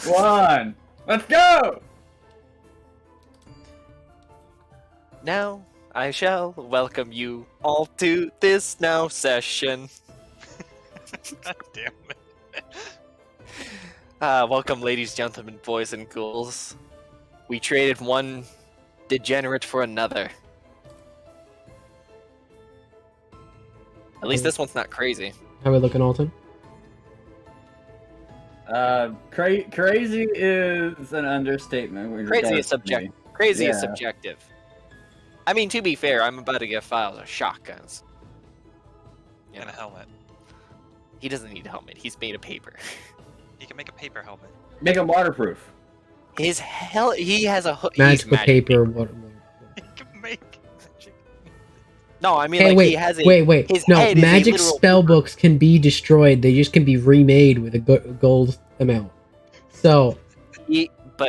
one. Let's go! Now, I shall welcome you all to this now session. God damn it. Welcome, ladies, gentlemen, boys, and ghouls. We traded one degenerate for another. At least this one's not crazy. How are we looking, Alton? Crazy is an understatement. with Crazy regards is to me. subjective. Crazy is Yeah. subjective. I mean, to be fair, I'm about to get Files a shotguns. You And a know, helmet. he doesn't need a helmet. He's made of paper. You can make a paper helmet. Make them waterproof. He has a hook. Magical paper. What? You can make magic. No, I mean, Hey, like, wait, he has a. wait. his No, head is a magic literal spell paper. books can be destroyed. They just can be remade with a gold amount. So,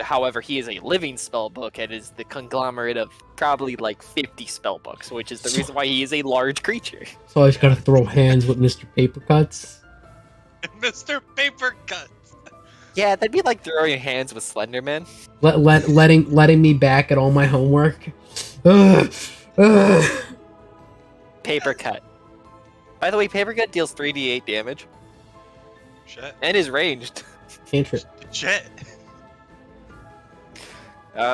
However, he is a living spell book and is the conglomerate of probably like 50 spell books, which is the reason why he is a large creature. I just gotta throw hands with Mr. Paper Cuts. Mr. Paper Cuts. Yeah, that'd be like throwing hands with Slenderman. Letting me back at all my homework. Ugh. Paper cut. By the way, paper cut deals 3d8 damage Shit. and is ranged. Cantrip. Shit.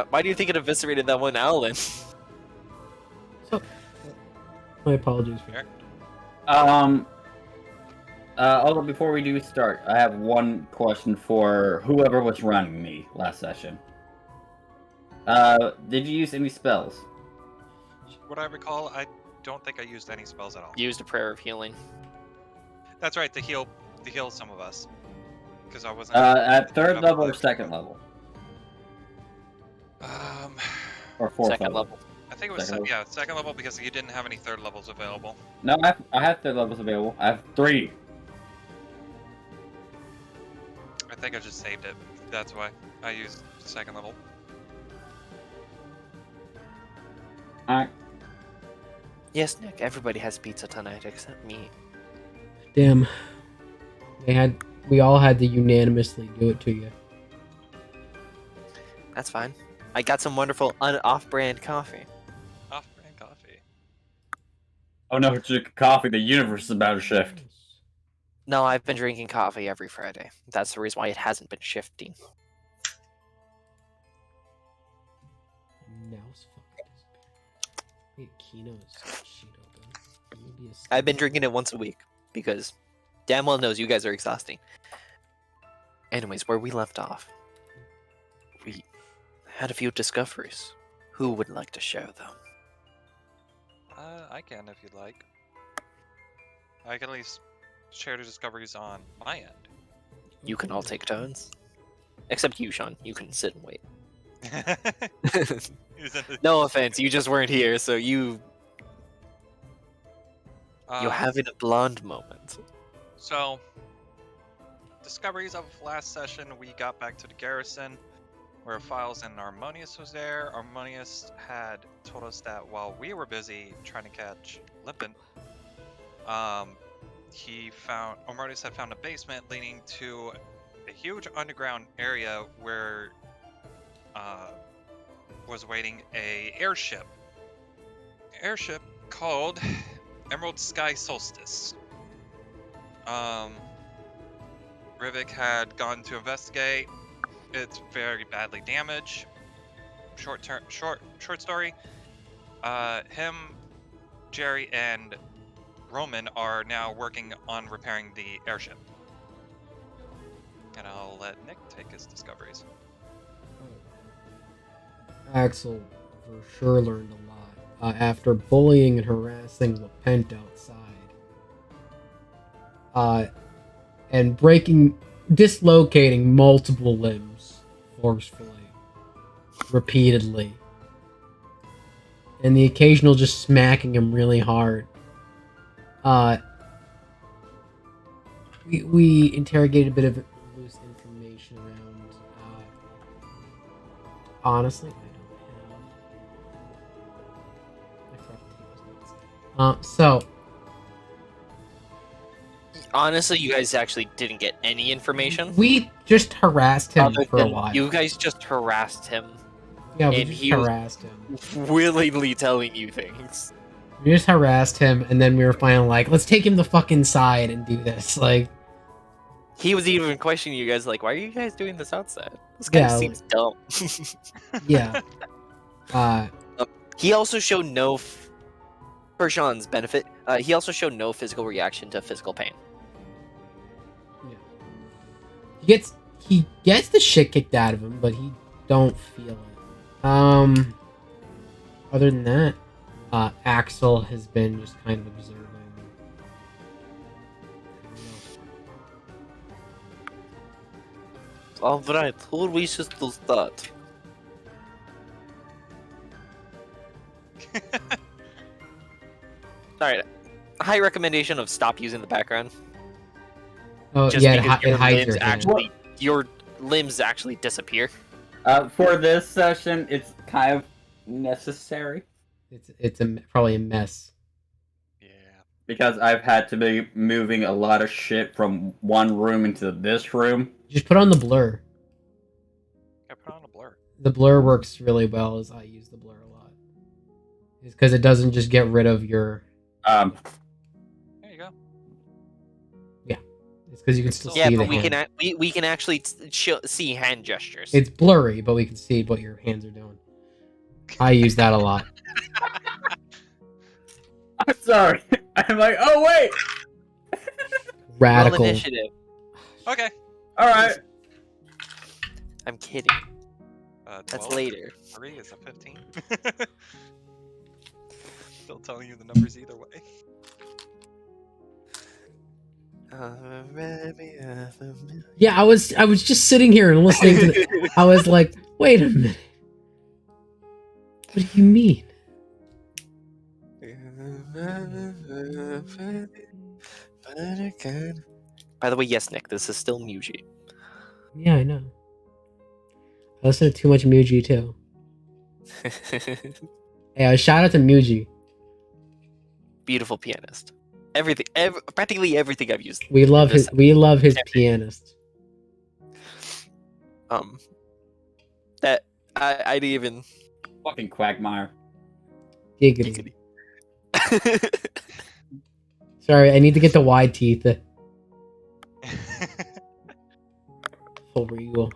Why do you think it eviscerated that one Owlin? My apologies for Here. Although before we do start, I have one question for whoever was running me last session. Did you use any spells? What I recall, I don't think I used any spells at all. Used a prayer of healing. That's right, to heal some of us. Because I wasn't. At third Up level or left. second level? Or fourth Second level. I think it was Second level. second level because you didn't have any third levels available. No, I have third levels available. I have 3. I think I just saved it. That's why I used second level. Alright. Yes, Nick, everybody has pizza tonight except me. Damn. We all had to unanimously do it to you. That's fine. I got some wonderful off-brand coffee. Off-brand coffee. Oh no, it's your coffee. The universe is about to shift. No, I've been drinking coffee every Friday. That's the reason why it hasn't been shifting. Now it's fucking disappeared. Wait, Kino's sheet open. Maybe I've been drinking it once a week because damn well knows you guys are exhausting. Anyways, where we left off, we had a few discoveries. Who would like to share them? I can if you'd like. I can at least share the discoveries on my end. You can all take turns. Except you, Sean. You can sit and wait. No offense, you just weren't here, so you're having a blonde moment. So, discoveries of last session, we got back to the garrison where Files and Harmonious was there. Harmonious had told us that while we were busy trying to catch Lippin, Harmonious had found a basement leading to a huge underground area where was waiting a airship called Emerald Sky Solstice. Rivik had gone to investigate. It's very badly damaged. Short story. Him, Jerry, and Roman are now working on repairing the airship. And I'll let Nick take his discoveries. Axel for sure learned a lot after bullying and harassing Lepent outside. And dislocating multiple limbs forcefully, repeatedly. And the occasional just smacking him really hard. We interrogated a bit of loose information around. Honestly, I forgot to take those notes. So Honestly, you guys actually didn't get any information. We just harassed him Other for a than while. you guys just harassed him, Yeah, we and just he was- harassed him. willingly telling you things. We just harassed him, and then we were finally like, let's take him the fucking side and do this. Like, He was even questioning you guys, like, why are you guys doing this outside? This guy Yeah, seems dumb. yeah. He also showed for Sean's benefit, he also showed no physical reaction to physical pain. He gets the shit kicked out of him, but he don't feel it. Other than that, Axel has been just kind of observing. Alright, who wishes to start? Alright, high recommendation of stop using the background. Oh Just yeah, because it hides your hand. actually, your limbs actually disappear. For this session, it's kind of necessary It's probably a mess. Yeah. because I've had to be moving a lot of shit from one room into this room. Just put on the blur. I put on a blur. The blur works really well. As I use the blur a lot. It's because it doesn't just get rid of your. Um, There you go. It's because you can still Yeah, see Yeah, the but we hand. can we can actually see hand gestures. It's blurry, but we can see what your hands are doing. I use that a lot. I'm sorry. I'm like, oh wait. Roll Radical. initiative. Okay. All right. I'm kidding. 12, That's later. 3 is a 15. Still telling you the numbers either way. Yeah, I was just sitting here and listening to. I was like, wait a minute. What do you mean? By the way, yes, Nick, this is still Muji. Yeah, I know. I listen to too much Muji too. Hey, shout out to Muji. Beautiful pianist. Everything, practically everything I've used. We love his. This- We love his every- pianist. That I didn't even. Fucking Quagmire. Giggity. Sorry, I need to get the wide teeth. For real.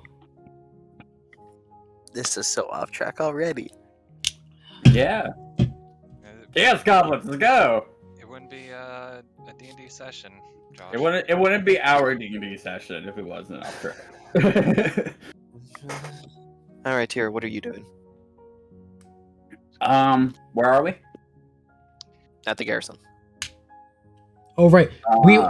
This is so off track already. Yeah. Yes, goblins, let's go. It wouldn't be a D&D session, Josh. It wouldn't be our D&D session if it wasn't after. All right, Tira, what are you doing Where are we? at the garrison? Oh right,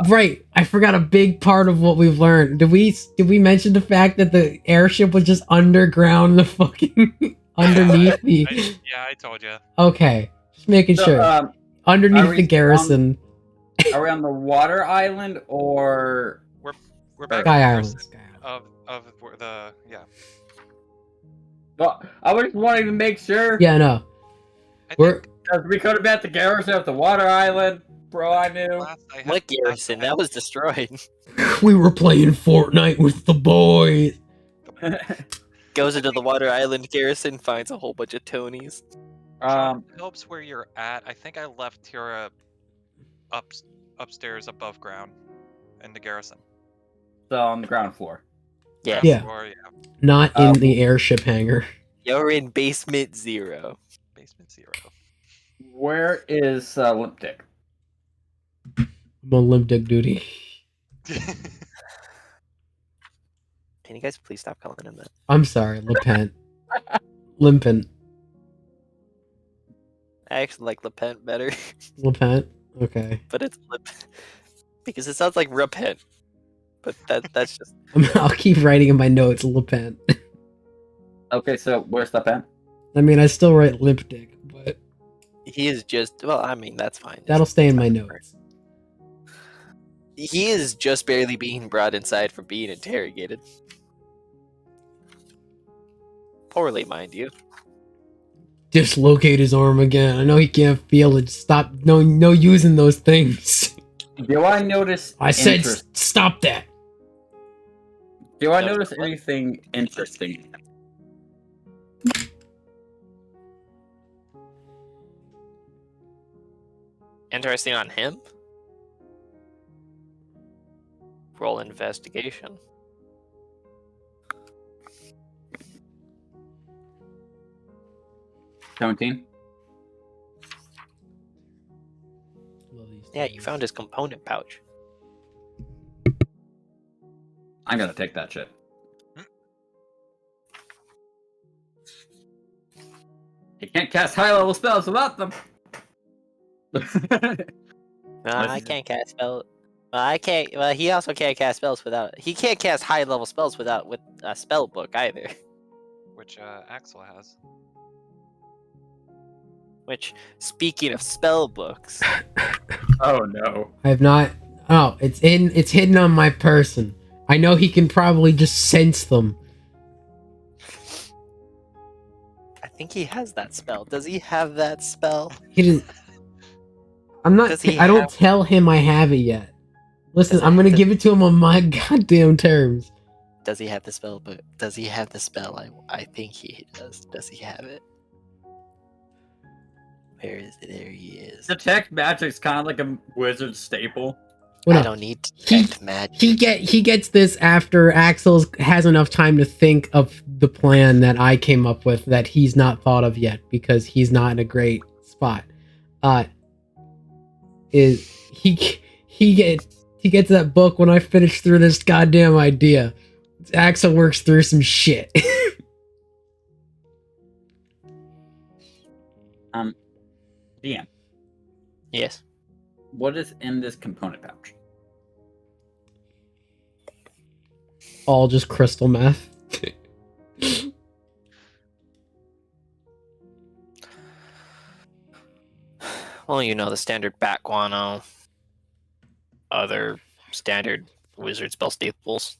right. I forgot a big part of what we've learned. Did we mention the fact that the airship was just underground, the fucking underneath the? Yeah, I told you. Okay, just making So, sure. Underneath are we the garrison, Are we on the water island or? We're back Sky in Island. person Sky Island. of where the Well, I was just wanting to make sure. Yeah, no. I We're think Because we could have been at the garrison of the water island, bro. I knew. last I had- What last garrison? I had- That was destroyed. we were playing Fortnite with the boys. Goes into the Water Island garrison, finds a whole bunch of Tonys. Sean, it helps where you're at. I think I left Tira upstairs above ground in the garrison. So on the ground floor. Yeah. Yeah. Or, yeah. Not in the airship hangar. You're in basement 0. Basement 0. Where is Lipdick? I'm on Olympic duty. Can you guys please stop calling him that? I'm sorry, Lepent. Limpent. I actually like Lepent better, Lepent. Okay. but it's Lip because it sounds like repent. But that's just I'll keep writing in my notes Lepent. Okay, so where's the pen? I mean, I still write Lipdick, but he is just well. I mean, that's fine. that'll stay in my notes. He is just barely being brought inside for being interrogated. Poorly, mind you. Dislocate his arm again. I know he can't feel it. Stop. No using those things. Do I notice? I said interest- stop that. Do I Yes, notice what? anything interesting? Interesting on him? Roll investigation. $17. Yeah, you found his component pouch. I'm gonna take that shit. You can't cast high level spells without them. I can't cast spell. I can't. Well, he also can't cast spells without. He can't cast high level spells with a spell book either. Which Axel has. Which, speaking of spell books, Oh no. I have not. Oh, it's hidden on my person. I know he can probably just sense them. I think he has that spell. Does he have that spell? He didn't. I'm not. Does he I don't have- tell him I have it yet. Listen, Does I'm gonna it- give it to him on my goddamn terms. Does he have the spell? But does he have the spell? I think he does. Does he have it? Where is it? There he is. Detect magic's kind of like a wizard staple. What I up? don't need to He- detect magic. He gets this after Axel has enough time to think of the plan that I came up with that he's not thought of yet because he's not in a great spot. Is he gets that book when I finish through this goddamn idea. Axel works through some shit. DM, Yes. what is in this component pouch? All just crystal meth. Well, you know the standard bat guano, other standard wizard spell staples.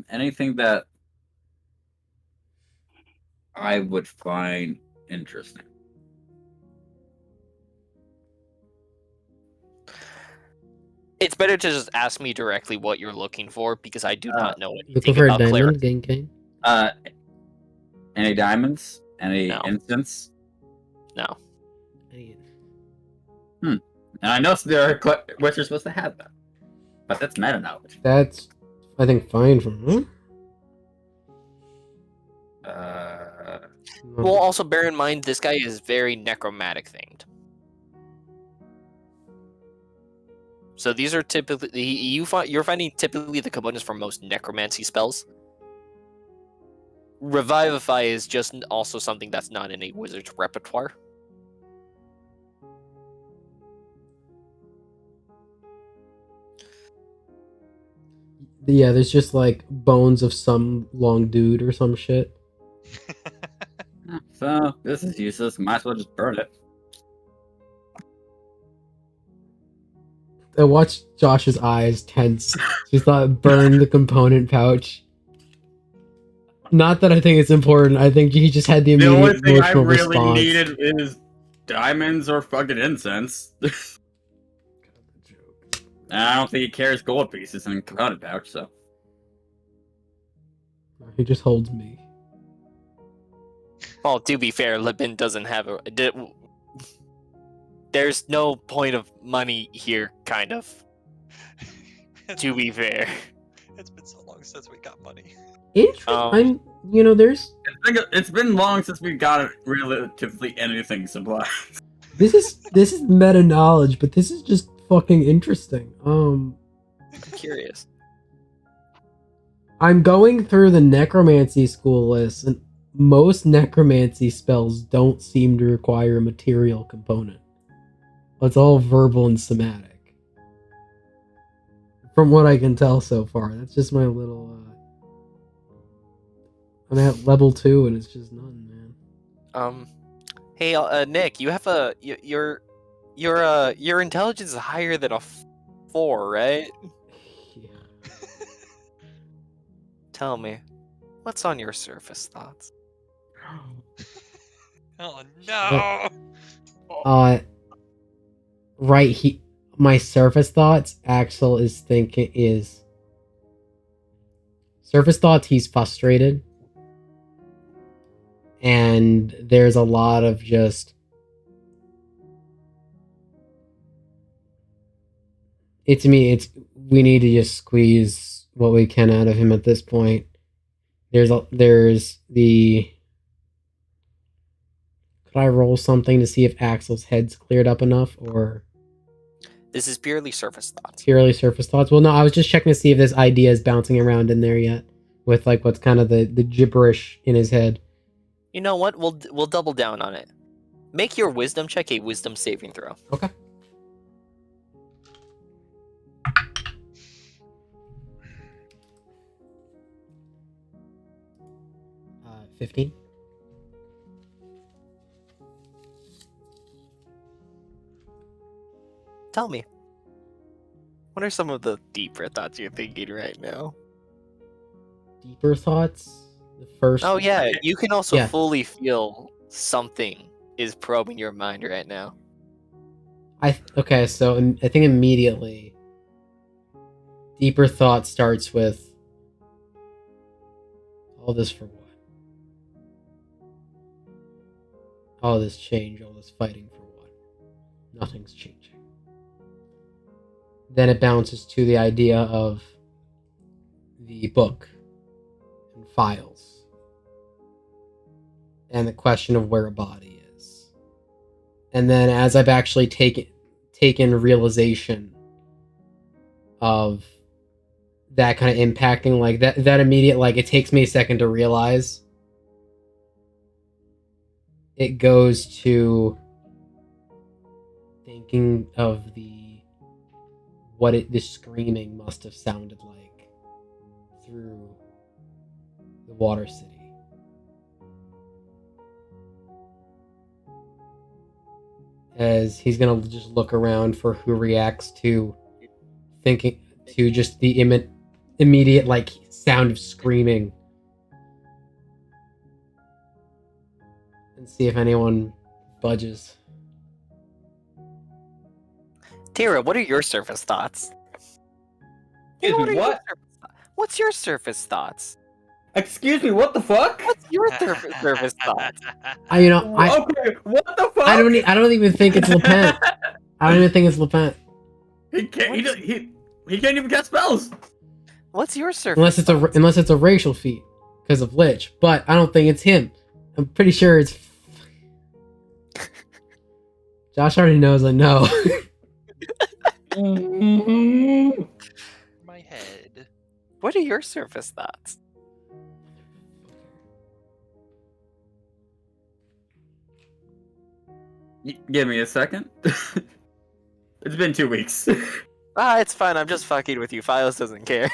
Anything that I would find interesting. It's better to just ask me directly what you're looking for because I do not know Looking anything for a about diamond, cleric. gang. Any diamonds? Any No. incense? No. And I know there are wizards supposed to have that, but that's meta knowledge. That's, I think, fine for him. Well, also bear in mind this guy is very necromantic themed. So these are typically you're finding typically the components for most necromancy spells. Revivify is just also something that's not in a wizard's repertoire. Yeah, there's just like bones of some long dude or some shit. So this is useless. Might as well just burn it. I watched Josh's eyes tense. She thought burn the component pouch. Not that I think it's important. I think he just had the The immediate only thing I emotional really response. needed is diamonds or fucking incense. And I don't think he carries gold pieces in a component pouch, so. He just holds me. Well, to be fair, Libin doesn't have a. There's no point of money here, kind of. To be fair. It's been so long since we got money. I'm, there's It's been long since we got relatively anything supplied. this is meta knowledge, but this is just fucking interesting. I'm curious. I'm going through the necromancy school list, and most necromancy spells don't seem to require a material component. It's all verbal and somatic. From what I can tell so far, that's just my little. I'm at level 2, and it's just none, man. Hey, Nick, you have your intelligence is higher than a 4, right? Yeah. Tell me, what's on your surface thoughts? Oh no! right, my surface thoughts, Axel is thinking is surface thoughts, he's frustrated. And there's a lot of just we need to just squeeze what we can out of him at this point. There's the could I roll something to see if Axel's head's cleared up enough, or This is purely surface thoughts. purely surface thoughts? Well, no, I was just checking to see if this idea is bouncing around in there yet, with like what's kind of the gibberish in his head. You know what? We'll double down on it. Make your wisdom check a wisdom saving throw. Okay. 15. Tell me, what are some of the deeper thoughts you're thinking right now? Deeper thoughts. The first. Oh yeah, you can also Yeah. fully feel something is probing your mind right now. Okay, so I think immediately, deeper thought starts with all this for what? All this change, all this fighting for what? Nothing's changing. Then it bounces to the idea of the book and files, and the question of where a body is. And then as I've actually taken realization of that kind of impacting, like that immediate, like it takes me a second to realize, it goes to thinking of the screaming must have sounded like through the Water City. As he's gonna just look around for who reacts to thinking to just the immediate like sound of screaming, and see if anyone budges. Tira, what are your surface thoughts? Excuse me, are your what? What's your surface thoughts? Excuse me, what the fuck? What's your surface thoughts? Okay, What the fuck? I don't even think it's Lepent. I don't even think it's Lepent. He can't. He can't even cast spells. What's your surface? Unless it's a racial feat because of Lich, but I don't think it's him. I'm pretty sure it's. Josh already knows. I know. My head. What are your surface thoughts? Give me a second. It's been 2 weeks. It's fine. I'm just fucking with you. Philos doesn't care.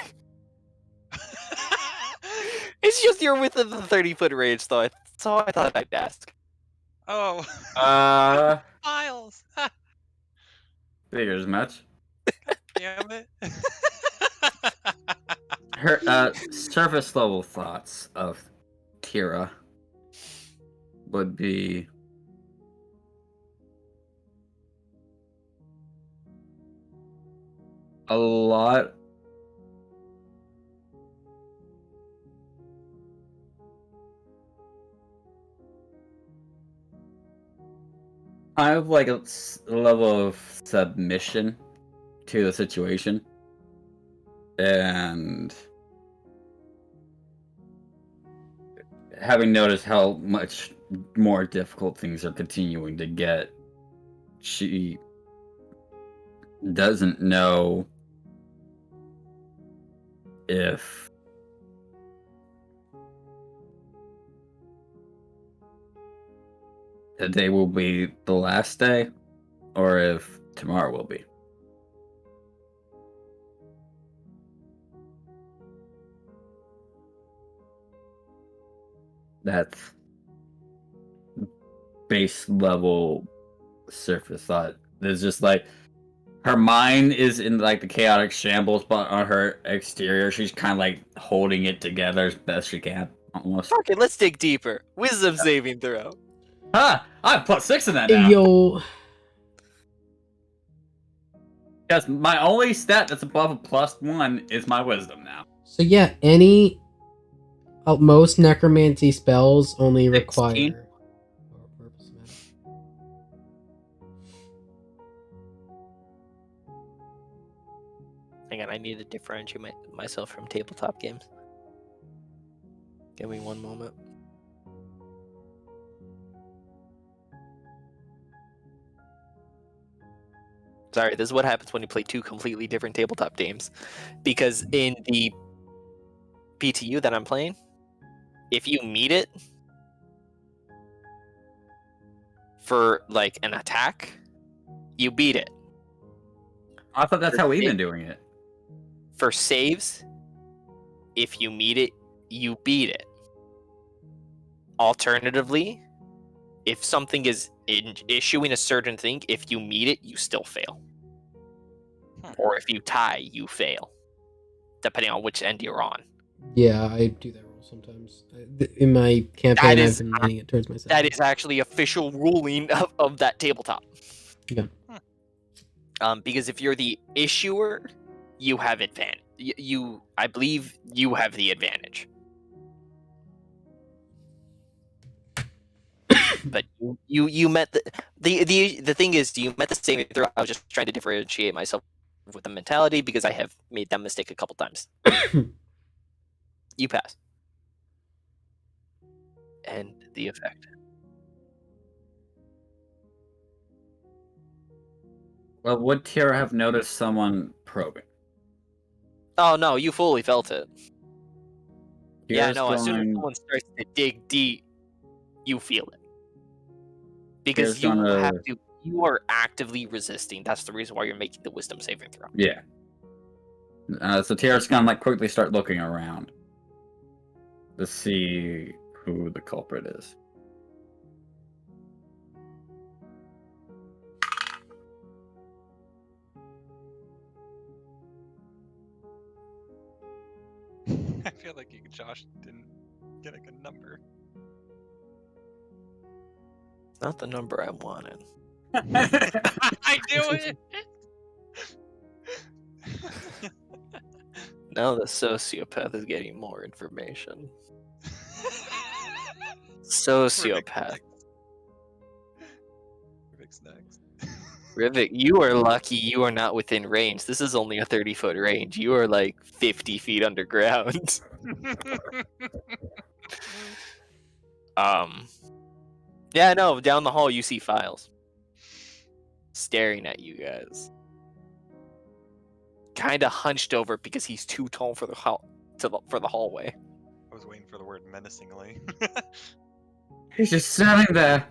It's just you're within the 30-foot range, so I thought I'd ask. Oh. Files. Figures as much. Damn it. Her surface level thoughts of Tira would be a lot kind of like a level of submission to the situation, and having noticed how much more difficult things are continuing to get, she doesn't know if today will be the last day or if tomorrow will be. That's base level surface thought. There's just like her mind is in like the chaotic shambles, but on her exterior, she's kind of like holding it together as best she can. Almost. Okay, let's dig deeper. Wisdom saving throw. Ah, I have +6 in that now. Yo. Because my only stat that's above a +1 is my wisdom now. So yeah, most necromancy spells only require. 16. Hang on, I need to differentiate myself from tabletop games. Give me one moment. Sorry, this is what happens when you play two completely different tabletop games. Because in the PTU that I'm playing, if you meet it for like an attack, you beat it. I thought that's how we've been doing it. For saves, if you meet it, you beat it. Alternatively, if something is issuing a certain thing, if you meet it, you still fail. Or if you tie, you fail. Depending on which end you're on. Yeah, I do that rule sometimes. In my campaign, I've been leaning it towards myself. That is actually official ruling of that tabletop. Yeah. Because if you're the issuer, you have advantage. I believe you have the advantage. But you met the thing is you met the saving throw. I was just trying to differentiate myself with the mentality because I have made that mistake a couple times. You pass. And the effect. Well, would Tira have noticed someone probing? Oh no, you fully felt it. Yeah, Tira's no, as soon as going- someone starts to dig deep, you feel it. Because Tira's you are actively resisting. That's the reason why you're making the wisdom saving throw. Yeah. So Tira's gonna like quickly start looking around to see who the culprit is. I feel like Josh didn't get a good number. It's not the number I wanted. I knew it. Now the sociopath is getting more information. Sociopath. Rivik's next. Rivik, you are lucky you are not within range. This is only a 30-foot range. You are like 50 feet underground. Yeah, no, down the hall you see Files. Staring at you guys. Kinda hunched over because he's too tall for the for the hallway. I was waiting for the word menacingly. He's just standing there,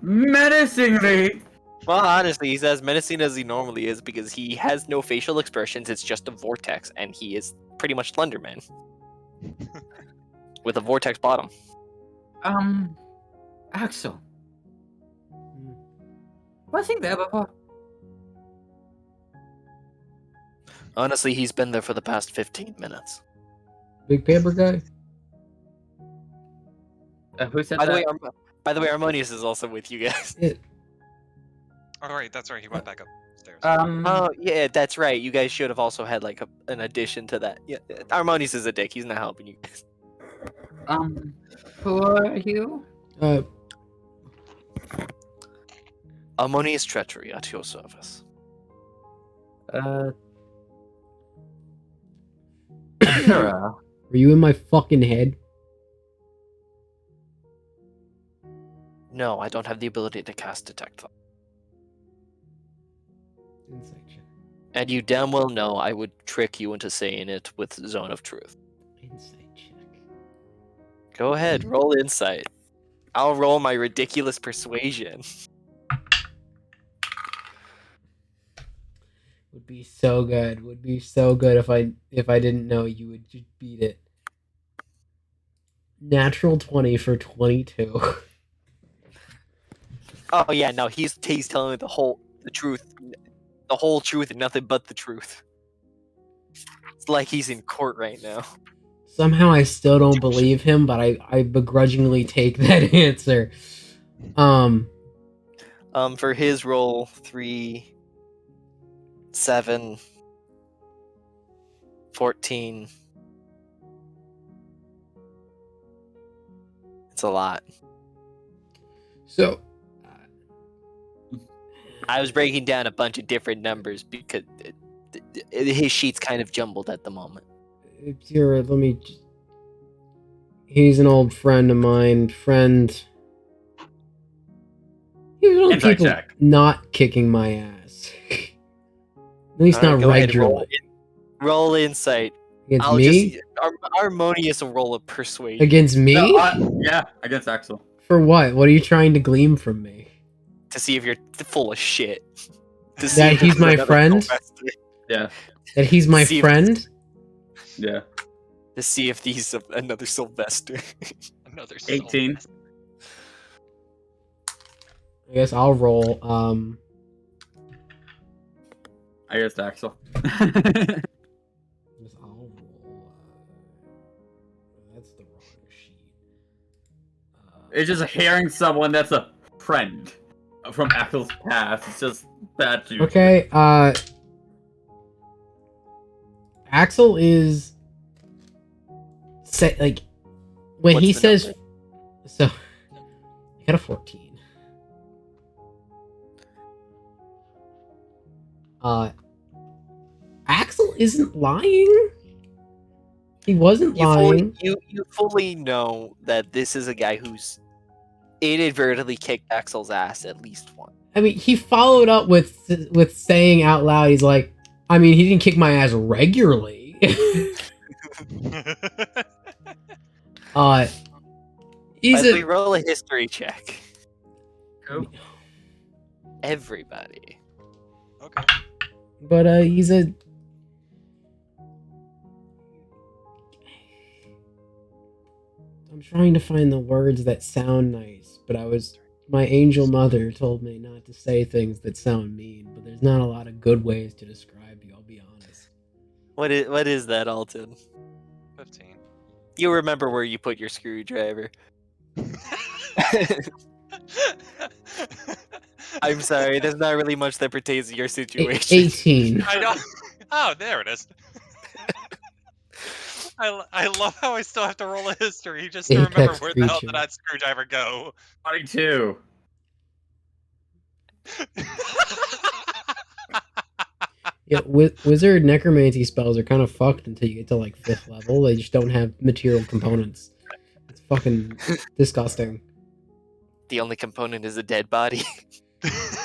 menacingly. Well, honestly, he's as menacing as he normally is because he has no facial expressions. It's just a vortex, and he is pretty much Slenderman with a vortex bottom. Axel. Was he there before? Honestly, he's been there for the past 15 minutes. Big paper guy? Who said By the that? way, Harmonious is also with you guys. All right, that's right. He went back upstairs. Oh, yeah, that's right. You guys should have also had like an addition to that. Yeah, Harmonious is a dick. He's not helping you guys. Who are you? Harmonious treachery at your service. Tira. Are you in my fucking head? No, I don't have the ability to cast detect thought. Insight check. And you damn well know I would trick you into saying it with Zone of Truth. Insight check. Go ahead, roll insight. I'll roll my ridiculous persuasion. Would be so good. Would be so good if I didn't know you would just beat it. Natural 20 for 22. Oh yeah, no, he's telling me the truth, the whole truth, and nothing but the truth. It's like he's in court right now. Somehow I still don't believe him, but I begrudgingly take that answer. For his roll 3, 7, 14. It's a lot. So, I was breaking down a bunch of different numbers because his sheet's kind of jumbled at the moment. Zero, let me. He's an old friend of mine. He was one of the Insight people check. not kicking my ass. At least Alright, not go ahead, regularly. roll insight. Against I'll me? just Harmonious will roll a persuasion. Against me? No, yeah, against Axel. For what? What are you trying to glean from me? To see if you're full of shit. To see That if he's there's my another friend? Sylvester. Yeah, That he's my See if- friend? yeah. To see if he's another Sylvester. Another 18. I guess I'll roll. Against Axel. I'll roll. That's the wrong sheet. It's just hearing someone that's a friend from Axel's past. It's just bad to Okay, Axel is say like when What's he the says number? so I got a 14. Axel isn't lying. He wasn't lying. You fully know that this is a guy who's inadvertently kicked Axel's ass at least once. I mean, he followed up with saying out loud, he's like, I mean, he didn't kick my ass regularly. He's As we a roll a history check. Go. Everybody. Okay. but he's a I'm trying to find the words that sound nice, but my angel mother told me not to say things that sound mean, but there's not a lot of good ways to describe you, I'll be honest. What is that, Alton? 15. You remember where you put your screwdriver. I'm sorry, there's not really much that pertains to your situation. 18. I know. Oh, there it is. I love how I still have to roll a history just to remember Apex where the hell creature. did that screwdriver go. 22. Yeah, wizard necromancy spells are kind of fucked until you get to like 5th level. They just don't have material components. It's fucking disgusting. The only component is a dead body.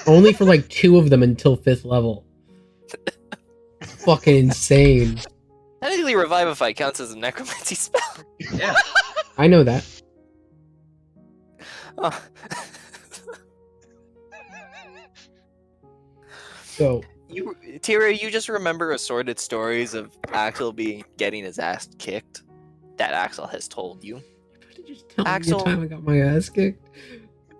Only for like 2 of them until 5th level. Fucking insane. Technically, Revivify counts as a necromancy spell. Yeah. I know that. Oh. So, Tira, you just remember assorted stories of Axel getting his ass kicked that Axel has told you. did you just tell me Axel- the time I got my ass kicked?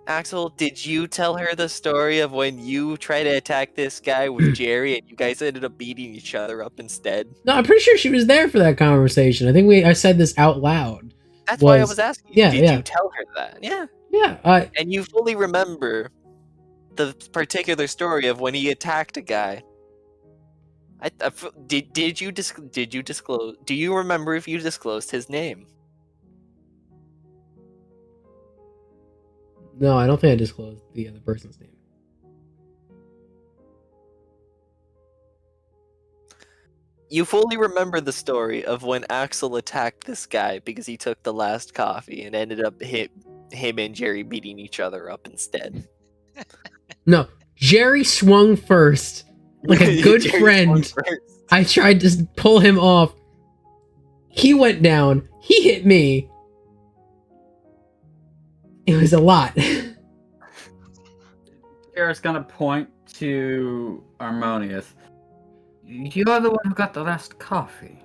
Axel, did you tell her the story of when you tried to attack this guy with Jerry and you guys ended up beating each other up instead? No, I'm pretty sure she was there for that conversation. I think I said this out loud. That's why I Was- was asking you. yeah, Did yeah. you tell her that? Yeah. Yeah, And you fully remember the particular story of when he attacked a guy. Did you disclose? Do you remember if you disclosed his name? no, I don't think I disclosed the other person's name. You fully remember the story of when Axel attacked this guy because he took the last coffee and ended up him and Jerry beating each other up instead. No, Jerry swung first. Like a good Jerry friend. swung first. I tried to pull him off. He went down. He hit me. It was a lot. Garrett's gonna point to Harmonious. You're the one who got the last coffee.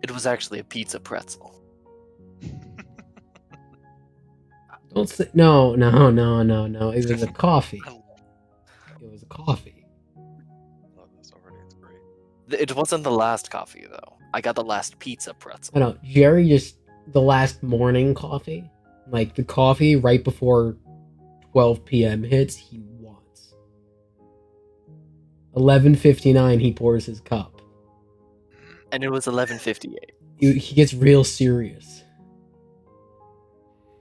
It was actually a pizza pretzel. Don't say no. It was a coffee. I love It was a coffee. this already. It's great. It wasn't the last coffee though. I got the last pizza pretzel. I know. Jerry just the last morning coffee, like the coffee right before 12 p.m. hits, he wants. 11:59, he pours his cup. And it was 11:58. He gets real serious.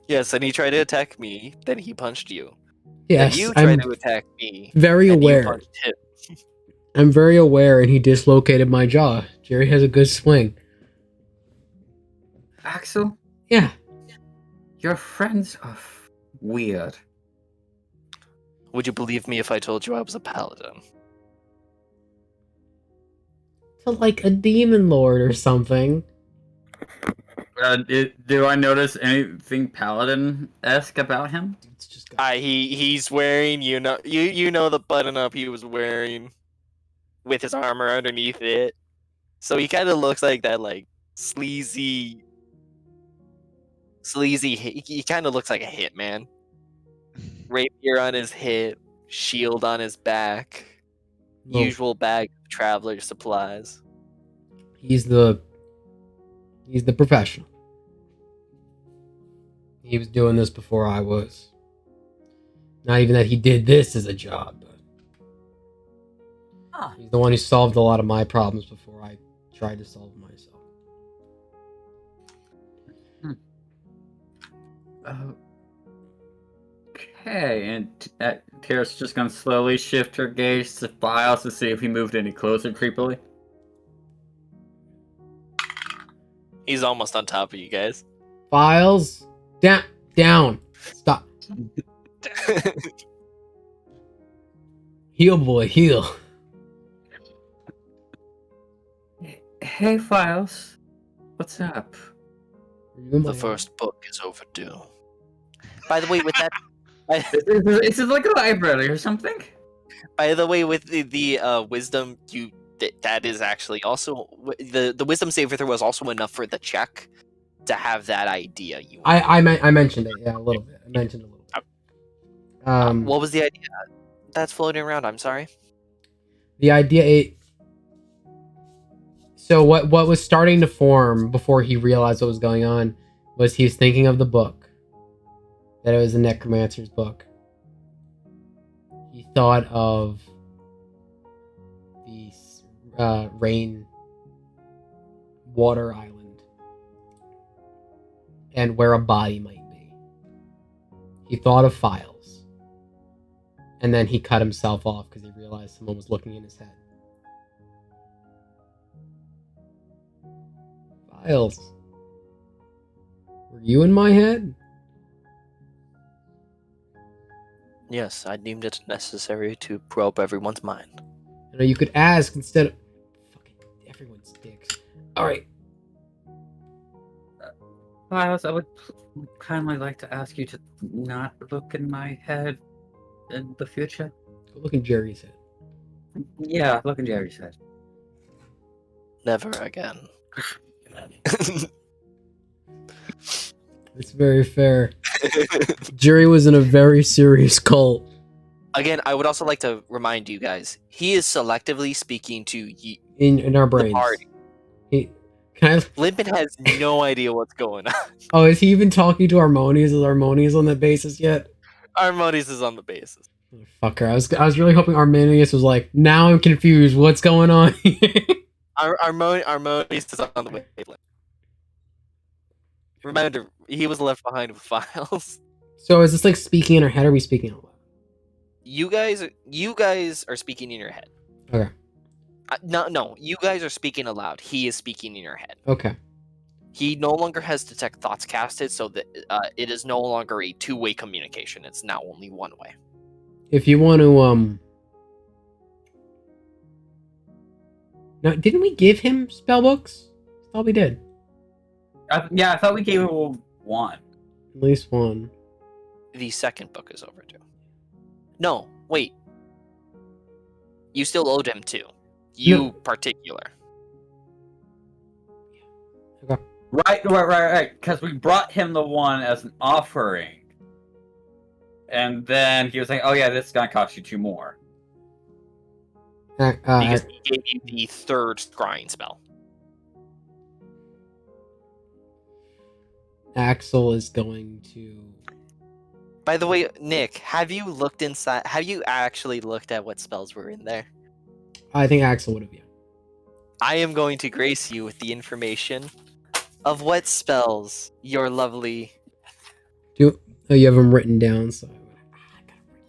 Yes, and he tried to attack me. Then he punched you. Yes, Then you tried I'm to attack me. very And you aware. punched him. I'm very aware, and he dislocated my jaw. Jerry has a good swing. Axel, Yeah. your friends are weird. Would you believe me if I told you I was a paladin? So like a demon lord or something. Do I notice anything paladin-esque about him? It's just He's wearing you know the button up he was wearing with his armor underneath it. So he kind of looks like that like sleazy. He kind of looks like a hitman. Rapier on his hip, shield on his back, Well, usual bag of traveler supplies. he's the professional. He was doing this before I was. Not even that he did this as a job, but he's the one who solved a lot of my problems before I tried to solve myself. Okay, and Tara's just gonna slowly shift her gaze to Files to see if he moved any closer creepily. He's almost on top of you guys. Files down. Stop. Heal, boy, heal. Hey, Files. What's up? The first book is overdue. By the way, with that, Is it like a library or something? by the way, with the wisdom, that is actually also the wisdom saving throw was also enough for the check to have that idea. I mentioned it, yeah, a little bit. I mentioned a little bit. What was the idea that's floating around? I'm sorry. The idea. So what was starting to form before he realized what was going on was he was thinking of the book, that it was a necromancer's book. He thought of the rain water island and where a body might be. He thought of Files, and then he cut himself off because he realized someone was looking in his head. Files, were you in my head? Yes, I deemed it necessary to probe everyone's mind. You know, you could ask instead of fucking everyone's dicks. All right. Files, I would kindly like to ask you to not look in my head in the future. Go look in Jerry's head. Yeah, look in Jerry's head. Never again. It's very fair. Jerry was in a very serious cult. Again, I would also like to remind you guys, he is selectively speaking to In our the brains. party. Can I? Limpin has no idea what's going on. Oh, is he even talking to Harmonious? Is Harmonious on that basis yet? Harmonious is on the basis. Fucker, I was really hoping Harmonious was like, now I'm confused. What's going on? Harmonious is on the wavelength. Remember, he was left behind with Files. So is this like speaking in our head, or are we speaking out loud? You guys are speaking in your head. Okay. No, you guys are speaking aloud. He is speaking in your head. Okay. He no longer has detect thoughts casted, so that it is no longer a two-way communication. It's now only one way. If you want to, now, didn't we give him spell books? I thought we did. Yeah, I thought we gave him one. At least one. The second book is overdue. No, wait. You still owed him two. You No. particular. Right. Because we brought him the one as an offering. And then he was like, oh yeah, this is gonna cost you two more. Because he gave you the third scrying spell. Axel is going to. By the way, Nick, have you looked inside? Have you actually looked at what spells were in there? I think Axel would have. Yeah. I am going to grace you with the information of what spells your lovely. Oh, you have them written down. So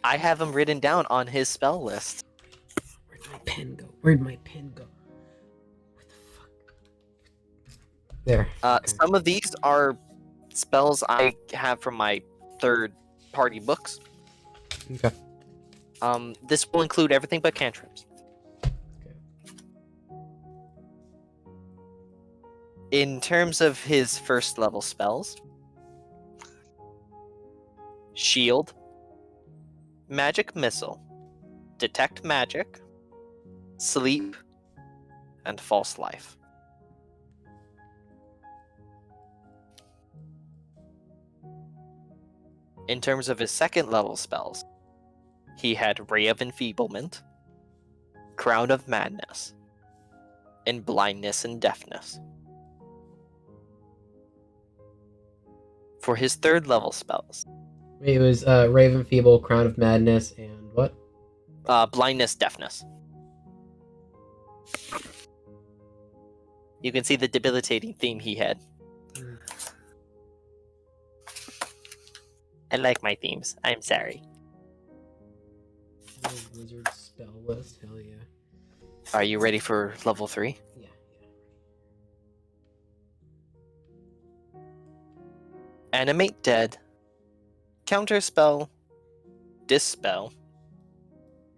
I have him written down on his spell list. where'd my pen go? Where'd my pen go? What the fuck? There. Okay. Some of these are spells I have from my third-party books. Okay. This will include everything but cantrips. In terms of his first level spells, Shield, Magic Missile, Detect Magic, Sleep, and False Life. In terms of his second level spells, he had Ray of Enfeeblement, Crown of Madness, and Blindness and Deafness. For his third level spells, It was Raven Feeble, Crown of Madness, and what? Blindness, Deafness. You can see the debilitating theme he had. I like my themes. I'm sorry. Wizard spell list. Hell yeah. Are you ready for level 3? Yeah. Animate Dead, Counterspell, Dispel,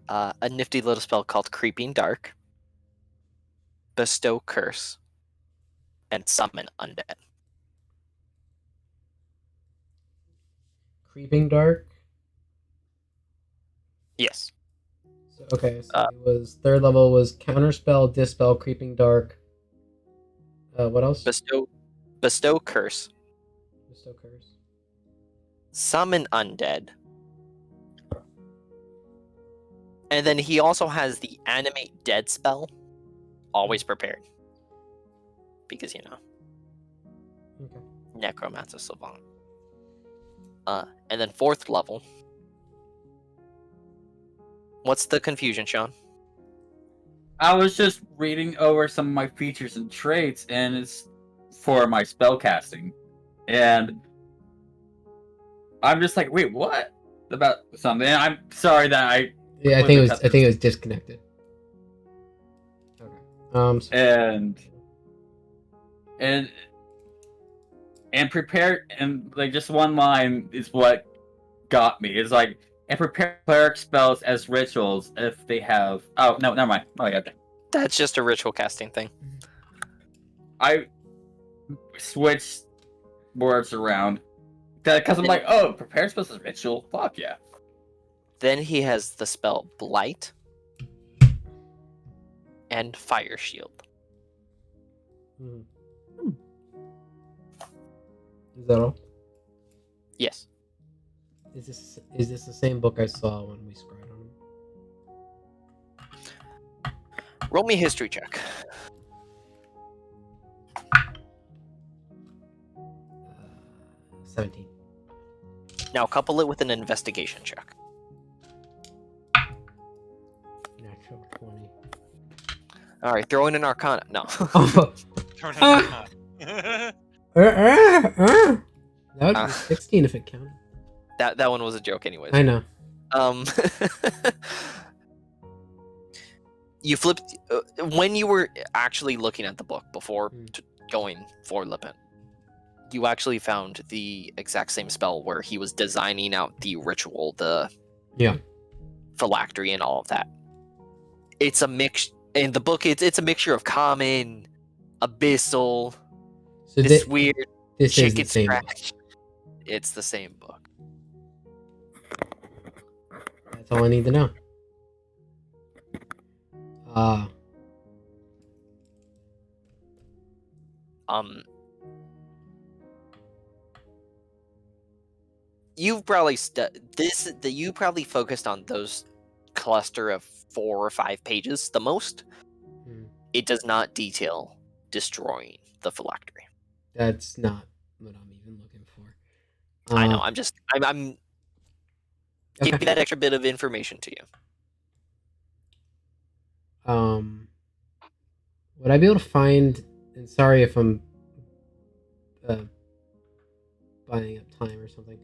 a nifty little spell called Creeping Dark, Bestow Curse, and Summon Undead. Creeping Dark. Yes. So, okay, so it was third level was Counterspell, Dispel, Creeping Dark. What else? Bestow Curse, Bestow Curse. Summon Undead, and then he also has the Animate Dead spell, Always Prepared. Because, you know, Okay. Necromancer Savant. And then fourth level. What's the confusion, Sean? I was just reading over some of my features and traits, and it's for my spellcasting, and I'm just like, wait, what about something? And I'm sorry that I Yeah, I think it was disconnected. Okay. And prepared, and like just one line is what got me. It's like, and prepare cleric spells as rituals if they have. Oh no, never mind. Oh yeah, That's just a ritual casting thing. I switched words around because I'm like, oh, prepared spells as ritual. Fuck yeah. Then he has the spell Blight and Fire Shield. Mhm. Is that all? Yes. Is this the same book I saw when we scryed on it? Roll me a history check. 17. Now couple it with an investigation check. Natural 20. All right, throw in an Arcana. No. Oh. Turn it Ah! on. That would be 16 if it counted. that one was a joke, anyways. I know. You flipped when you were actually looking at the book before going for Lippin. You actually found the exact same spell where he was designing out the ritual, the phylactery, and all of that. It's a mix in the book. It's a mixture of common, abyssal, So this weird this is chicken the same book. scratch. It's the same book. That's all I need to know. You've probably you probably focused on those cluster of 4 or 5 pages the most. It does not detail destroying the phylactery. That's not what I'm even looking for. I know. I'm giving Okay. that extra bit of information to you. Would I be able to find? And sorry if I'm uh, buying up time or something.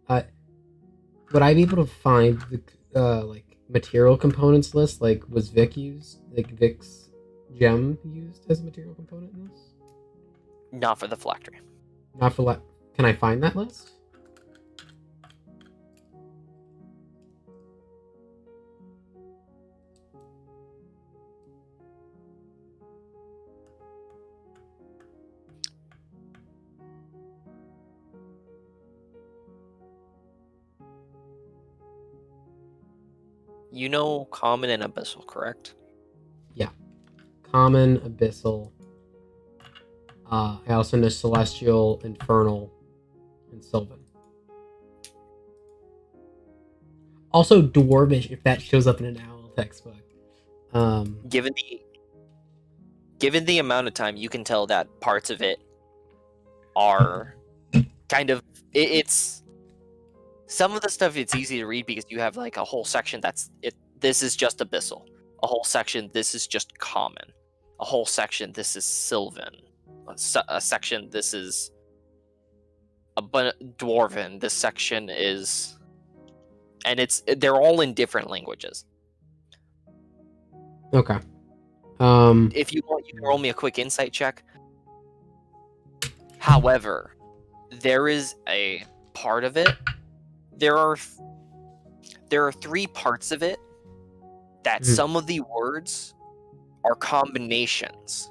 Would I be able to find the like material components list? Like, was Vic used? Like Vic's gem used as a material component in this? Not for the phylactery. Not for Can I find that list? You know common and abyssal, correct? Yeah. Common, abyssal. I also know celestial, infernal, and sylvan. Also dwarvish if that shows up in an owl textbook. Given the amount of time, you can tell that parts of it are kind of it's some of the stuff it's easy to read because you have like a whole section that's it. This is just abyssal. A whole section. This is just common. A whole section. This is sylvan. A section. This is dwarven. This section is, and they're all in different languages. Okay. If you want, you can roll me a quick insight check. However, there is a part of it. There are 3 parts of it that some of the words are combinations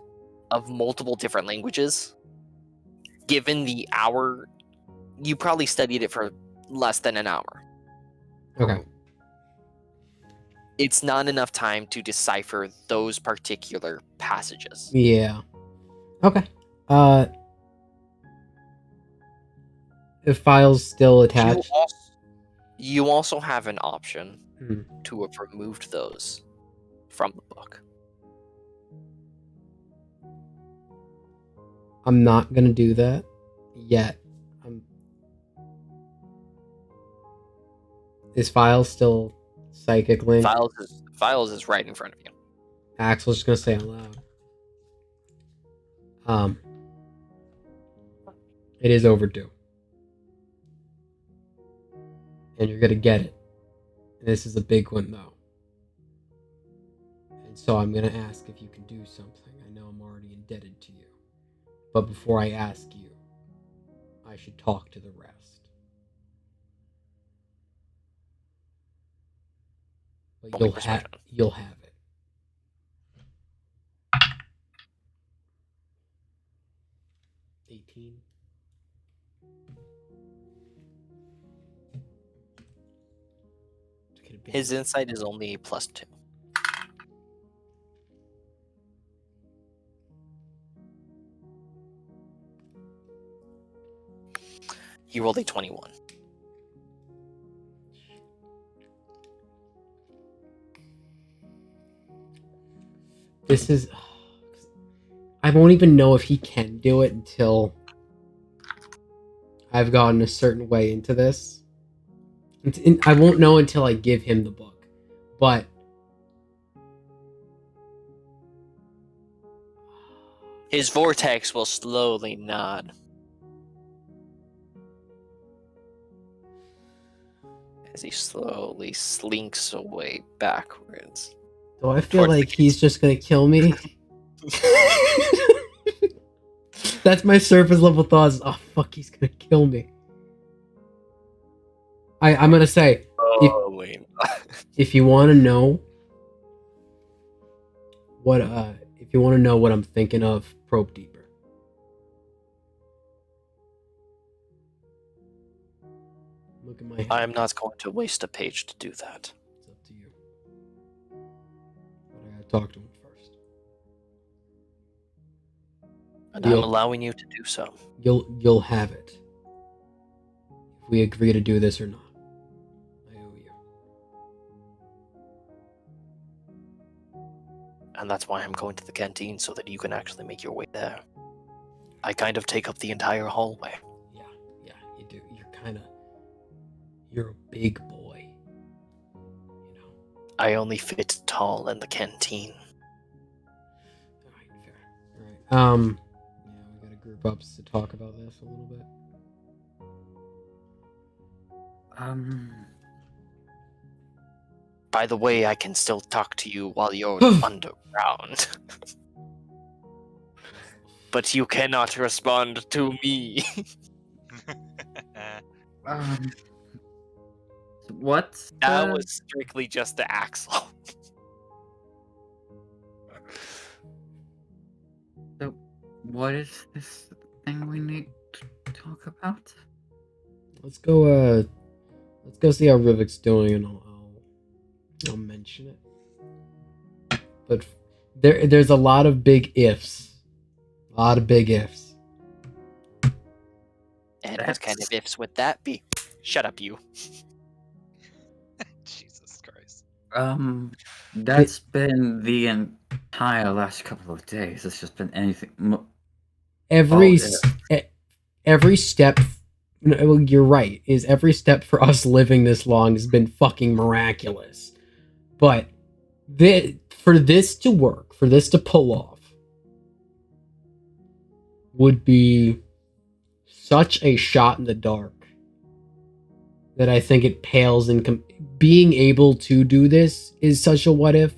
of multiple different languages. Given the hour, you probably studied it for less than an hour. Okay. It's not enough time to decipher those particular passages. Yeah. Okay. If files still attached. You also have an option Mhm. to have removed those from the book. I'm not gonna do that yet. Is files still psychic link? Files is right in front of you. Axel's just gonna say out loud. It is overdue. And you're gonna get it. And this is a big one though. And so I'm gonna ask if you can do something. I know I'm already indebted to you. But before I ask you, I should talk to the rest. But Only persuasion. you'll have it. $18. His insight is only +2. He rolled a 21. This is... I won't even know if he can do it until I've gotten a certain way into this. I won't know until I give him the book. But... His vortex will slowly nod. As he slowly slinks away backwards. Do I feel like he's just gonna kill me? That's my surface level thoughts. Oh fuck, he's gonna kill me. I'm gonna say, if you want to know what I'm thinking of, probe deeper. Look at my head. I'm not going to waste a page to do that. It's up to you. But I gotta talk to him first. And I'm allowing you to do so. You'll have it. If we agree to do this or not. I owe you. And that's why I'm going to the canteen, so that you can actually make your way there. I kind of take up the entire hallway. Yeah, you do. You're a big boy. You know. I only fit tall in the canteen. Yeah, we gotta group up to talk about this a little bit. By the way, I can still talk to you while you're underground. But you cannot respond to me. What? That was strictly just the Axel. So, what is this thing we need to talk about? Let's go see how Rivik's doing, and I'll mention it. But there's a lot of big ifs. A lot of big ifs. And what kind of ifs would that be? Shut up, you. Jesus Christ. That's been the entire last couple of days. It's just been anything. Every Oh, every step. No, well, you're right. Is every step for us living this long has been fucking miraculous. But for this to work, for this to pull off, would be such a shot in the dark that I think it pales in being able to do this is such a what if.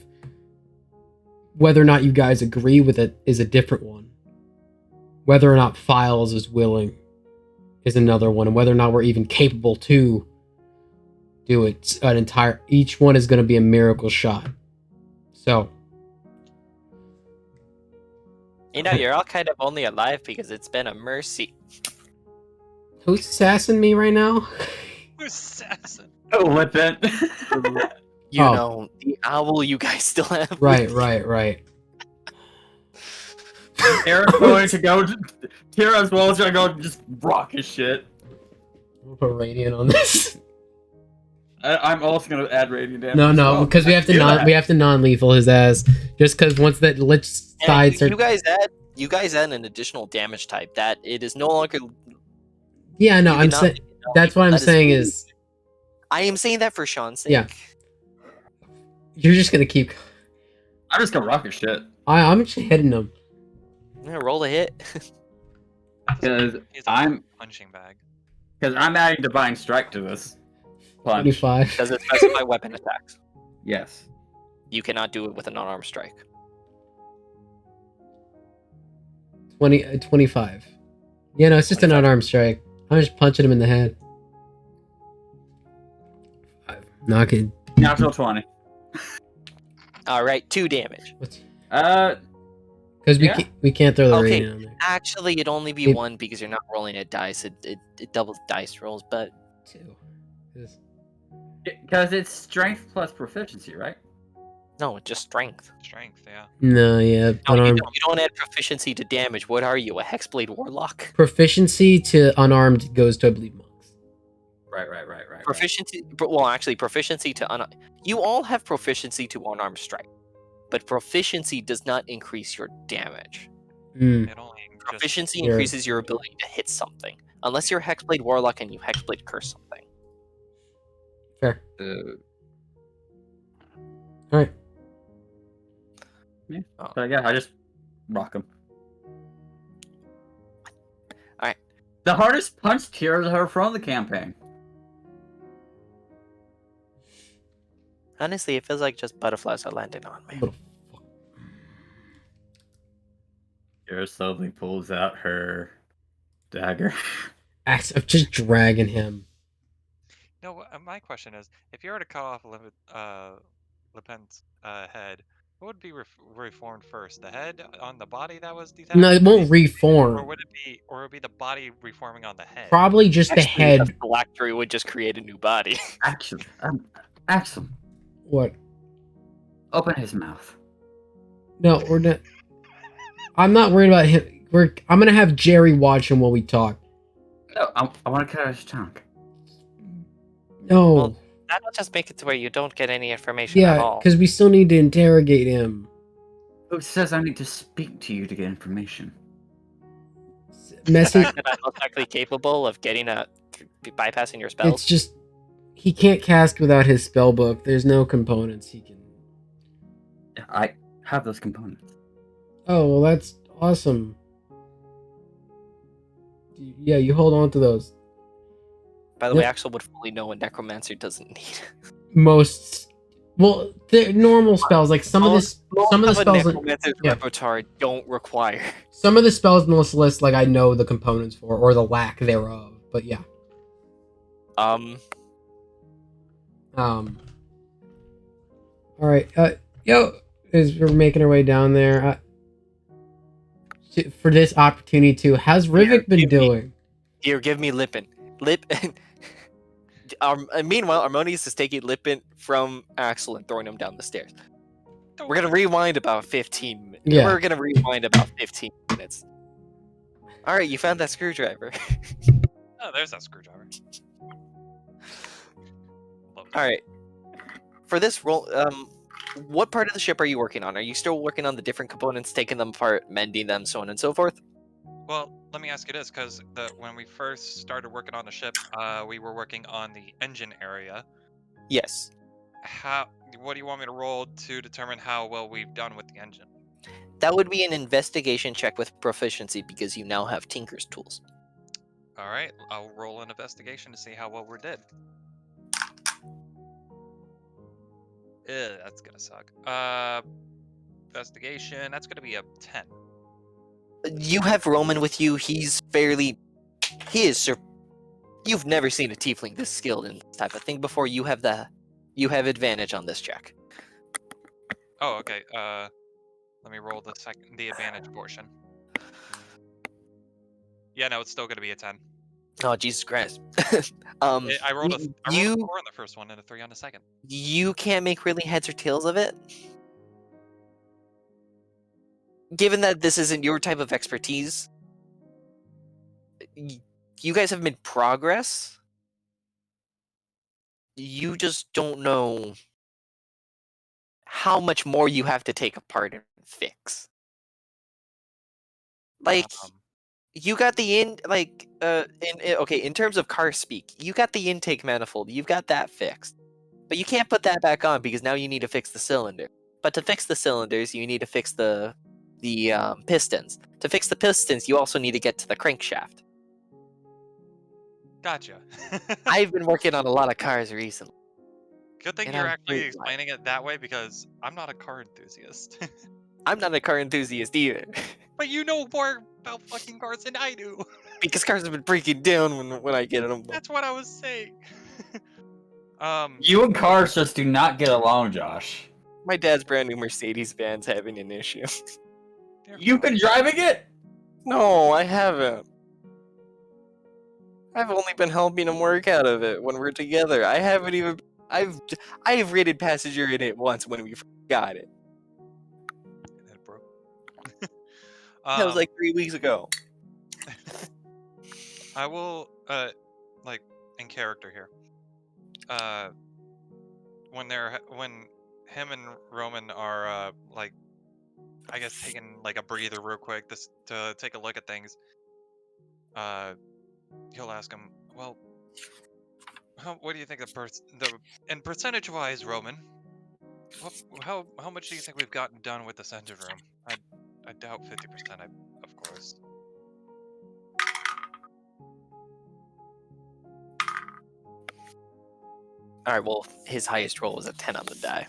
Whether or not you guys agree with it is a different one. Whether or not Files is willing is another one, and whether or not we're even capable to do it. Each one is going to be a miracle shot. So, You're all kind of only alive because it's been a mercy. who's sassing me right now? Who's assassin? Oh, what then? You Oh. know, the owl you guys still have. Right. Tira's going to go. Tira as well is going to go just rock his shit. We'll put Radiant on this. I'm also going to add radiant damage. No, as well. because we have to Do that. non-lethal his ass. Just because once that lich sides are. You guys add an additional damage type that it is no longer. Yeah, no, you I'm cannot- saying. That's what I'm that is saying really- is. I am saying that for Sean's sake. Yeah. You're just gonna keep. I'm just going to rock his shit. I'm just hitting him. Yeah, roll a hit. Because He's a I'm punching bag. adding Divine Strike to this punch. 25. Does it specify weapon attacks? Yes. You cannot do it with an unarmed strike. 25. Yeah, no, it's just an 25. unarmed strike. I'm just punching him in the head. Knock it. Natural 20. All right, 2 damage. Because Yeah. we can't throw the Okay. radiant on there. Actually, it'd only be It- 1 because you're not rolling a dice. It doubles dice rolls, but 2. 'Cause- Because it's strength plus proficiency, right? no, it's just strength. Strength, yeah. No, yeah, No, you unarmed. don't add proficiency to damage. What are you, a Hexblade Warlock? Proficiency to unarmed goes to, I believe, monks. Right. Proficiency, well, actually, proficiency to you all have proficiency to unarmed strike, but proficiency does not increase your damage. Mm. It only just Proficiency You're- increases your ability to hit something, unless you're Hexblade Warlock and you Hexblade curse something. Fair. All right. So yeah, I just rock him. Alright. The hardest punch Tira's ever from the campaign. Honestly, it feels like just butterflies are landing on me. What the fuck? Tira slowly pulls out her dagger. I'm just dragging him. No, my question is, if you were to cut off Lepen's head, what would be reformed first? The head on the body that was detached? No, it won't Or reform. would it be the body reforming on the head? Probably just the Actually, head. a phylactery would just create a new body. Actually, Axel, What? open his mouth. No, we're not. I'm not worried about him. I'm gonna have Jerry watch him while we talk. No, I want to cut out his tongue. No. Well, That'll just make it to where you don't get any information at Yeah, all. because we still need to interrogate him. Who says I need to speak to you to get information? The Message. fact that I'm most likely capable of bypassing your spells. It's just he can't cast without his spell book. There's no components he can. I have those components. Oh well, that's Awesome. Yeah, you hold on to those. By the way, Yep. Axel would fully know what Necromancer doesn't need. Most, well, the normal spells like some of Most the of a spells. Necromancer's Yeah. repertoire don't require. Some of the spells in this list, like I know the components for or the lack thereof. But yeah. Um, All right. Yo, as we're making our way down there, for this opportunity too, how's Rivik been give me- doing? Here, give me Lippin. Meanwhile, Harmonious is taking Lippin from Axel and throwing him down the stairs. We're gonna rewind about 15 minutes. Yeah. We're gonna rewind about 15 minutes. All right, you found that screwdriver. Oh, there's that screwdriver. Love All right. For this roll, what part of the ship are you working on? Are you still working on the different components, taking them apart, mending them, so on and so forth? Well, let me ask you this, because when we first started working on the ship, we were working on the engine area. Yes. What do you want me to roll to determine how well we've done with the engine? That would be an investigation check with proficiency because you now have Tinker's tools. All right, I'll roll an investigation to see how well we did. That's gonna suck. Investigation, that's gonna be a 10. You have Roman with you. He's fairly. He is. You've never seen a tiefling this skilled in this type of thing before. You have advantage on this check. Oh, okay. Let me roll the advantage portion. Yeah, no, it's still gonna be a 10. Oh Jesus Christ! I rolled a 4 on the first one and a 3 on the second. You can't make really heads or tails of it. Given that this isn't your type of expertise, you guys have made progress. You just don't know how much more you have to take apart and fix. Like, you got the in terms of car speak, you got the intake manifold, you've got that fixed. But you can't put that back on because now you need to fix the cylinder. But to fix the cylinders, you need to fix the pistons. To fix the pistons, you also need to get to the crankshaft. Gotcha. I've been working on a lot of cars recently. Good thing and you're I'm actually very explaining it that way, because I'm not a car enthusiast. I'm not a car enthusiast either. But you know more about fucking cars than I do. Because cars have been breaking down when I get in them. That's what I was saying. You and cars just do not get along, Josh. My dad's brand new Mercedes van's having an issue. You've been driving it? No, I haven't. I've only been helping him work out of it when we're together. I haven't even. I've rated passenger in it once when we got it. It broke. That was like 3 weeks ago. I will, like, in character here. When him and Roman are, like, I guess taking like a breather real quick to take a look at things, he'll ask him, well, what do you think and percentage-wise, Roman, how much do you think we've gotten done with this engine room? I doubt 50%, of course. Alright, well, his highest roll was a 10 on the die.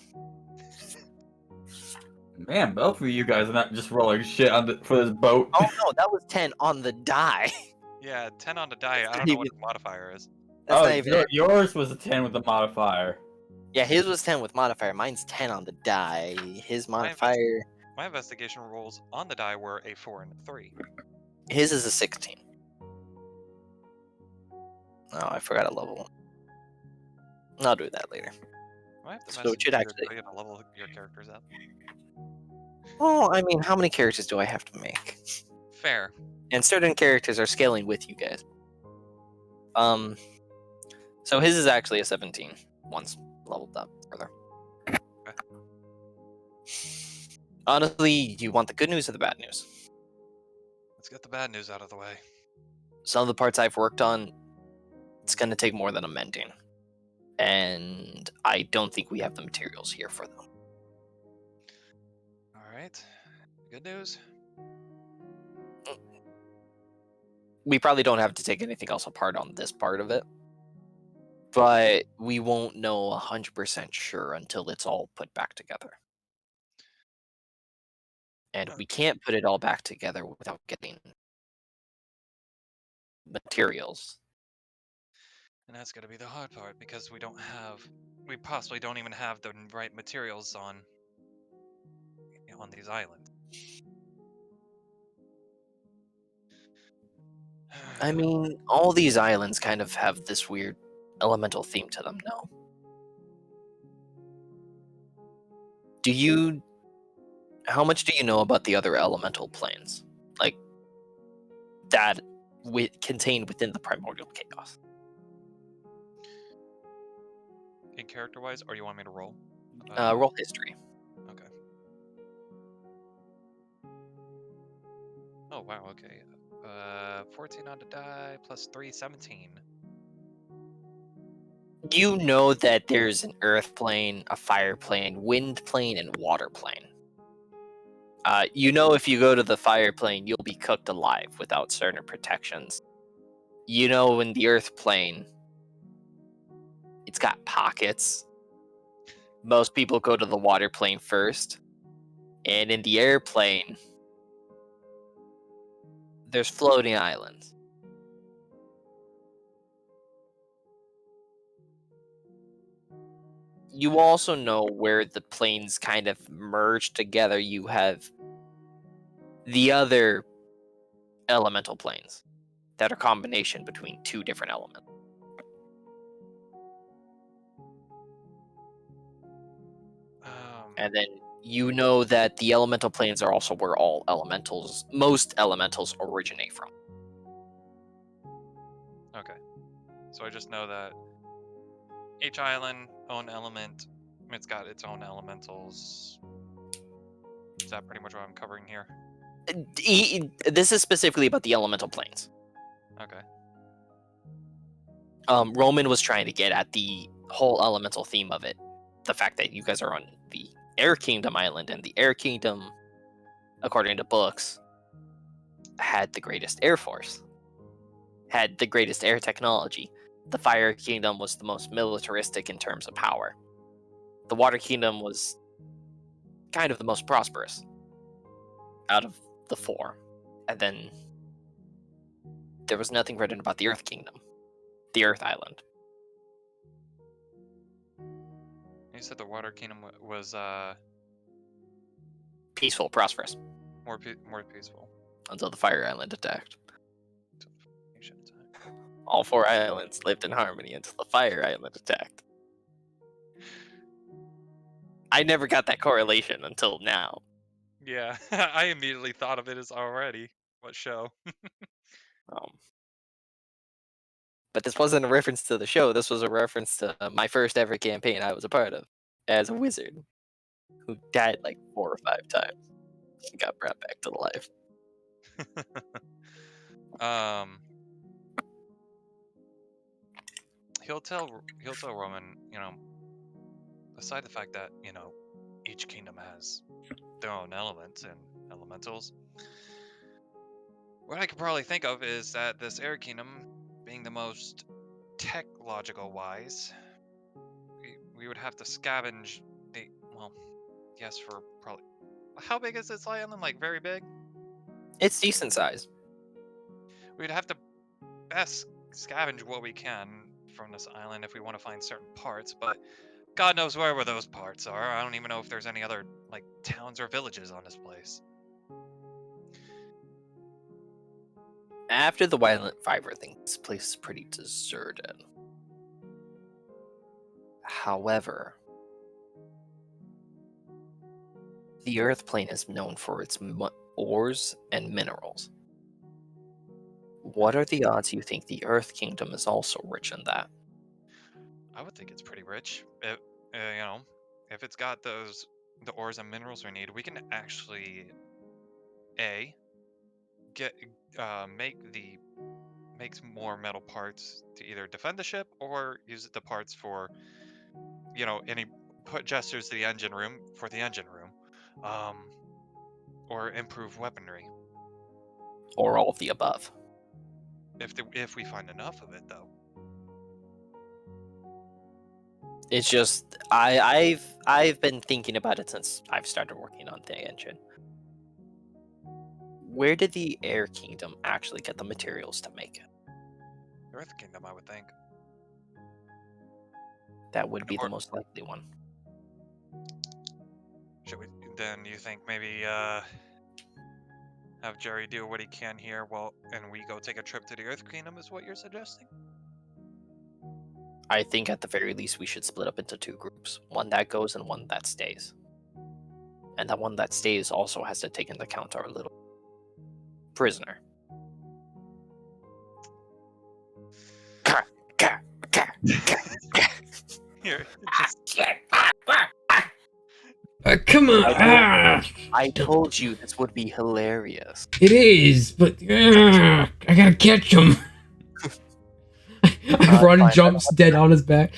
Man, both of you guys are not just rolling shit for this boat. Oh no, that was 10 on the die. Yeah, 10 on the die. That's I don't not know what even- the modifier is. That's Oh, not even. yours was a 10 with the modifier. Yeah, his was 10 with modifier. Mine's 10 on the die. His modifier. My investigation rolls on the die were a 4 and a 3. His is a 16. Oh, I forgot a level. I'll do that later. I have to So it message should you actually- to level your characters up. Oh, I mean, how many characters do I have to make? Fair. And certain characters are scaling with you guys. So his is actually a 17 once leveled up further. Honestly, do you want the good news or the bad news? Let's get the bad news out of the way. Some of the parts I've worked on, it's going to take more than a mending. And I don't think we have the materials here for them. All right. Good news. we probably don't have to take anything else apart on this part of it. But we won't know 100% sure until it's all put back together. And we can't put it all back together without getting materials. And that's gonna be the hard part because we possibly don't even have the right materials on these islands. I mean, all these islands kind of have this weird elemental theme to them now. How much do you know about the other elemental planes? Like, that contained within the primordial chaos? In character-wise, or you want me to roll? Roll history. Okay. Oh wow. Okay. 14 on the die plus 3, 17. You know that there's an earth plane, a fire plane, wind plane, and water plane. You know if you go to the fire plane, you'll be cooked alive without certain protections. You know in the earth plane, it's got pockets. Most people go to the water plane first. And in the airplane, there's floating islands. You also know where the planes kind of merge together. You have the other elemental planes that are combination between two different elements. And then you know that the elemental planes are also where most elementals originate from. Okay. So I just know that each island, own element, it's got its own elementals. Is that pretty much what I'm covering here? This is specifically about the elemental planes. Okay. Roman was trying to get at the whole elemental theme of it. The fact that you guys are on the Air Kingdom island, and the Air Kingdom, according to books, had the greatest air force, had the greatest air technology. The Fire Kingdom was the most militaristic in terms of power. The Water Kingdom was kind of the most prosperous out of the four. And then there was nothing written about the Earth Kingdom, the Earth Island. You said the Water Kingdom was Peaceful, prosperous, more peaceful. until the Fire Island attacked. Nation attack. All four islands lived in harmony until the Fire Island attacked. I never got that correlation until now. Yeah, I immediately thought of it as already. What show? But this wasn't a reference to the show. This was a reference to my first ever campaign I was a part of as a wizard who died like 4 or 5 times and got brought back to life. He'll tell Roman, aside the fact that, each kingdom has their own elements and elementals. What I could probably think of is that this Air Kingdom, being the most technological wise, we would have to scavenge for probably. How big is this island? Like very big? It's decent size. We'd have to best scavenge what we can from this island if we want to find certain parts, but God knows where those parts are. I don't even know if there's any other towns or villages on this place. After the Violent Fiber thing, this place is pretty deserted. However, the Earth plane is known for its ores and minerals. What are the odds you think the Earth Kingdom is also rich in that? I would think it's pretty rich. If it's got the ores and minerals we need, we can actually make more metal parts to either defend the ship or use the parts for put gestures to the engine room for the engine room, or improve weaponry. Or all of the above? if we find enough of it, though. It's just I've been thinking about it since I've started working on the engine. Where did the Air Kingdom actually get the materials to make it? Earth Kingdom, I would think. That would be the Or- most likely one. Should we? Then you think maybe have Jerry do what he can here, and we go take a trip to the Earth Kingdom? Is what you're suggesting? I think at the very least we should split up into 2 groups. One that goes and one that stays. And that one that stays also has to take into account our little prisoner. Here, Come on. I told you this would be hilarious. It is, but I gotta catch him. Ron fine. jumps dead on his back.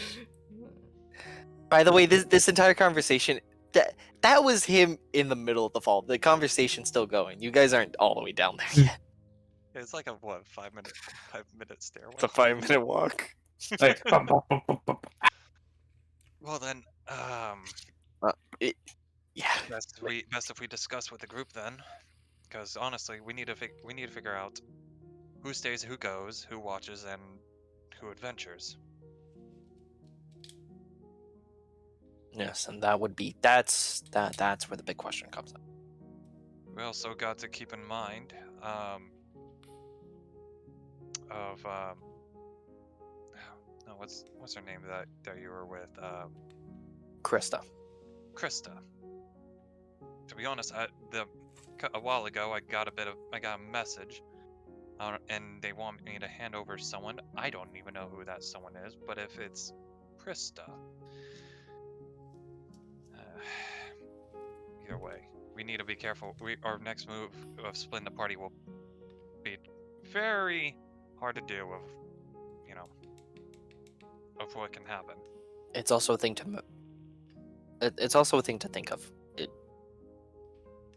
By the way, this entire conversation, that was him in the middle of the fall. The conversation's still going. You guys aren't all the way down there yet. it's like a 5-minute stairway. It's a 5-minute walk. Like, Well then, Yeah. best if we discuss with the group then, because honestly, we need to figure out who stays, who goes, who watches, and who adventures. Yes, and that's where the big question comes up. We also got to keep in mind no, what's her name that you were with? Krista. Krista. To be honest, a while ago I got a message, and they want me to hand over someone. I don't even know who that someone is, but if it's Krista, either way, we need to be careful. Our next move of splitting the party will be very hard to do of what can happen. It's also a thing to it's also a thing to think of.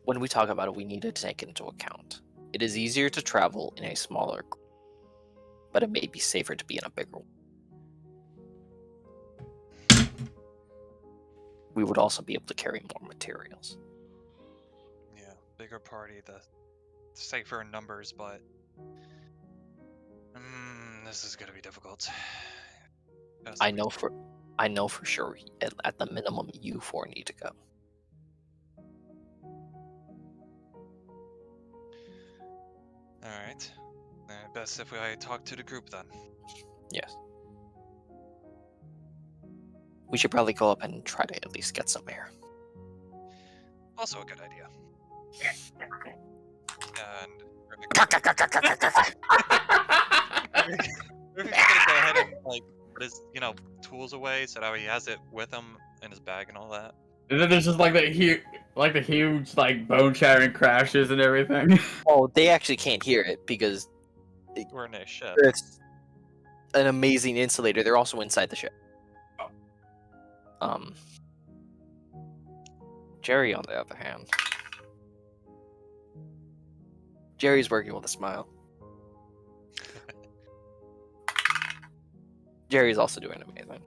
When we talk about it, we need to take into account. It is easier to travel in a smaller group, but it may be safer to be in a bigger one. We would also be able to carry more materials. Yeah, bigger party, the safer in numbers, but this is gonna be difficult. I know for sure at the minimum you 4 need to go. Alright. Best if I talk to the group then. Yes. We should probably go up and try to at least get some air. Also a good idea. And Rufik's gonna go ahead and put his tools away so that he has it with him in his bag and all that. and then there's just like the huge bone shattering crashes and everything. Oh, they actually can't hear it because We're in a ship. it's an amazing insulator. They're also inside the ship. Jerry, on the other hand, Jerry's working with a smile. Jerry's also doing amazing.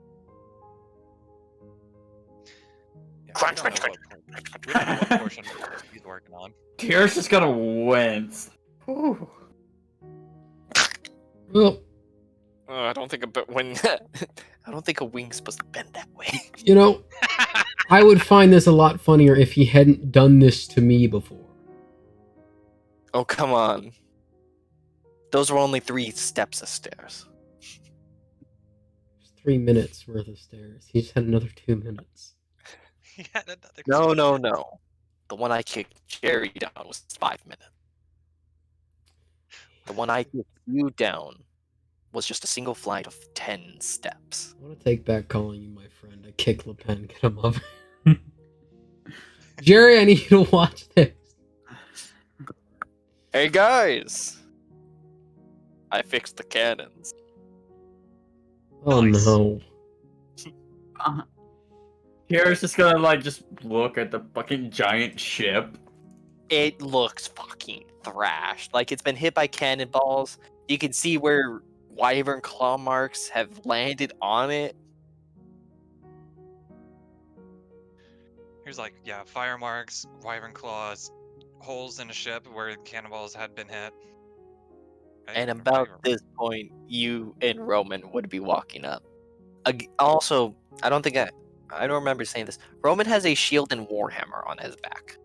Yeah, Crunch, we don't know what portion he's working on. Tears just gonna wince. Whew. Well, I don't think I don't think a wing's supposed to bend that way. I would find this a lot funnier if he hadn't done this to me before. Oh, come on. Those were only 3 steps of stairs. 3 minutes worth of stairs. He just had another 2 minutes. He had another No. The one I kicked Jerry down was 5 minutes. The one I kicked you down was just a single flight of 10 steps. I want to take back calling you my friend. I kick Le Pen, get him up. Jerry, I need you to watch this. Hey guys! I fixed the cannons. Oh Nice. no. Tears just gonna just look at the fucking giant ship. It looks fucking thrashed. Like it's been hit by cannonballs. You can see where wyvern claw marks have landed on it. Here's like, yeah, fire marks, wyvern claws, holes in a ship where cannonballs had been hit. And about this point, you and Roman would be walking up. Also, I don't remember saying this. Roman has a shield and warhammer on his back.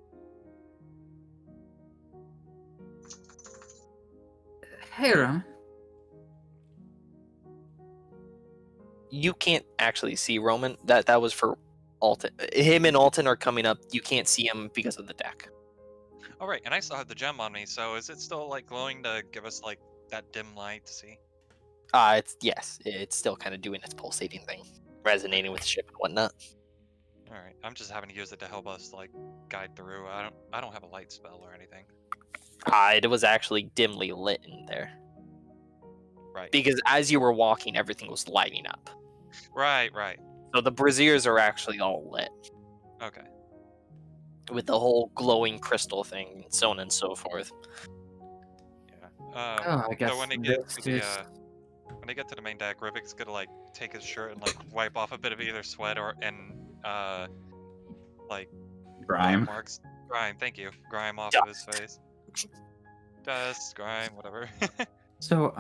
Hey, Ron. You can't actually see Roman. That was for Alton. Him and Alton are coming up. You can't see him because of the deck. Oh right, and I still have the gem on me, so is it still like glowing to give us like that dim light to see? It's still kind of doing its pulsating thing, resonating with the ship and whatnot. All right, I'm just having to use it to help us like guide through. I don't have a light spell or anything. It was actually dimly lit in there. Right. Because as you were walking, everything was lighting up. Right. So the braziers are actually all lit Okay. with the whole glowing crystal thing, and so on and so forth. Yeah. I guess So when they get this to the is- when they get to the main deck, Rivik's gonna like take his shirt and like wipe off a bit of either sweat or like Grime. marks. Grime, thank you. Grime off of his face. Dust, grime, whatever. So,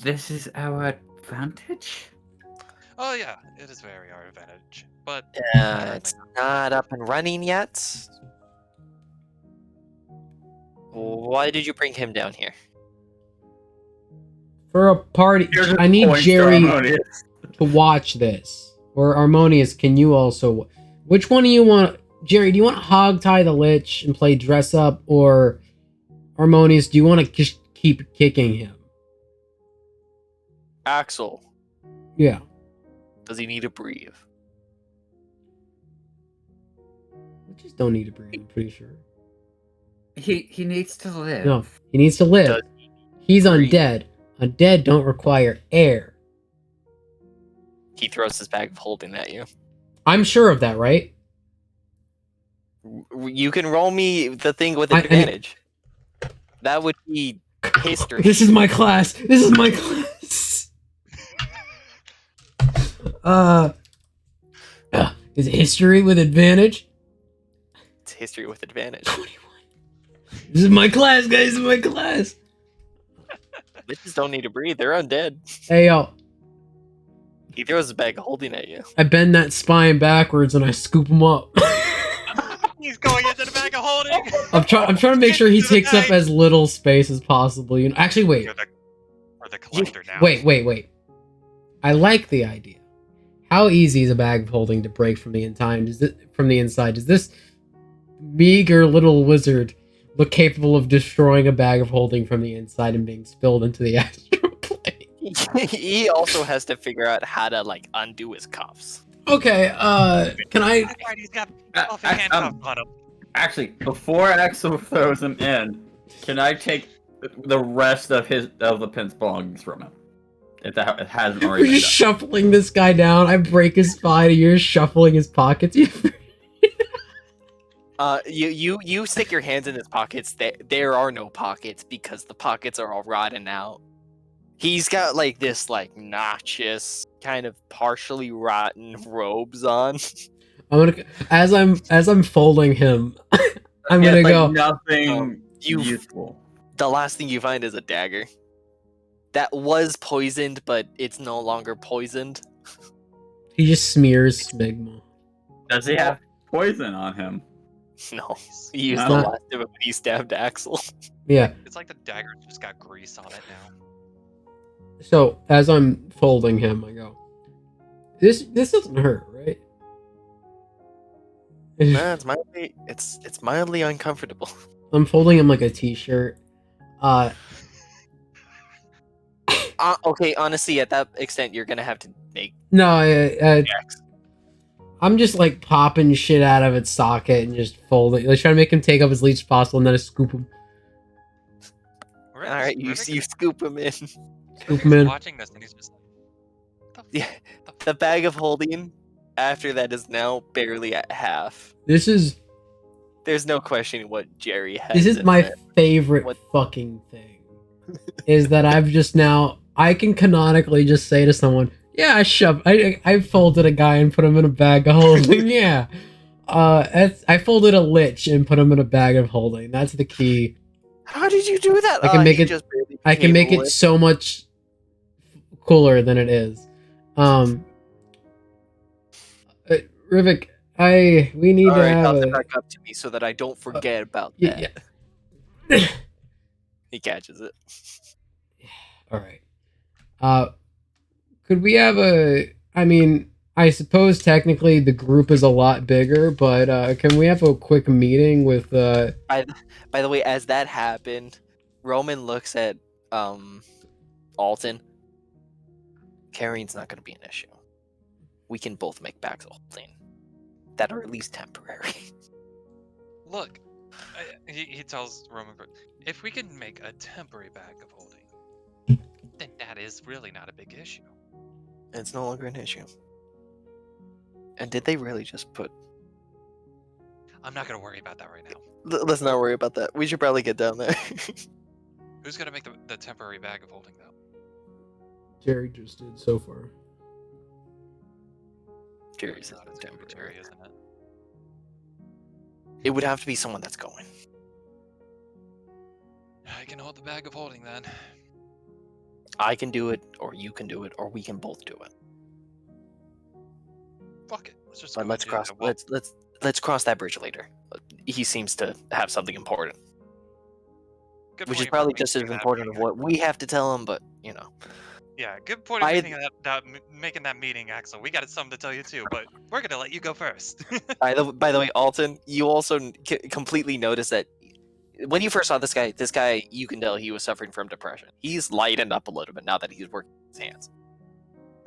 this is our advantage? Oh yeah, it is very our advantage. But It's not up and running yet. Why did you bring him down here? For a party, Here's I need points, Jerry Harmonious. to watch this. Or Harmonious, can you also? Which one do you want? Jerry, do you want to hog tie the Lich and play dress up, or Harmonious, do you want to just keep kicking him? Axel, Yeah. does he need to breathe? Witches don't need to breathe, I'm pretty sure. He needs to live. No, he needs to live. Does He's breathe? undead. Undead don't require air. He throws his bag of holding at you. I'm sure of that, right? You can roll me the thing with I- advantage. That would be history. This is my class. This is my class. Is it history with advantage? It's history with advantage. 21. This is my class, guys. This is my class. Bitches don't need to breathe. They're undead. Hey, yo. He throws his bag of holding at you. I bend that spine backwards and I scoop him up. he's going into the bag of holding. I'm trying to make sure he takes up as little space as possible. You know, actually, wait. You're the collector now. Wait. I like the idea. How easy is a bag of holding to break from the inside? Does this meager little wizard look capable of destroying a bag of holding from the inside and being spilled into the astral plane? He also has to figure out how to like undo his cuffs. Okay, can I? That's right, he's got Uh, fluffy handcuffs on him. Actually, before Axel throws him in, can I take the rest of the pin's belongings from him? If that it hasn't already We're been just shuffling this guy down. I break his spine, and you're shuffling his pockets. You stick your hands in his pockets. There are no pockets because the pockets are all rotten out. He's got like this like noxious kind of partially rotten robes on. I'm gonna as I'm folding him. I'm done. gonna It's like go. nothing you- useful. The last thing you find is a dagger. That was poisoned, but it's no longer poisoned. He just smears smegma. Does he have poison on him? No, he used No. the last of it when he stabbed Axel. Yeah. It's like the dagger just got grease on it now. So as I'm folding him, I go. This doesn't hurt, right? Nah, it's mildly uncomfortable. I'm folding him like a t-shirt. Okay, honestly, at that extent, you're gonna have to make No, checks. I'm just like popping shit out of its socket and just folding. Like trying to make him take up as least as possible, and then I scoop him. All All right, you scoop him in. Scoop him in. Watching this and he's just like, Yeah, the bag of holding after that is now barely at half. This is There's no questioning what Jerry has. this is in my there. favorite What- fucking thing. is that I can canonically just say to someone, yeah, I folded a guy and put him in a bag of holding. Yeah. I folded a lich and put him in a bag of holding. That's the key. How did you do that? I can make he it- just barely I can became make a it lich. so much cooler than it is. Rivik, we need All to right, have toss it a back up to me so that I don't forget about yeah. that. He catches it. All right. Could we have I mean, I suppose technically the group is a lot bigger, but can we have a quick meeting with By the way, as that happened, Roman looks at Alton. Carrying's not going to be an issue. We can both make bags of holding that are at least temporary. Look, he tells Roman, if we can make a temporary bag of holding, then that is really not a big issue. It's no longer an issue. And did they really just put? I'm not gonna worry about that right now. Let's not worry about that. We should probably get down there. Who's gonna make the temporary bag of holding though? Jerry just did so far. Jerry's Not not a temporary. temporary, isn't it? It would have to be someone that's going. I can hold the bag of holding then. I can do it, or you can do it, or we can both do it. Fuck it. Let's just But go let's and do cross. that. Well, Let's cross that bridge later. He seems to have something important, good which point is for probably me just as thinking that important of meeting, what we have to tell him. But you know, Yeah, good point of I- making making that meeting, Axel. We got something to tell you too, but we're gonna let you go first. by the way, Alton, you also completely noticed that when you first saw this guy, you can tell he was suffering from depression. He's lightened up a little bit now that he's working his hands.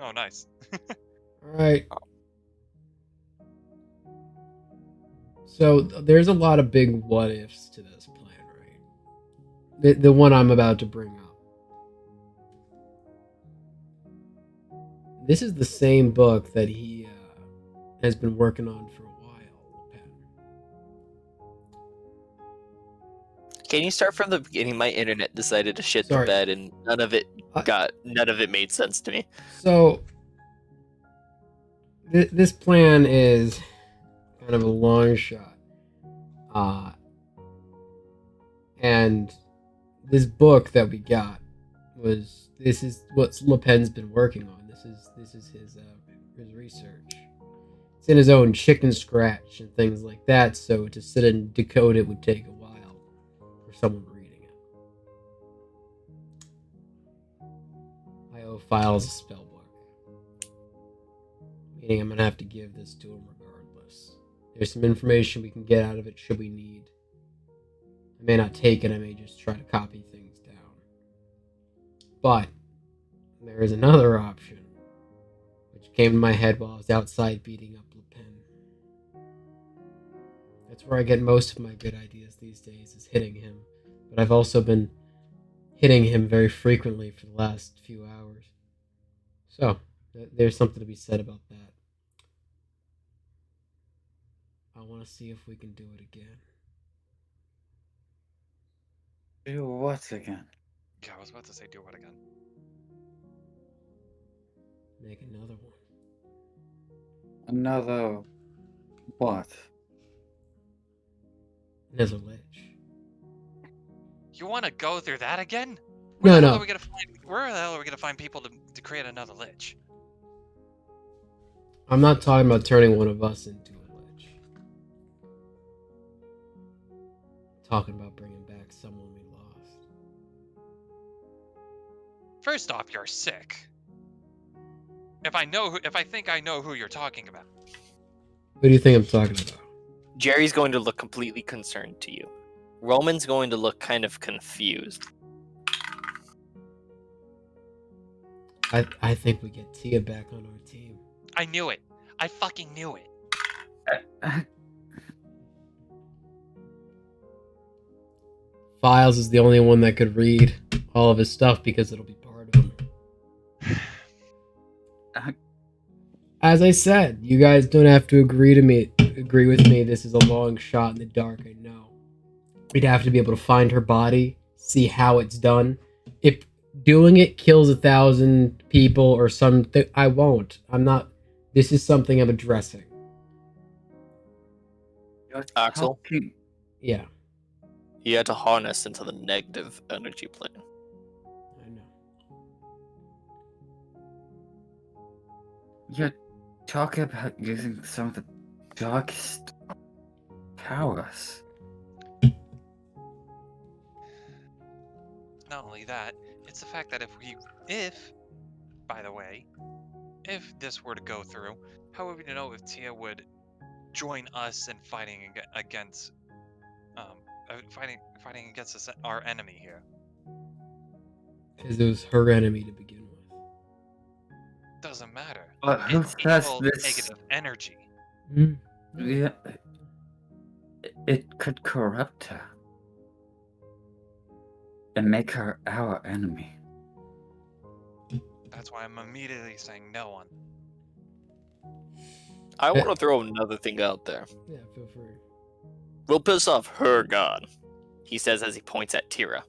Oh, nice. All right. So there's a lot of big what ifs to this plan, right? The one I'm about to bring up. This is the same book that he has been working on for a while. Pat. Can you start from the beginning? My internet decided to shit the Sorry. bed, and none of it made sense to me. So this plan is kind of a long shot. And this book that we got this is what Le Pen's been working on. This is his research. It's in his own chicken scratch and things like that, so to sit and decode it would take a while for someone reading it. I owe Files a spell book. Meaning I'm gonna have to give this to him regardless. There's some information we can get out of it should we need. I may not take it, I may just try to copy things down. But there is another option, which came to my head while I was outside beating up Le Pen. That's where I get most of my good ideas these days, is hitting him. But I've also been hitting him very frequently for the last few hours. So, there's something to be said about that. I want to see if we can do it again. Do what again? Yeah, I was about to say do what again. Make another one. Another what? Another lich. You want to go through that again? No, the hell no. Are we gonna find, where the hell are we gonna find people to create another lich? I'm not talking about turning one of us into a lich. I'm talking about bringing back someone we lost. First off, you're sick. If I think I know who you're talking about. Who do you think I'm talking about? Jerry's going to look completely concerned to you. Roman's going to look kind of confused. I think we get Tia back on our team. I knew it. I fucking knew it. Files is the only one that could read all of his stuff because it'll be part of him. As I said, you guys don't have to agree with me. This is a long shot in the dark, I know. We'd have to be able to find her body, see how it's done, doing it kills 1,000 people or something. I won't. I'm not. This is something I'm addressing. You're Axel? talking- Yeah, You had to harness into the negative energy plane. I know. You're talking about using some of the darkest powers. Not only that, it's the fact that by the way, if this were to go through, how would we know if Tia would join us in fighting against, fighting against our enemy here? Because it was her enemy to begin with. Doesn't matter. But who It's says equal this? negative energy. Mm. Yeah, it could corrupt her and make her our enemy. That's why I'm immediately saying no on. I want to throw another thing out there. Yeah, feel free. We'll piss off her god, he says as he points at Tira.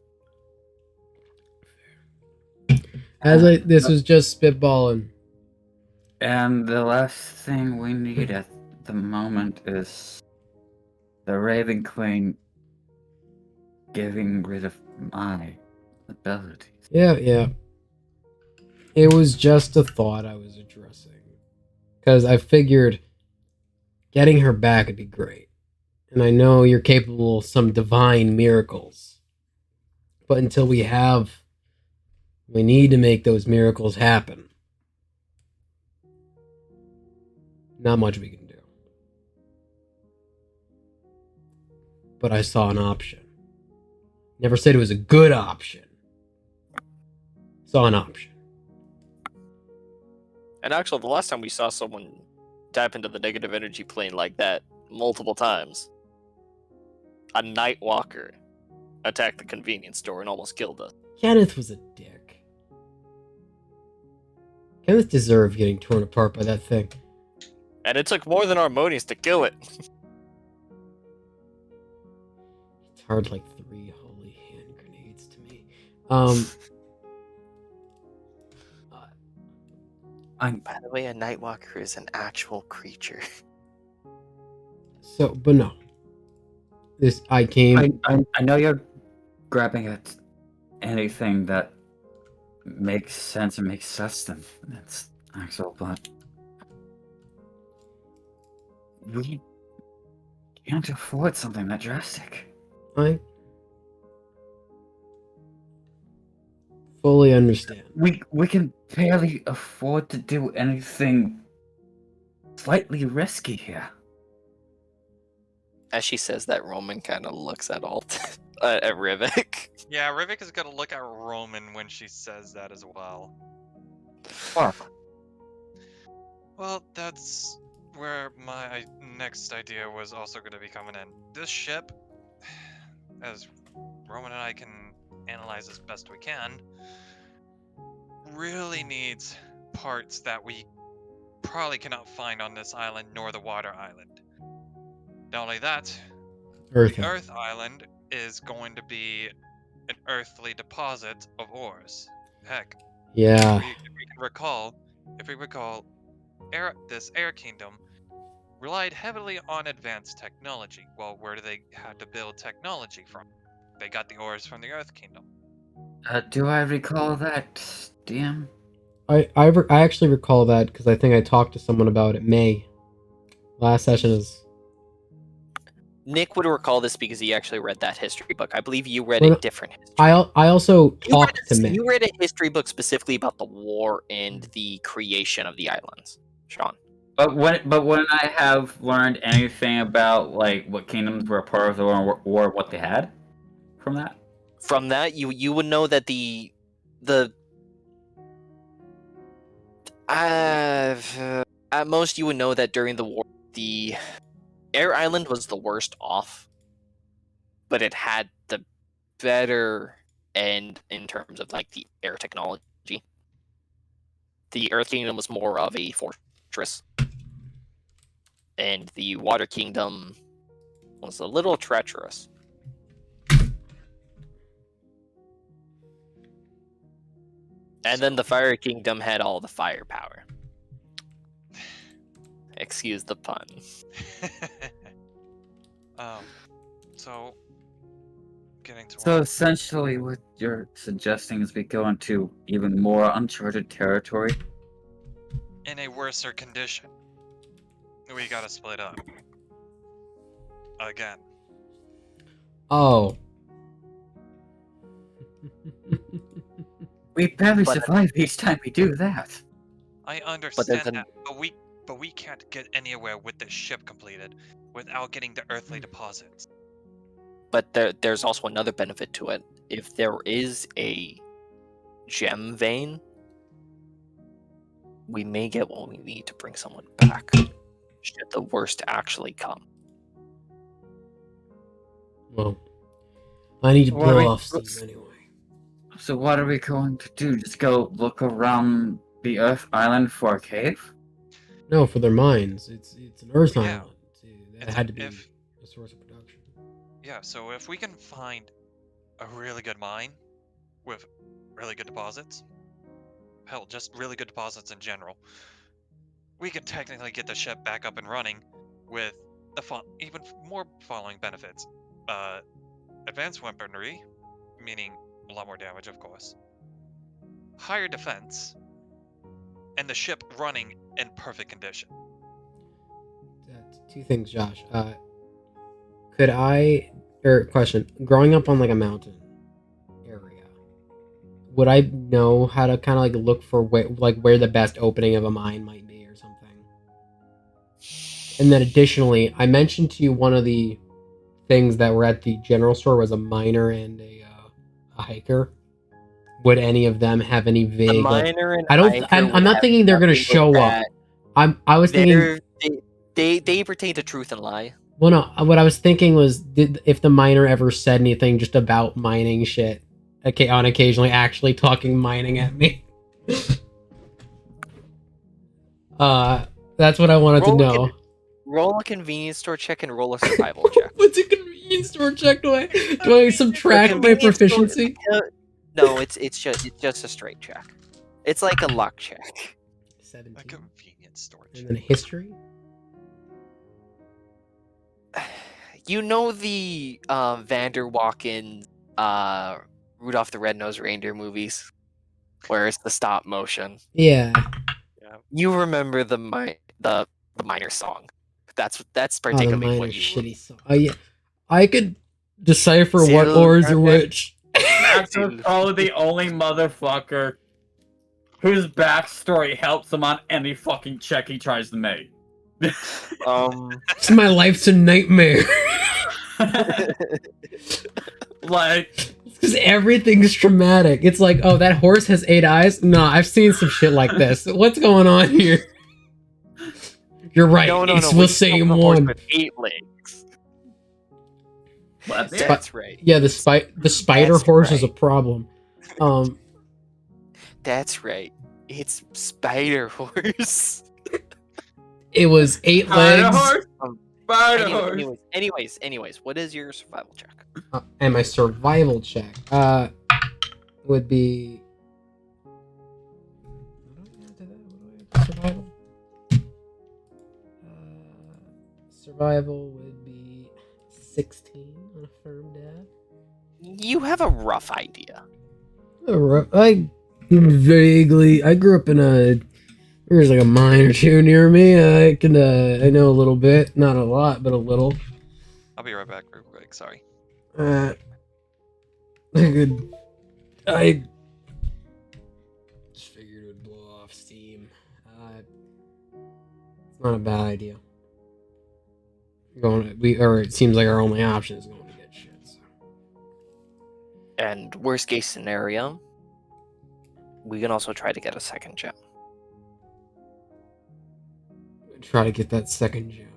This was just spitballing. And the last thing we need at the moment is the Raven Queen getting rid of my abilities. Yeah. It was just a thought I was addressing. Because I figured getting her back would be great. And I know you're capable of some divine miracles. But until we need to make those miracles happen. Not much we can do. But I saw an option. Never said it was a good option. Saw an option. And actually, the last time we saw someone tap into the negative energy plane like that multiple times, a Night Walker attacked the convenience store and almost killed us. Kenneth was a dick. Kenneth deserved getting torn apart by that thing. And it took more than Harmonious to kill it. It's hard like 3 holy hand grenades to me. By the way, a Nightwalker is an actual creature. But no. I came. I know you're grabbing at anything that makes sense and makes sustenance, Axel, but we can't afford something that drastic. I fully understand. We can barely afford to do anything slightly risky here. As she says that, Roman kind of looks at at Rivik. Yeah, Rivik is gonna look at Roman when she says that as well. Fuck. Well, that's where my next idea was also gonna be coming in. This ship, as Roman and I can analyze as best we can, really needs parts that we probably cannot find on this island nor the water island. Not only that, Earth. the Earth Island is going to be an earthly deposit of ores. Heck, Yeah. if we recall, this Air Kingdom relied heavily on advanced technology. Well, where do they have to build technology from? They got the ores from the Earth Kingdom. Do I recall that, DM? I actually recall that because I think I talked to someone about it. May. Last session is. Nick would recall this because he actually read that history book. I believe you read Well, a different history. I also You talked read to May. You read a history book specifically about the war and the creation of the islands, Sean. But when I have learned anything about like what kingdoms were a part of the war, what they had from that? From that, you would know that the at most you would know that during the war the Air Island was the worst off, but it had the better end in terms of like the air technology. The Earth Kingdom was more of a fortress, and the Water Kingdom was a little treacherous. And then the Fire Kingdom had all the firepower. Excuse the pun. So getting to So work. essentially, what you're suggesting is we go into even more uncharted territory. In a worser condition. We gotta split up. Again. Oh. We barely But- survive each time we do that. I understand an- that, but we can't get anywhere with this ship completed without getting the earthly deposits. But there's also another benefit to it. If there is a gem vein, we may get what we need to bring someone back. Should the worst actually come. Well, I need to What are blow we- off steam what's- anyway. So what are we going to do? Just go look around the Earth Island for a cave? No, for their mines. It's an Earth Yeah. Island. That It's had to be if- a source of production. Yeah, so if we can find a really good mine with really good deposits, hell, just really good deposits in general, we could technically get the ship back up and running with even more following benefits. Advanced weaponry, meaning a lot more damage, of course. Higher defense, and the ship running in perfect condition. Two things, Josh. Could I, or question, growing up on like a mountain area, would I know how to kind of like look for where the best opening of a mine might be or something? And then additionally, I mentioned to you one of the things that were at the general store was a miner and a hiker. Would any of them have any The vague? miner and I don't. hiker I'm would not have thinking they're gonna nothing with show up. that. I was thinking. They pertain to truth and lie. Well, no. What I was thinking was, if the miner ever said anything just about mining shit, on occasionally actually talking mining at me. That's what I wanted to Roll a know. Roll a convenience store check and roll a survival check. What's a convenience store check? Do I subtract my Convenience store- proficiency? No, it's just a straight check. It's like a luck check. A 17. convenience store. And then history. You know the Vander Walken Rudolph the Red-Nosed Reindeer movies where it's the stop motion. Yeah. You remember the miner song. That's Oh, the particularly miner what you shitty song. Oh yeah. I could decipher what Silver ores are man. which. That's probably the only motherfucker whose backstory helps him on any fucking check he tries to make. My life's a nightmare. Like, Because everything's traumatic. It's like, oh, that horse has 8 eyes? No, I've seen some shit like this. What's going on here? You're right. no, it's we the same killed the horse one. with 8 legs. what? That's right. Yeah, the spider That's horse is a right. problem. That's right. It's Spider Horse. It was 8 Spider legs. horse? Spider horse. Anyways, what is your survival check? And my survival check would be. Survival. Survival would be 16 on a firm dab. You have a rough idea. I grew up in a. There's like a mine or two near me. I know a little bit, not a lot, but a little. I'll be right back real quick, sorry. I just figured it would blow off steam. It's not a bad idea. It seems like our only option is going to get shit. So. And worst case scenario, we can also try to get a second gem. Try to get that second gem.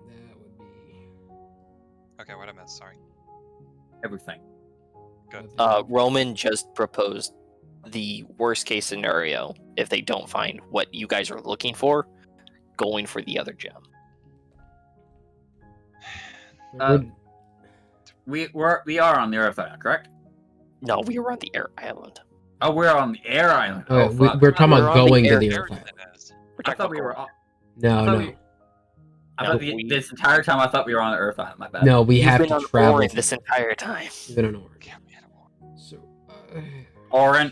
That would be. Okay, what I meant, sorry. Everything. Good. Roman just proposed the worst case scenario if they don't find what you guys are looking for, going for the other gem. We are on the Earth Island, correct? No, we were on the air island. Oh, we're on the air island. Okay, Oh, fuck. we're talking We're about on the going to air. the Garrison Earth Island. is. We're I talking thought about we were. going. No, I thought no, we- I No, thought we- this entire time I thought we were on the Earth Island. My bad. no. We You've have been to on travel Orin to this the- entire time. We've been on Orin. Give me an award. So, Orin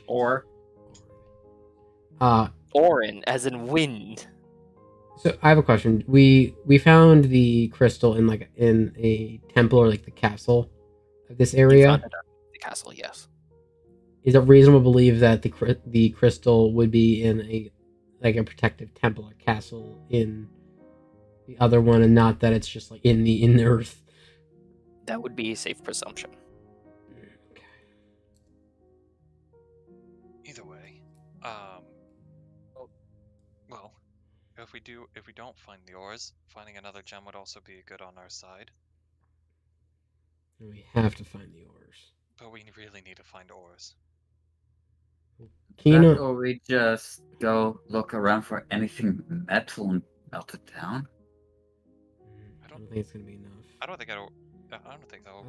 uh, Orin, as in wind. so I have a question. We found the crystal in a temple or like the castle of this You area. found it at the castle, yes. Is it reasonable to believe that the crystal would be in a protective temple or castle in the other one, and not that it's just like in the earth? That would be a safe presumption. Either way, well, if we don't find the ores, finding another gem would also be good on our side. We have to find the ores. But we really need to find ores. Kina, Or we just go look around for anything metal and melt it down. I don't think it's gonna be enough. I don't think that'll.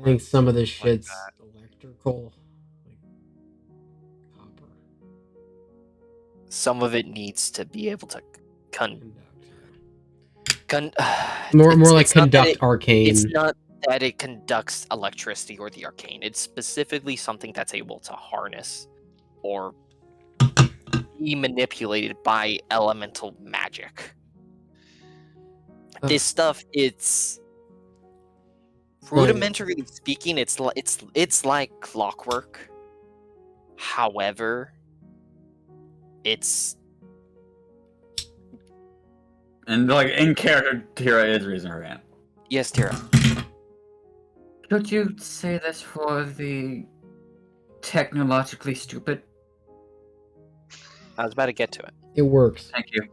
I think some of this like shit's that. electrical, like copper. Some of it needs to be able to Conduct. it's- More like it's not that conduct arcane. It's not that it conducts electricity or the arcane. It's specifically something that's able to harness or be manipulated by elemental magic. This stuff, it's rudimentarily speaking, it's like clockwork. However, it's And like in character, Tira is raising her hand. yes, Tira. Could you say this for the technologically stupid? I was about to get to it It works. Thank you.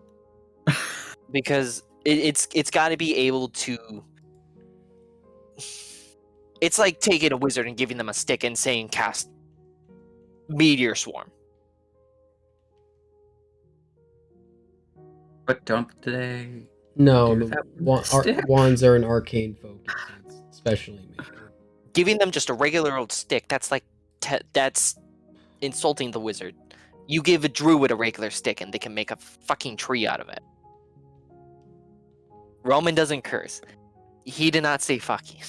because it's got to be able to. It's like taking a wizard and giving them a stick and saying cast meteor swarm. But don't they? No, Do the that with stick? wands are an arcane focus. It's specially made. Giving them just a regular old stick, that's like that's insulting the wizard. You give a druid a regular stick and they can make a fucking tree out of it. Roman doesn't curse. He did not say fuck you.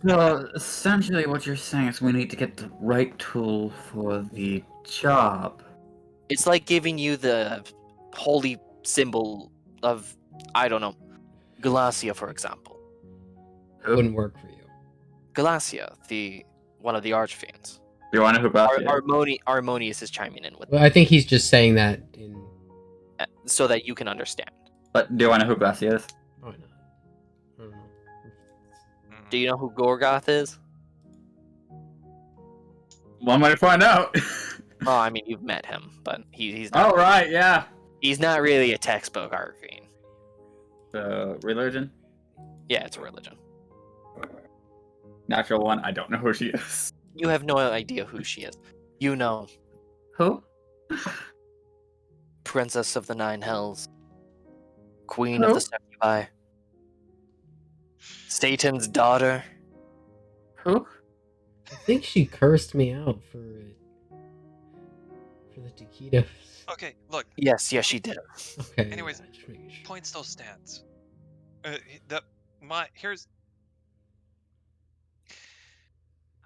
So essentially, what you're saying is we need to get the right tool for the job. It's like giving you the holy symbol of, I don't know, Galacia, for example. Wouldn't work for you. Galacia, one of the archfiends. Do you want to hook up? Harmonious is chiming in with Well, I think he's just saying that in. so that you can understand. But do you want to hook up? Yes. Why not? I don't know. Do you know who Gorgoth is? One way to find out. Well, I mean, you've met him, but he's Oh not, right, yeah. he's not really a textbook arcane. The religion, Yeah, it's a religion. natural one. I don't know who she is. You have no idea who she is. You know, Who? Princess of the Nine Hells, Queen of the Succubi, Satan's daughter. Who? I think she cursed me out for the taquitos. Okay, look. Yes, she did. Okay. Anyways, yeah, just making sure. Point still stands. Here's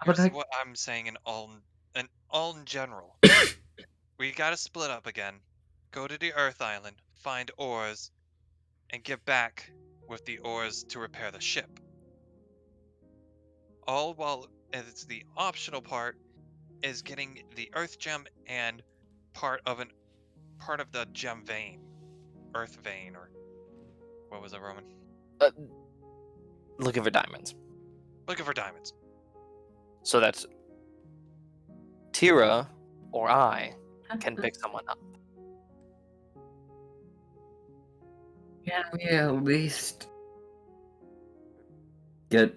But I- what I'm saying in all in general. We gotta split up again. Go to the Earth Island, find ores, and get back with the ores to repair the ship. All while it's the optional part is getting the Earth Gem and part of the gem vein, Earth vein, or what was it, Roman? Looking for diamonds. Looking for diamonds. So that's Tira or I can pick someone up. Can we at least get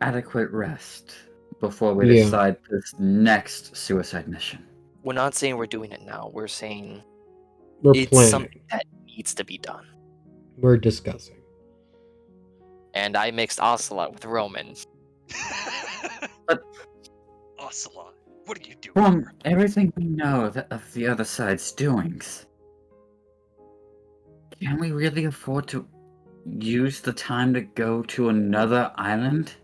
adequate rest before we Yeah. decide this next suicide mission? We're not saying we're doing it now. We're saying We're it's planning. something that needs to be done. We're discussing. And I mixed Ocelot with Roman. Ocelot. What are you doing From here? everything we know of the other side's doings, can we really afford to use the time to go to another island?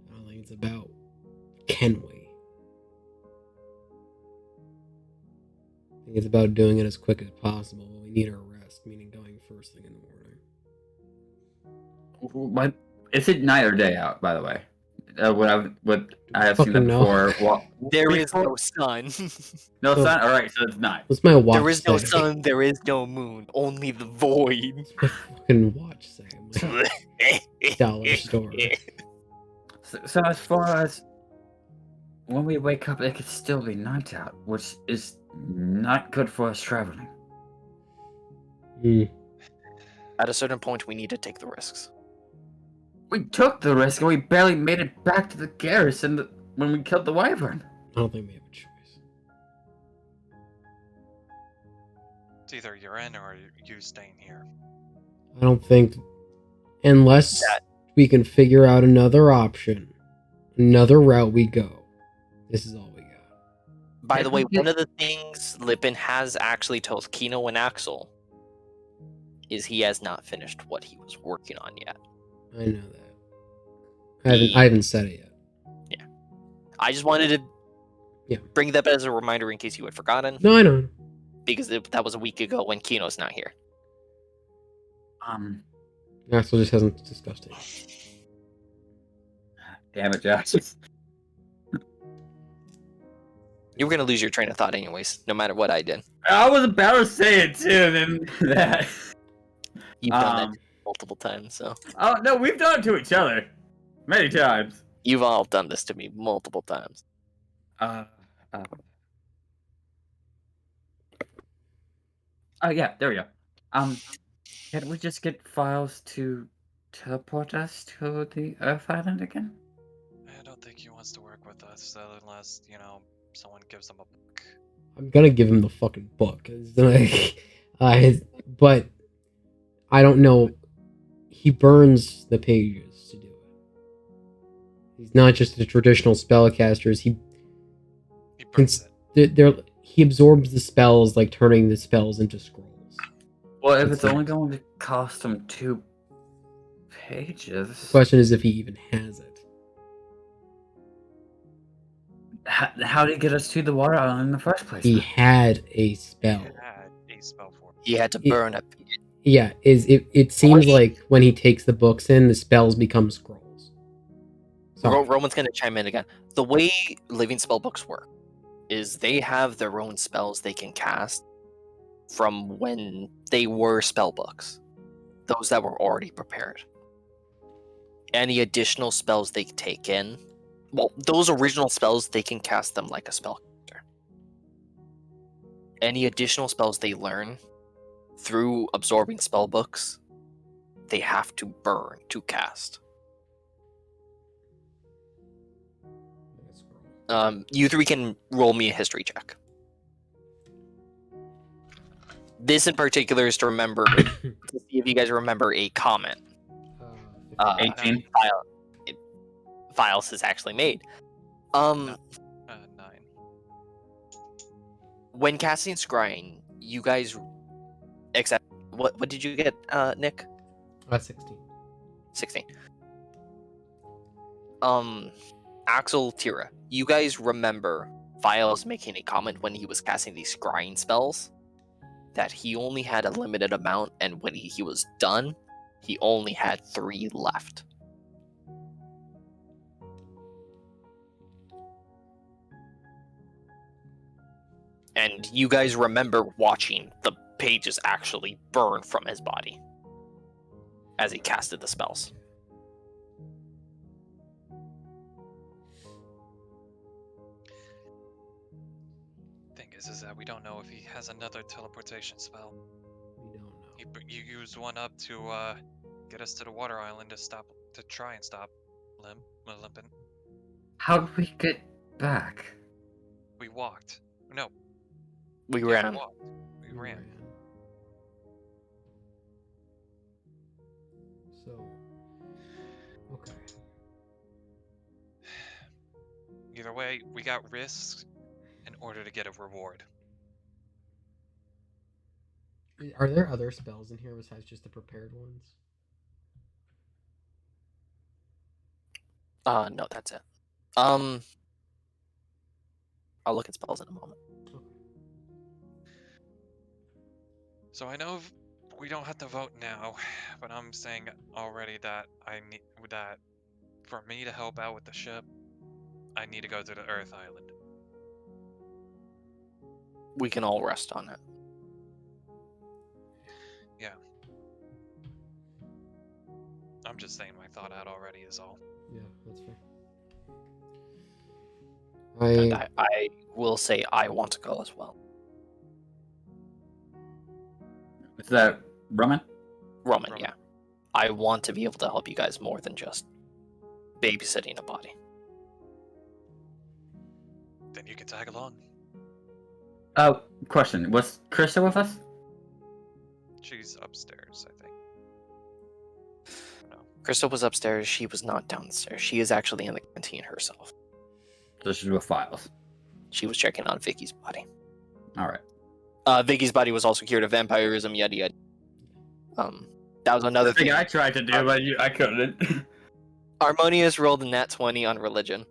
I don't think it's about can we. I think it's about doing it as quick as possible. We need our rest, meaning going first thing in the morning. What is it? Night or day out? By the way, what I have seen that Fucking no. before. Well, There is before- no sun. no So- sun. All right, so it's night. What's my watch There is no say? sun. There is no moon. Only the void. What's my fucking watch say? My dollar store. So as far as when we wake up, it could still be night out, which is not good for us traveling. Hmm. At a certain point, we need to take the risks. We took the risk, and we barely made it back to the garrison when we killed the wyvern. I don't think we have a choice. It's either you're in or you staying here. I don't think, unless we can figure out another option, another route we go. This is all we got. By the way, one of the things Lippin has actually told Kino and Axel is he has not finished what he was working on yet. I know that. I haven't said it yet. I just wanted to Yeah. bring that as a reminder in case you had forgotten, No, I know. because that was a week ago when Kino's not here. Axel just hasn't discussed it. Damn it, Josh. You were gonna lose your train of thought anyways, no matter what I did. I was about to say it too, and then that. You've done that multiple times, so Oh no, we've done it to each other many times. you've all done this to me multiple times. Oh yeah, there we go. Can we just get Files to teleport us to the Earth Island again? I don't think he wants to work with us unless, someone gives him a book. I'm gonna give him the fucking book. It's like, but I don't know. He burns the pages to do it. He's not just a traditional spellcaster. He burns it. He absorbs the spells, like turning the spells into scrolls. Well, if It's it's like- only going to cost him 2 pages, The question is if he even has it. how did he get us to the water island in the first place? He then? had a He spell. had a spell for it. He had to Yeah. burn a Yeah, it seems he- like when he takes the books in, the spells become scrolls. Sorry. Roman's gonna chime in again. The way living spell books work is they have their own spells they can cast from when they were spell books, those that were already prepared. Any additional spells they take in, well, those original spells they can cast them like a spellcaster. Any additional spells they learn through absorbing spell books, they have to burn to cast. You three can roll me a history check. This in particular is to remember, to see if you guys remember a comment. 18. Files has actually made. 9. When casting scrying, you guys, except what did you get, Nick? 16. 16. Axel, Tira, you guys remember Files making a comment when he was casting these scrying spells that he only had a limited amount, and when he was done, he only had 3 left. And you guys remember watching the pages actually burn from his body as he casted the spells. Thing is that we don't know if he has another teleportation spell. We don't know. You used one up to get us to the water island to try and stop Limpin. How did we get back? We walked. No, We yeah, ran. We walked. We ran. So, okay. Either way, we got risks in order to get a reward. Are there other spells in here besides just the prepared ones? No, that's it. I'll look at spells in a moment. So I know we don't have to vote now, but I'm saying already that I need that for me to help out with the ship, I need to go to the Earth Island. We can all rest on it. Yeah. I'm just saying my thought out already is all. Yeah, that's fair. And I will say I want to go as well. Is that Roman? Roman, Roman. yeah. I want to be able to help you guys more than just babysitting a body. Then you can tag along. Oh, question. Was Krista with us? She's upstairs, I think. No. Crystal was upstairs. She was not downstairs. She is actually in the canteen herself. So she's with Files. She was checking on Vicky's body. Alright. Vicky's body was also cured of vampirism, yada yada. That was another thing. I tried to do, but I couldn't. Harmonious rolled a nat 20 on religion.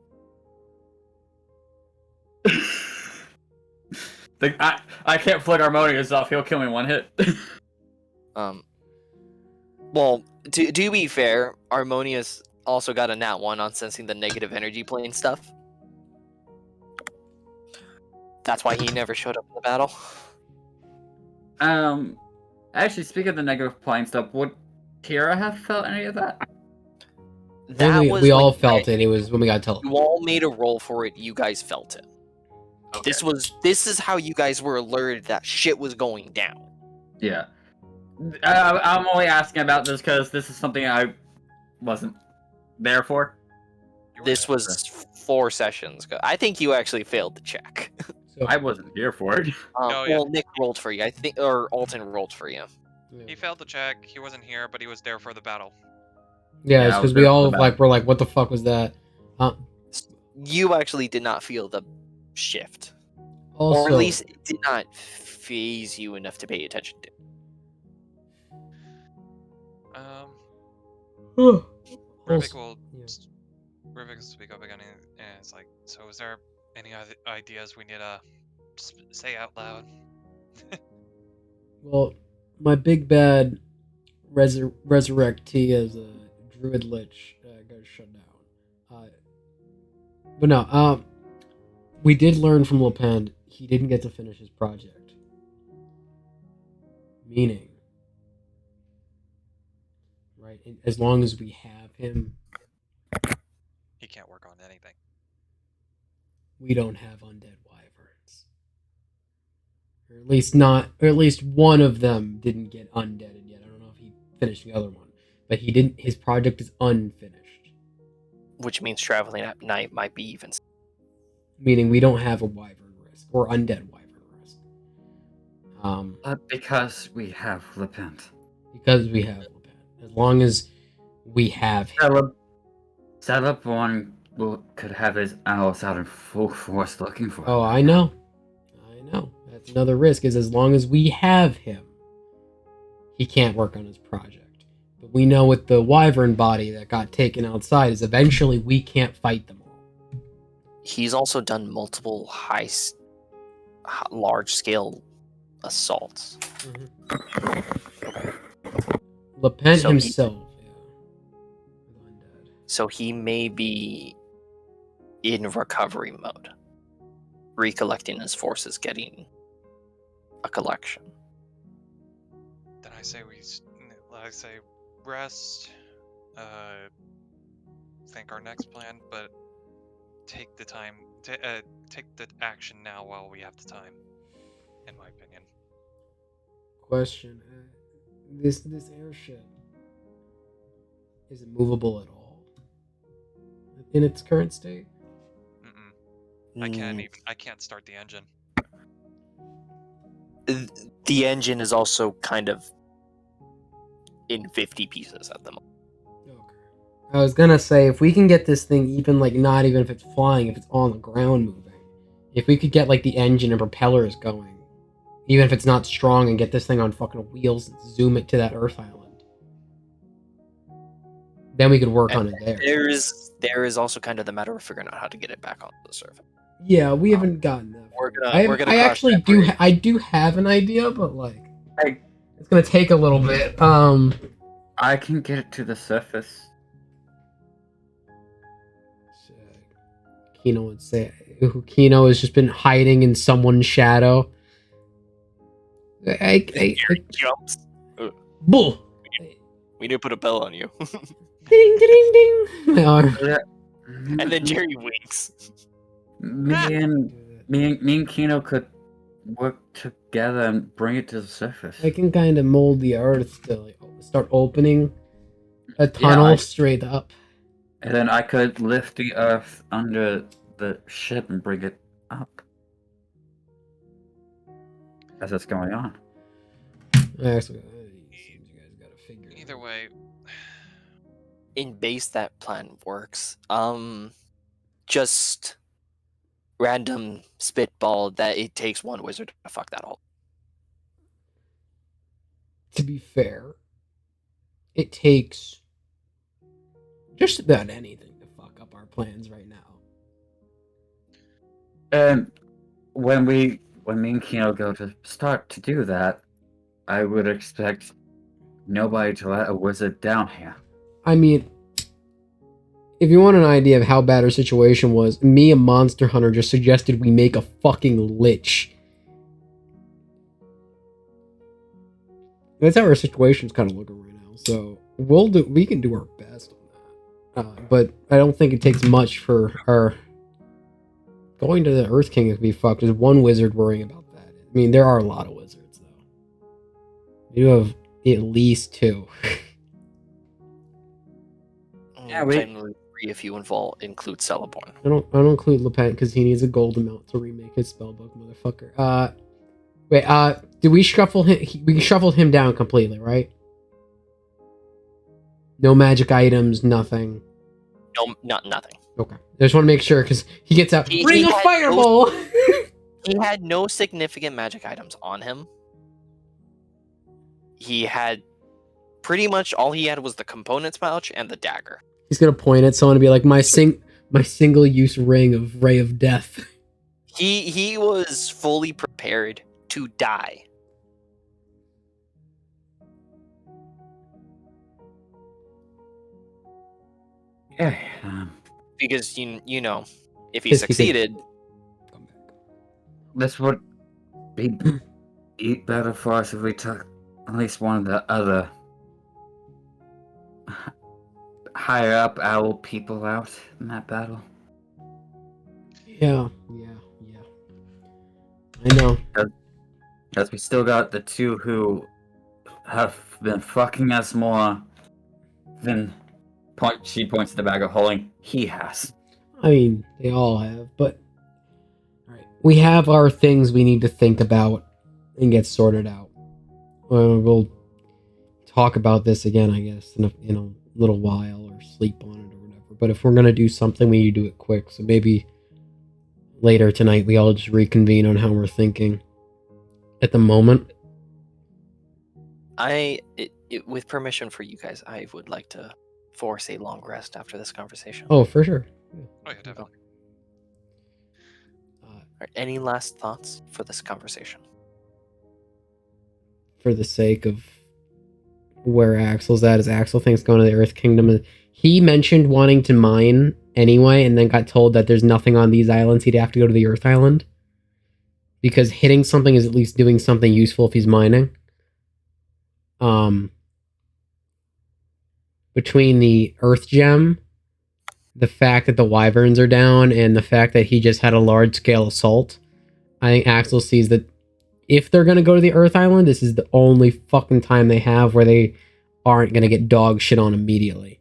I can't flick Harmonious off. He'll kill me in one hit. Well, to be fair, Harmonious also got a nat 1 on sensing the negative energy plane stuff. That's why he never showed up in the battle. Actually, speaking of the negative plane stuff, would Kira have felt any of that? We all felt it. It was when we got teleported. You all made a roll for it. You guys felt it. Okay. This is how you guys were alerted that shit was going down. Yeah. I'm only asking about this because this is something I wasn't there for. This was 4 sessions ago. I think you actually failed the check. So, I wasn't here for it. Oh, yeah. Well, Nick rolled for you, I think, or Alton rolled for you. He failed the check. He wasn't here, but he was there for the battle. yeah, it's I because was we there for all the like were like, "What the fuck was that?" You actually did not feel the shift, Also, or at least it did not phase you enough to pay attention to. Rivik also- will yeah. Rivik will speak up again, and it's like, so is there any other ideas we need to say out loud? Well, my big bad resurrectee as a druid lich got shut down. But no, we did learn from Lepen he didn't get to finish his project. Meaning, right? As long as we have him, He can't work on anything. we don't have undead wyverns. Or at least one of them didn't get undeaded yet. I don't know if he finished the other one, but he didn't. His project is unfinished, Which means traveling at night might be even. meaning we don't have a wyvern risk or undead wyvern risk. Because we have Lepent. Because we have Lepen. As long as we have him. Celeborn could have his owls out in full force looking for him. Oh, I know. That's another risk, is as long as we have him, he can't work on his project. But we know with the wyvern body that got taken outside is eventually we can't fight them all. He's also done multiple large-scale assaults. Lepen So he- himself, yeah. Undead. So he may be in recovery mode, recollecting his forces, getting a collection. Then I say rest. Think our next plan, but take the time. Take the action now while we have the time. In my opinion. Question: this airship, is it movable at all in its current state? Mm-mm. I can't start the engine. The engine is also kind of in 50 pieces at the moment. Okay. I was gonna say, if we can get this thing even, like, not even if it's flying, if it's on the ground moving, if we could get, like, the engine and propellers going, even if it's not strong, and get this thing on fucking wheels and zoom it to that Earth island, then we could work on it there. There is also kind of the matter of figuring out how to get it back onto the surface. Yeah, we haven't gotten that. We're far. gonna I cross actually that do. bridge. I do have an idea, but like, I it's gonna take a little bit. I can get it to the surface. Kino would say, Kino has just been hiding in someone's shadow. Jumps. Bull. We need to put a bell on you. Ding, ding, ding. My arm. And then Jerry winks. Me and Kino could work together and bring it to the surface. I can kind of mold the earth to like start opening a tunnel straight up. And then I could lift the earth under the ship and bring it up. As it's going on. Actually, you guys gotta figure it Either out. way, In base, that plan works. Just random spitball that it takes one wizard to fuck that all. To be fair, it takes just about anything to fuck up our plans right now. And when me and Kino go to start to do that, I would expect nobody to let a wizard down here. I mean, if you want an idea of how bad our situation was, me and Monster Hunter just suggested we make a fucking lich. That's how our situation's kind of looking right now. So we can do our best on that. But I don't think it takes much for our going to the Earth King to be fucked. There's one wizard worrying about that. I mean, there are a lot of wizards though. You have at least 2. Yeah, we- Technically 3 if you include Celeborn. I don't include Lepent because he needs a gold amount to remake his spellbook, motherfucker. Wait, did we shuffle him? We shuffled him down completely, right? No magic items, nothing. No, nothing. Okay. I just want to make sure because he gets out. He Ring of had Fireball! He had no significant magic items on him. He had pretty much all he had was the components pouch and the dagger. He's gonna point at someone and be like, my single use ring of Ray of Death. He was fully prepared to die. Yeah. Because you know, if he Yes, he could- succeeded, This would be better for us if we took at least one of the other higher up owl people out in that battle. Yeah. I know. Because we still got the 2 who have been fucking us more than she points to the bag of holding he has. I mean, they all have, but alright. We have our things we need to think about and get sorted out. We'll talk about this again, I guess, in a little while, or sleep on it or whatever. But if we're gonna do something, we need to do it quick. So maybe later tonight we all just reconvene on how we're thinking at the moment. with permission for you guys, I would like to force a long rest after this conversation. Oh, for sure. oh yeah, definitely. Alright, any last thoughts for this conversation? For the sake of where Axel's at, is Axel thinks going to the Earth Kingdom. He mentioned wanting to mine anyway, and then got told that there's nothing on these islands. He'd have to go to the Earth Island. Because hitting something is at least doing something useful if he's mining. Between the Earth Gem, the fact that the Wyverns are down, and the fact that he just had a large-scale assault, I think Axel sees that if they're going to go to the Earth Island, this is the only fucking time they have where they aren't going to get dog shit on immediately.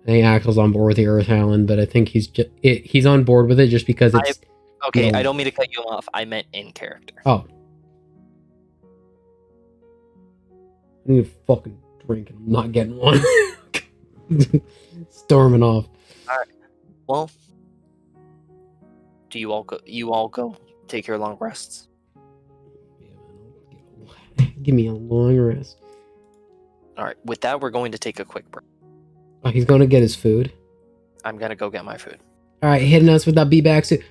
I think Axel's on board with the Earth Island, but I think he's on board with it just because it's... Okay, No. I don't mean to cut you off. I meant in character. Oh. I need a fucking drink, and I'm not getting one. Storming off. Well, do you all go? You all go take your long rests. Give me a long rest. All right. With that, we're going to take a quick break. Oh, he's gonna get his food. I'm gonna go get my food. All right, hitting us with that be back soon.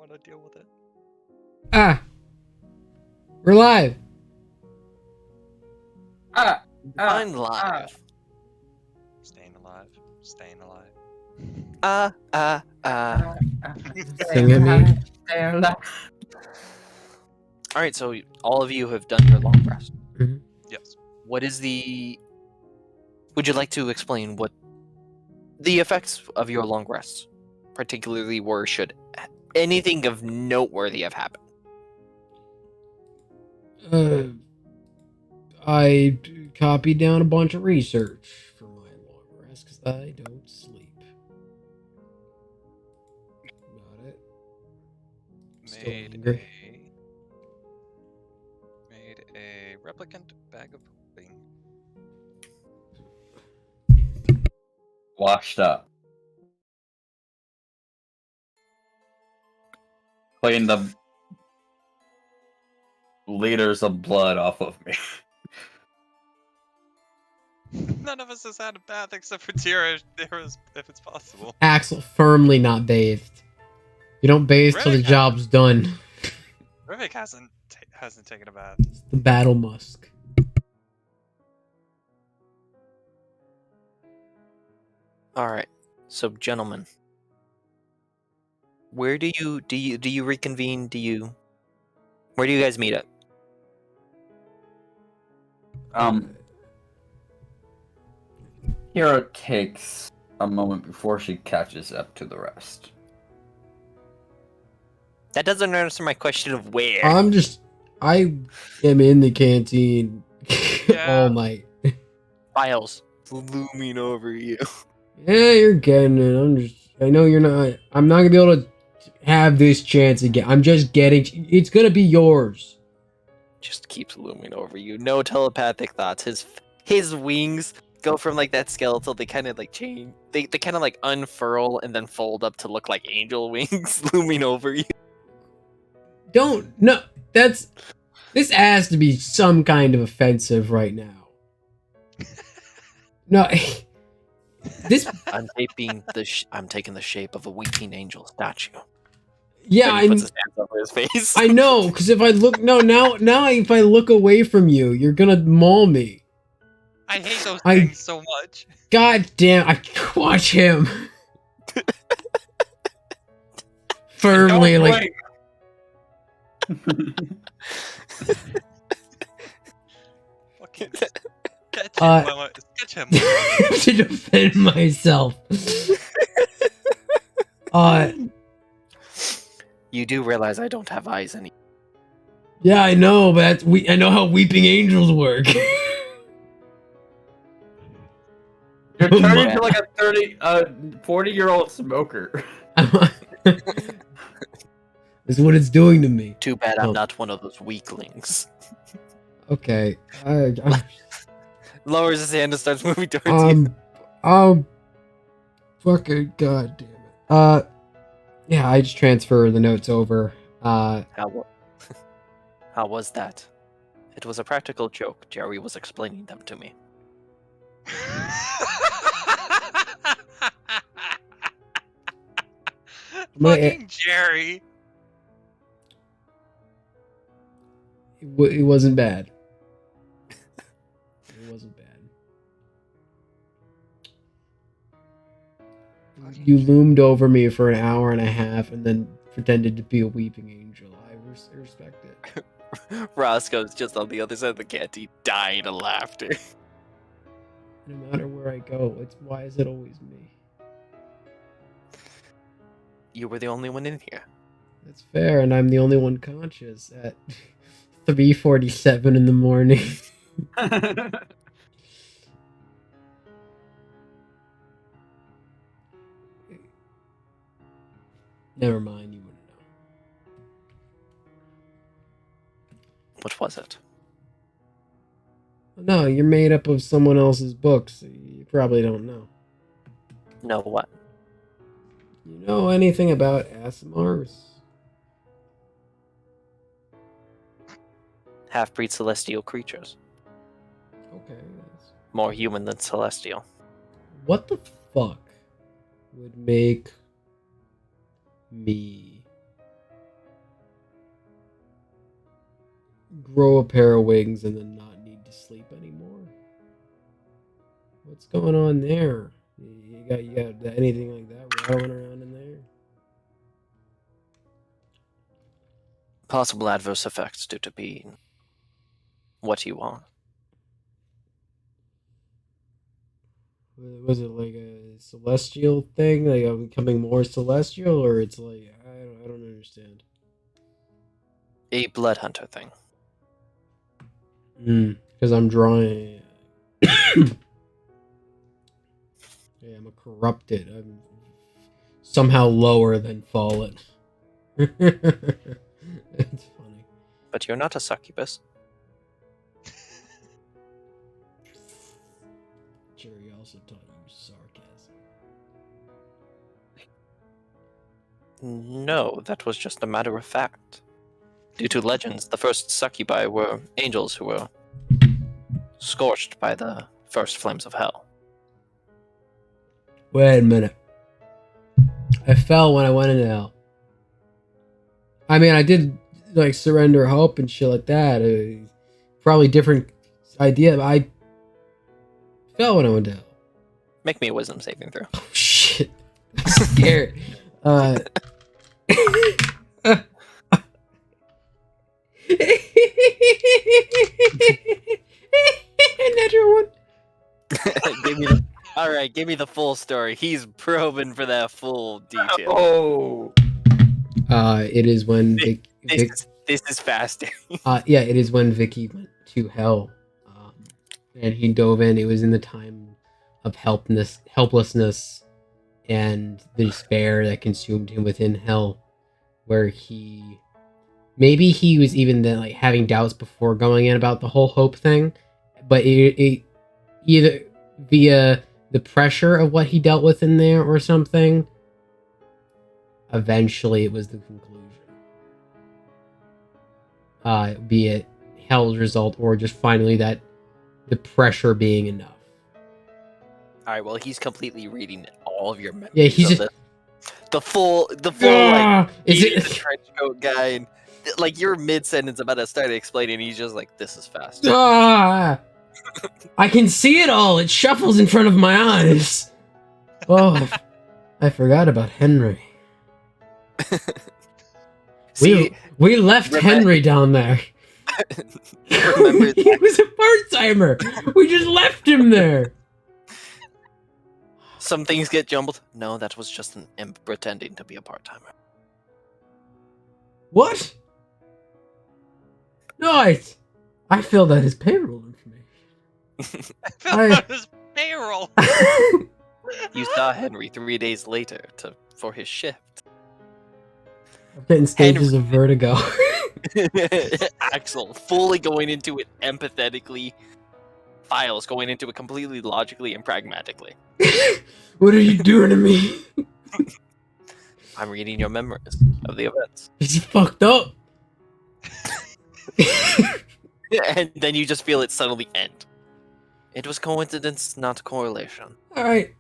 want to deal with it. Ah, we're live. I'm live. Staying alive. Staying alive. Sing at me. All right, so all of you have done your long rest. Yes. What is the? Would you like to explain what the effects of your long rests, particularly were, should anything of noteworthy have happened? I copied down a bunch of research for my long rest because I don't sleep. Got it. Still angry. Made a replicant bag of pudding. Washed up. Clean the liters of blood off of me. None of us has had a bath except for Tira, if it's possible. Axel firmly not bathed. You don't bathe till the Rivik job's done. Rivik hasn't taken a bath. It's the battle musk. All right, so gentlemen, where do you reconvene? Where do you guys meet up? Hero takes a moment before she catches up to the rest. That doesn't answer my question of where. I am in the canteen all night. Files looming over you. Yeah, you're getting it. I know you're not. I'm not gonna be able to have this chance again. I'm just getting. It's gonna be yours. Just keeps looming over you. No telepathic thoughts. His wings go from like that skeletal. They kind of like change. They kind of like unfurl and then fold up to look like angel wings looming over you. This has to be some kind of offensive right now. No, this. I'm taking the shape of a weeping angel statue. Yeah, And he puts his hands over his face. I know, because if I look, now if I look away from you, you're gonna maul me. I hate those things so much. God damn! I watch him firmly, like. Fucking catch him. To defend myself. You do realize I don't have eyes anymore. Yeah, I know, but I know how weeping angels work. You're turning into like a 40-year-old smoker. Is what it's doing to me. Too bad I'm not one of those weaklings. Okay. Lowers his hand and starts moving towards you. Fucking god damn it. Yeah, I just transfer the notes over. How was that? It was a practical joke. Jerry was explaining them to me. Fucking Jerry. It wasn't bad. It wasn't bad. You loomed over me for an hour and a half and then pretended to be a weeping angel. I respect it. Roscoe's just on the other side of the canteen, dying of laughter. No matter where I go, why is it always me? You were the only one in here. That's fair, and I'm the only one conscious at 3:47 in the morning. Never mind, you wouldn't know. What was it? No, you're made up of someone else's books. So you probably don't know. No, what? You know anything about Asimars? Half-breed celestial creatures. Okay. More human than celestial. What the fuck would make me grow a pair of wings and then not need to sleep anymore? What's going on there? You got anything like that rattling around in there? Possible adverse effects due to being what you are. Was it like a celestial thing? Like I'm becoming more celestial, or it's like I don't understand. A blood hunter thing. Because I'm drawing. Yeah, I'm a corrupted. I'm somehow lower than fallen. It's funny. But you're not a succubus. Jerry also taught you sarcasm. No, that was just a matter of fact. Due to legends, the first succubi were angels who were scorched by the first flames of hell. Wait a minute. I fell when I went into hell. I mean, I did like surrender hope and shit like that. Probably different idea. But I fell when I went to hell. Make me a wisdom saving throw. Oh shit! I'm scared. Natural one. Give me the full story. He's probing for that full detail. Oh. It is when This is fasting. yeah, it is when Vicky went to hell, and he dove in. It was in the time of helplessness, and the despair that consumed him within hell, where maybe he was even then like having doubts before going in about the whole hope thing, but it either via the pressure of what he dealt with in there or something. Eventually, it was the conclusion. Be it hell's result or just finally that the pressure being enough. All right. Well, he's completely reading all of your memories. Yeah, he's of just the full like is meeting it the trench coat guy, and like you're mid sentence about to start explaining, and he's just like, "This is fast." I can see it all. It shuffles in front of my eyes. Oh, I forgot about Henry. See, we left Henry down there. remember He was a part-timer. We just left him there. some things get jumbled. No, that was just an imp pretending to be a part timer. What? No, I filled out his payroll information. Fill out his payroll. You saw Henry 3 days later for his shift. I'm getting stages of vertigo. Axel fully going into it empathetically. Files going into it completely logically and pragmatically. What are you doing to me? I'm reading your memories of the events. Is he fucked up? And then you just feel it suddenly end. It was coincidence, not correlation. Alright.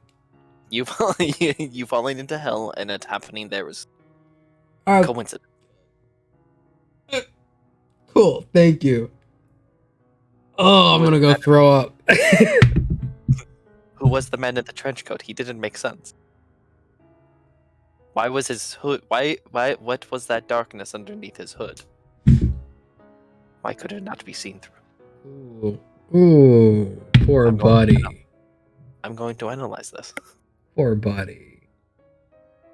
You falling into hell and it happening there was coincidence. Cool, thank you. Oh, I'm gonna go throw up. Who was the man in the trench coat? He didn't make sense. Why was his hood? What was that darkness underneath his hood? Why could it not be seen through? Ooh, poor buddy. I'm going to analyze this. Poor buddy.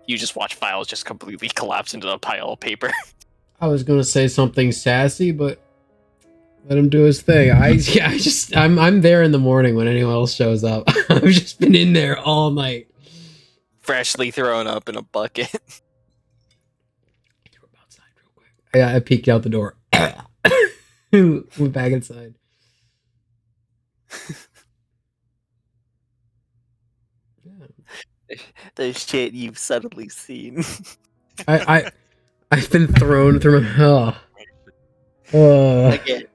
You just watch Files just completely collapse into a pile of paper. I was gonna say something sassy, but let him do his thing. I'm there in the morning when anyone else shows up. I've just been in there all night. Freshly thrown up in a bucket. I threw him outside real quick. Yeah, I peeked out the door. Went back inside. The shit you've suddenly seen. I've been thrown through my Again.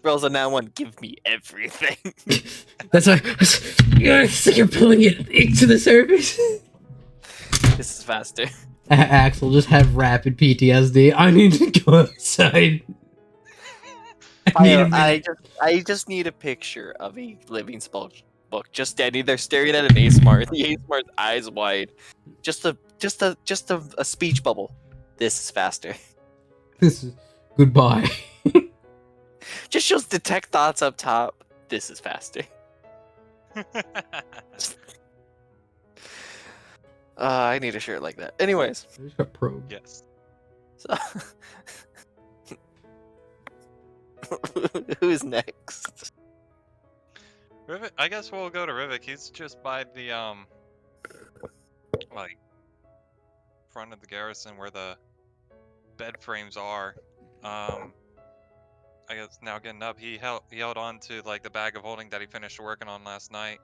Girls are now one. Give me everything. That's why. Yes, you're pulling it to the surface. This is faster. Axel just have rapid PTSD. I need to go outside. I need a minute. I just need a picture of a living spell book just standing there staring at an Asmar. The Asmar's eyes wide. Just a speech bubble. This is faster. This is goodbye. Just shows detect thoughts up top. This is faster. I need a shirt like that. Anyways, I just got probed. Yes. so who's next? Rivik, I guess we'll go to Rivik. He's just by the like front of the garrison where the bed frames are. I guess now getting up, he held on to like the bag of holding that he finished working on last night.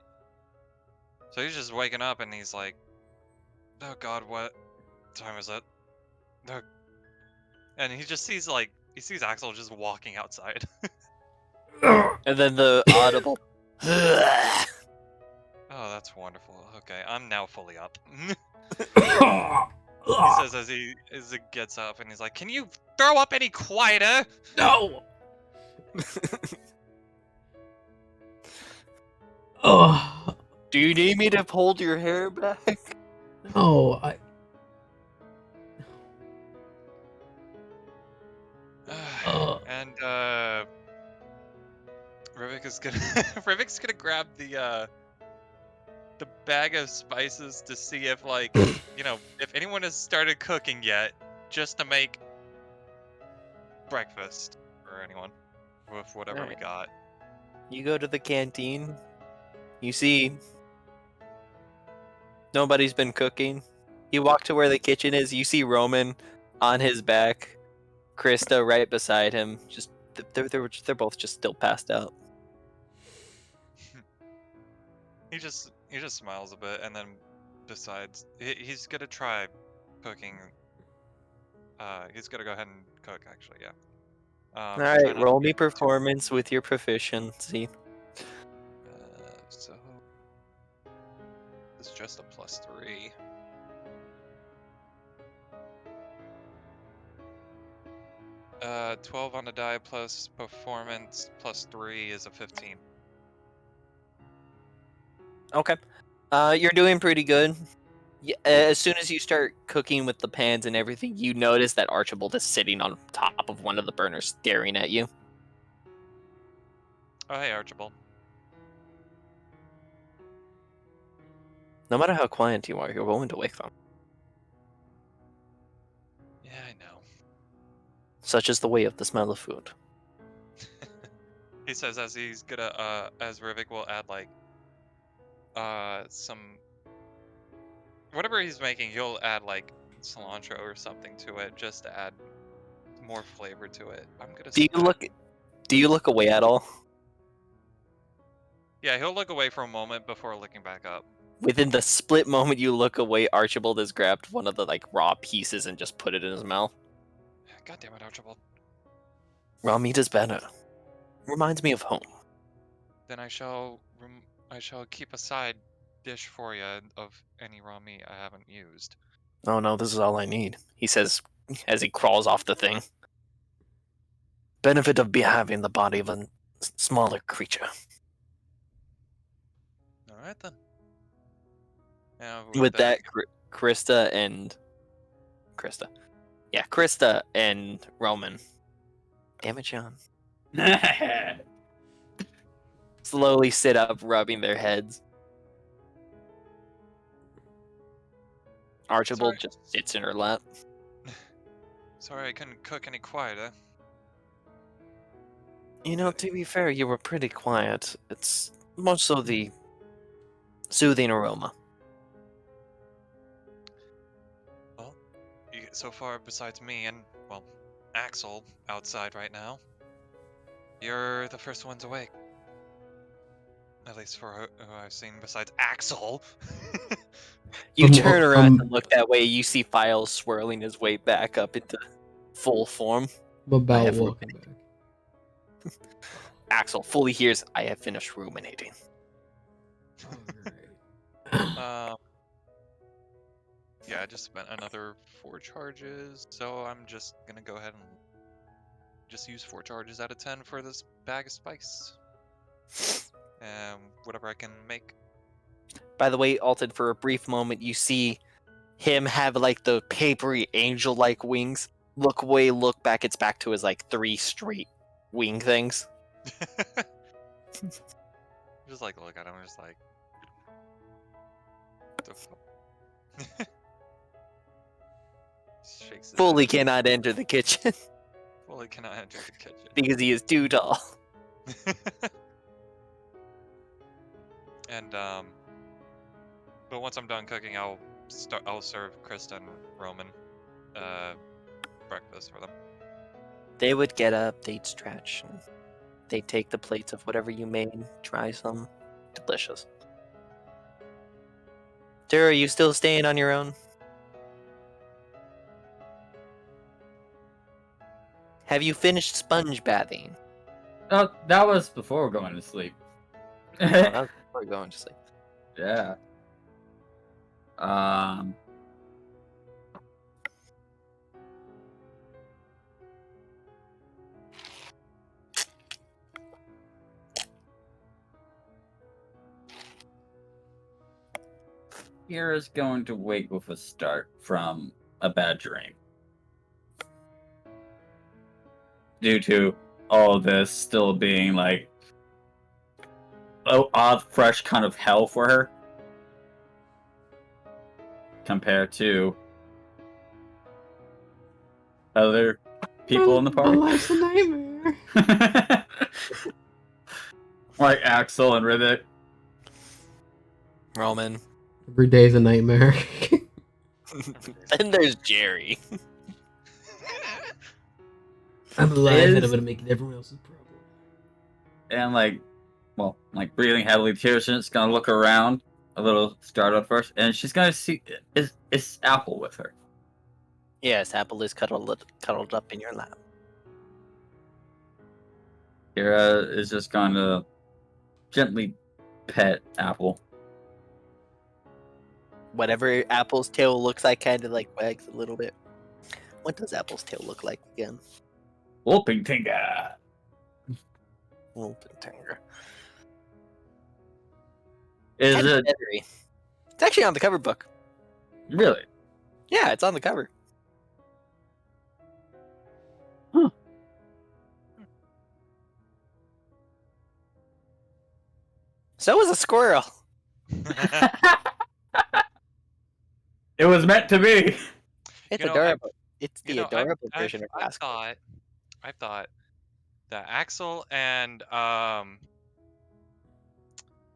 So he's just waking up and he's like, "Oh God, what time is it?" No. And he just sees Axel just walking outside. And then the audible. Oh, that's wonderful. Okay, I'm now fully up. He says as he gets up and he's like, "Can you throw up any quieter?" No. Oh Do you need me to hold your hair back? no! And Rivik's gonna grab the bag of spices to see if if anyone has started cooking yet, just to make breakfast for anyone with whatever we Alright. got. You go to the canteen. You see nobody's been cooking. You walk to where the kitchen is. You see Roman on his back, Krista right beside him. Just they're both just still passed out. He just smiles a bit and then decides he's gonna try cooking. He's gonna go ahead and cook actually, yeah. All try right, not to roll me get too- performance with your proficiency. So it's just a +3. 12 on the die plus performance +3 is a 15. Okay. You're doing pretty good. As soon as you start cooking with the pans and everything, you notice that Archibald is sitting on top of one of the burners staring at you. Oh, hey, Archibald. No matter how quiet you are, you're going to wake them. Yeah, I know. Such is the way of the smell of food. He says as he's gonna, as Rivik will add, some... Whatever he's making, he'll add, cilantro or something to it, just to add more flavor to it. I'm gonna Do you look away at all? Yeah, he'll look away for a moment before looking back up. Within the split moment you look away, Archibald has grabbed one of the raw pieces and just put it in his mouth. God damn it, Archibald. Raw meat is better. Reminds me of home. Then I shall keep a side dish for you of any raw meat I haven't used. Oh no, this is all I need, he says as he crawls off the thing. Benefit of having the body of a smaller creature. Alright then. Yeah, With that, Krista and Roman. Damn it, John. Slowly sit up, rubbing their heads. Archibald just sits in her lap. Sorry I couldn't cook any quieter. You know, to be fair, you were pretty quiet. It's more so the soothing aroma. Well, so far besides me and, well, Axel outside right now, you're the first ones awake. At least for who I've seen besides Axel. You turn around and look that way, you see Files swirling his way back up into full form. I'm about have walking back. Axel fully hears, I have finished ruminating. Yeah, I just spent another 4 charges, so I'm just gonna go ahead and just use 4 charges out of 10 for this bag of spice. And whatever I can make. By the way, Alton, for a brief moment, you see him have like the papery angel-like wings. Look away, look back. It's back to his like 3 straight wing things. Just like look at him, just like. What the fuck? Shakes his Fully head. cannot enter the kitchen Fully cannot enter the kitchen. because he is too tall. And but once I'm done cooking, I'll serve Krista and Roman breakfast for them. They would get up, they'd stretch, and they'd take the plates of whatever you made, try some. Delicious. Tara, are you still staying on your own? Have you finished sponge bathing? Oh, that was before going to sleep. Oh, that was before going to sleep. Yeah. Kira's going to wake with a start from a bad dream. Due to all this still being like odd, fresh kind of hell for her. Compared to other people in the My party. life's a nightmare. Like Axel and Riddick. Roman. Every day's a nightmare. Then there's Jerry. I'm alive and Is- I'm gonna make it everyone else's problem. And like, well, like breathing heavily, Tirsen's gonna look around a little startled first, and she's gonna see is Apple with her. Yes, Apple is cuddled up in your lap. Kira is just gonna gently pet Apple. Whatever Apple's tail looks like, kind of like wags a little bit. What does Apple's tail look like again? Whooping Tinga. Wolpentinger. Is Kinda it feathery. It's actually on the cover book. really? Yeah, it's on the cover. Huh. So is a squirrel. It was meant to be. It's You know, adorable. It's the You know, adorable version of I Rascal. thought that Axel and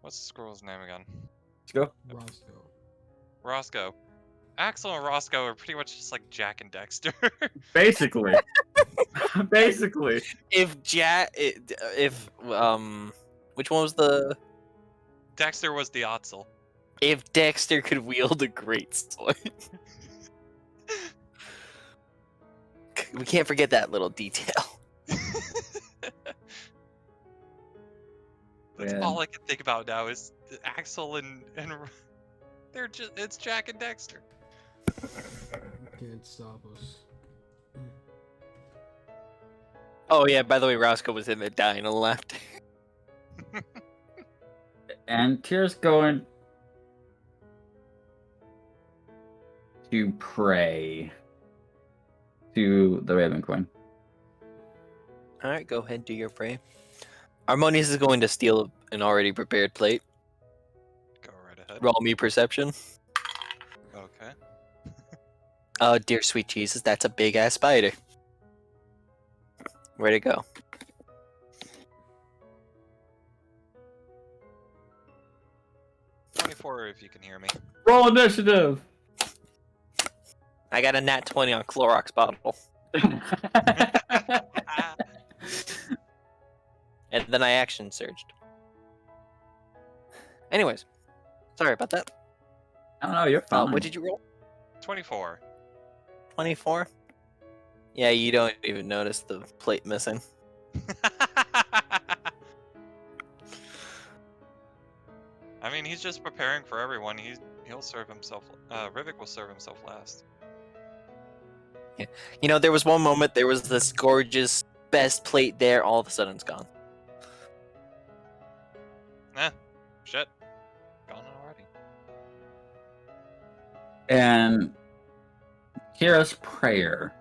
what's the squirrel's name again? Let's go. Roscoe. Roscoe. Axel and Roscoe are pretty much just like Jack and Dexter. Basically. Basically. If which one was the? Dexter was the Otzel. If Dexter could wield a great sword. We can't forget that little detail. That's Yeah. all I can think about now is Axel and they're just it's Jack and Dexter. Can't stop us. Oh yeah, by the way, Roscoe was in there dying on the left. And Tira's going to pray to the Raven Queen. Alright, go ahead, do your pray. Harmonious is going to steal an already prepared plate. Go right ahead. Roll me perception. Okay. Oh dear sweet Jesus, that's a big ass spider. Where'd it go? .24 if you can hear me. Roll initiative. I got a nat 20 on Clorox bottle. And then I action surged. Anyways, sorry about that. I don't know, you're fine. What did you roll? 24. 24? Yeah, you don't even notice the plate missing. I mean, he's just preparing for everyone. He He'll serve himself. Rivik will serve himself last. You know, there was one moment, there was this gorgeous best plate there, all of a sudden it's gone. Shit. Gone already. And Kira's prayer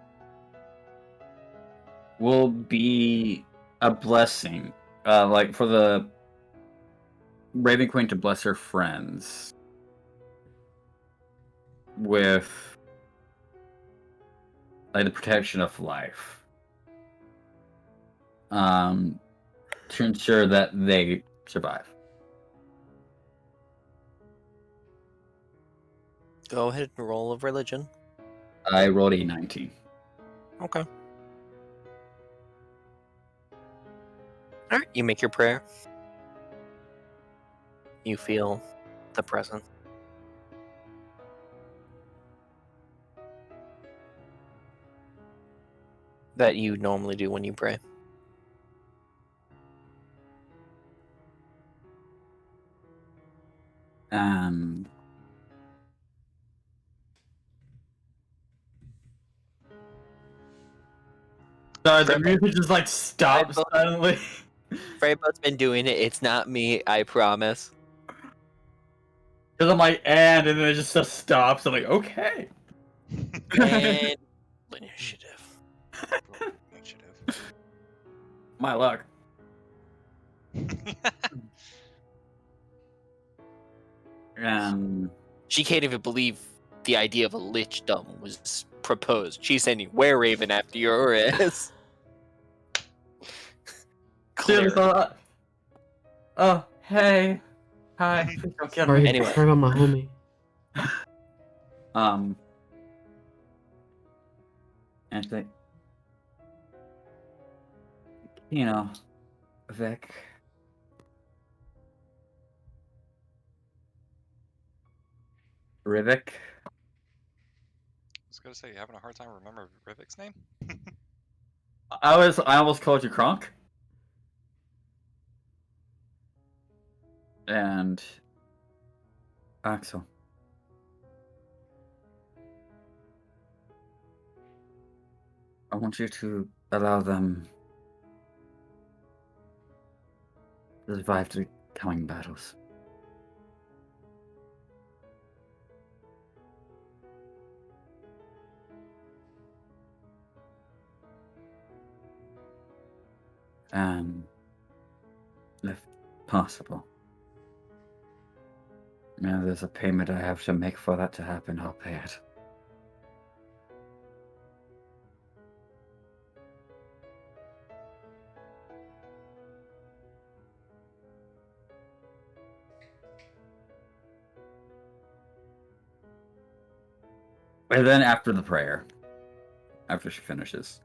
will be a blessing, like for the Raven Queen to bless her friends with like the protection of life, to ensure that they survive. Go ahead and roll of religion. I rolled a 19. Okay. Alright, you make your prayer. You feel the presence. That you normally do when you pray. Sorry, the music just like stopped suddenly. Freybot's been doing it. It's not me, I promise. Because I'm like, and then it just stops. I'm like, okay. And initiative. Initiative. My luck. She can't even believe the idea of a lichdom was proposed. She's sending Were Raven after your ass. Dude, oh, hey. Hi. Please don't kill Sorry, me. Anyway. sorry about my homie. And it's like, you know, Vic. Rivik. I was gonna say, you having a hard time remembering Rivik's name? I almost called you Kronk. And Axel. I want you to allow them to survive the coming battles. If possible. Now there's a payment I have to make for that to happen, I'll pay it. And then after the prayer, after she finishes,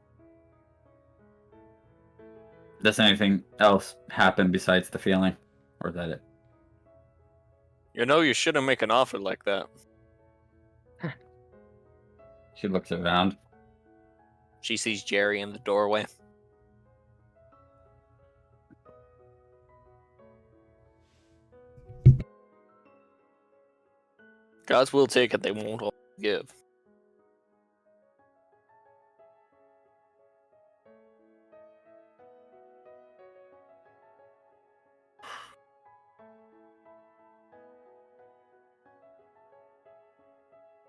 does anything else happen besides the feeling? Or is that it? You know you shouldn't make an offer like that. She looks around. She sees Jerry in the doorway. Gods will take it, they won't all give.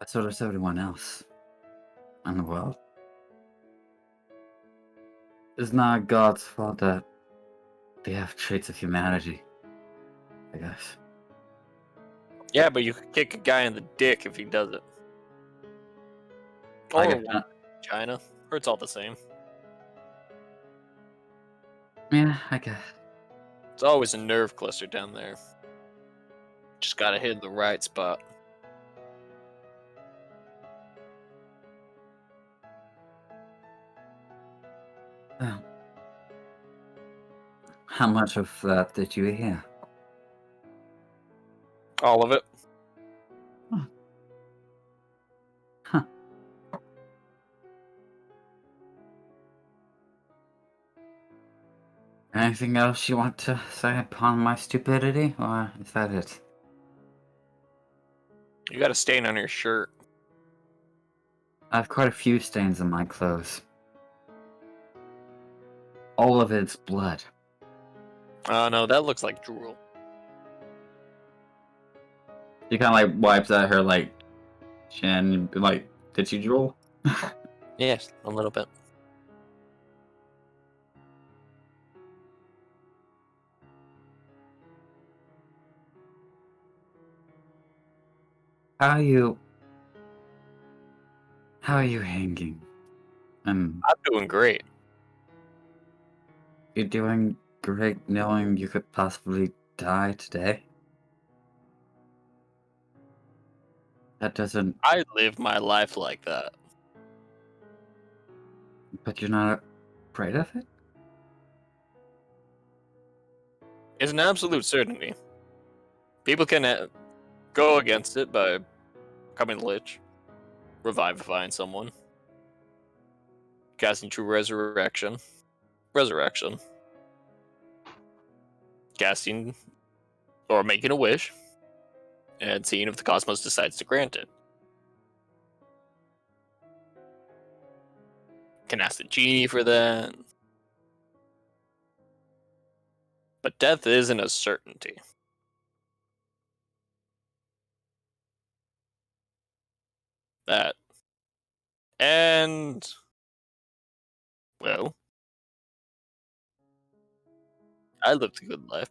So does everyone else in the world. It's not God's fault that they have traits of humanity, I guess. Yeah, but you could kick a guy in the dick if he does it. I Or guess not. China. Hurts all the same. Yeah, I guess. It's always a nerve cluster down there. Just gotta hit the right spot. Well, how much of that did you hear? All of it. Huh. Anything else you want to say upon my stupidity, or is that it? You got a stain on your shirt. I have quite a few stains on my clothes. All of it's blood. Oh no, that looks like drool. She kind of like wipes at her like chin, like, did you drool? Yes, a little bit. How are you? How are you hanging? I'm doing great. You're doing great knowing you could possibly die today? That doesn't... I live my life like that. But you're not afraid of it? It's an absolute certainty. People can go against it by becoming a lich, revivifying someone, casting true resurrection, casting or making a wish, and seeing if the cosmos decides to grant it. Can ask the genie for that. But death isn't a certainty. That. And well, I lived a good life.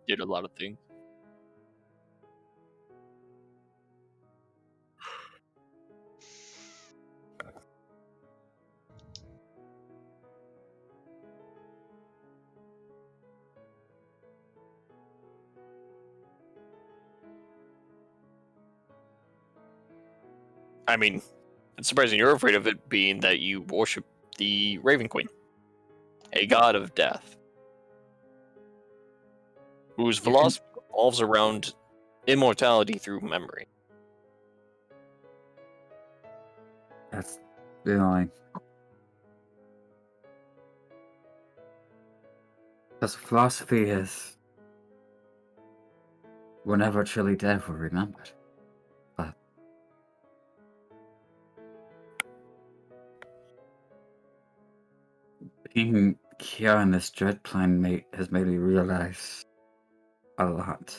Did a lot of things. I mean, it's surprising you're afraid of it, being that you worship the Raven Queen, a god of death, whose philosophy revolves around immortality through memory. That's the only... Because philosophy is... We're never truly dead, we're remembered. But... Being here in this dread plane has made me realize a lot.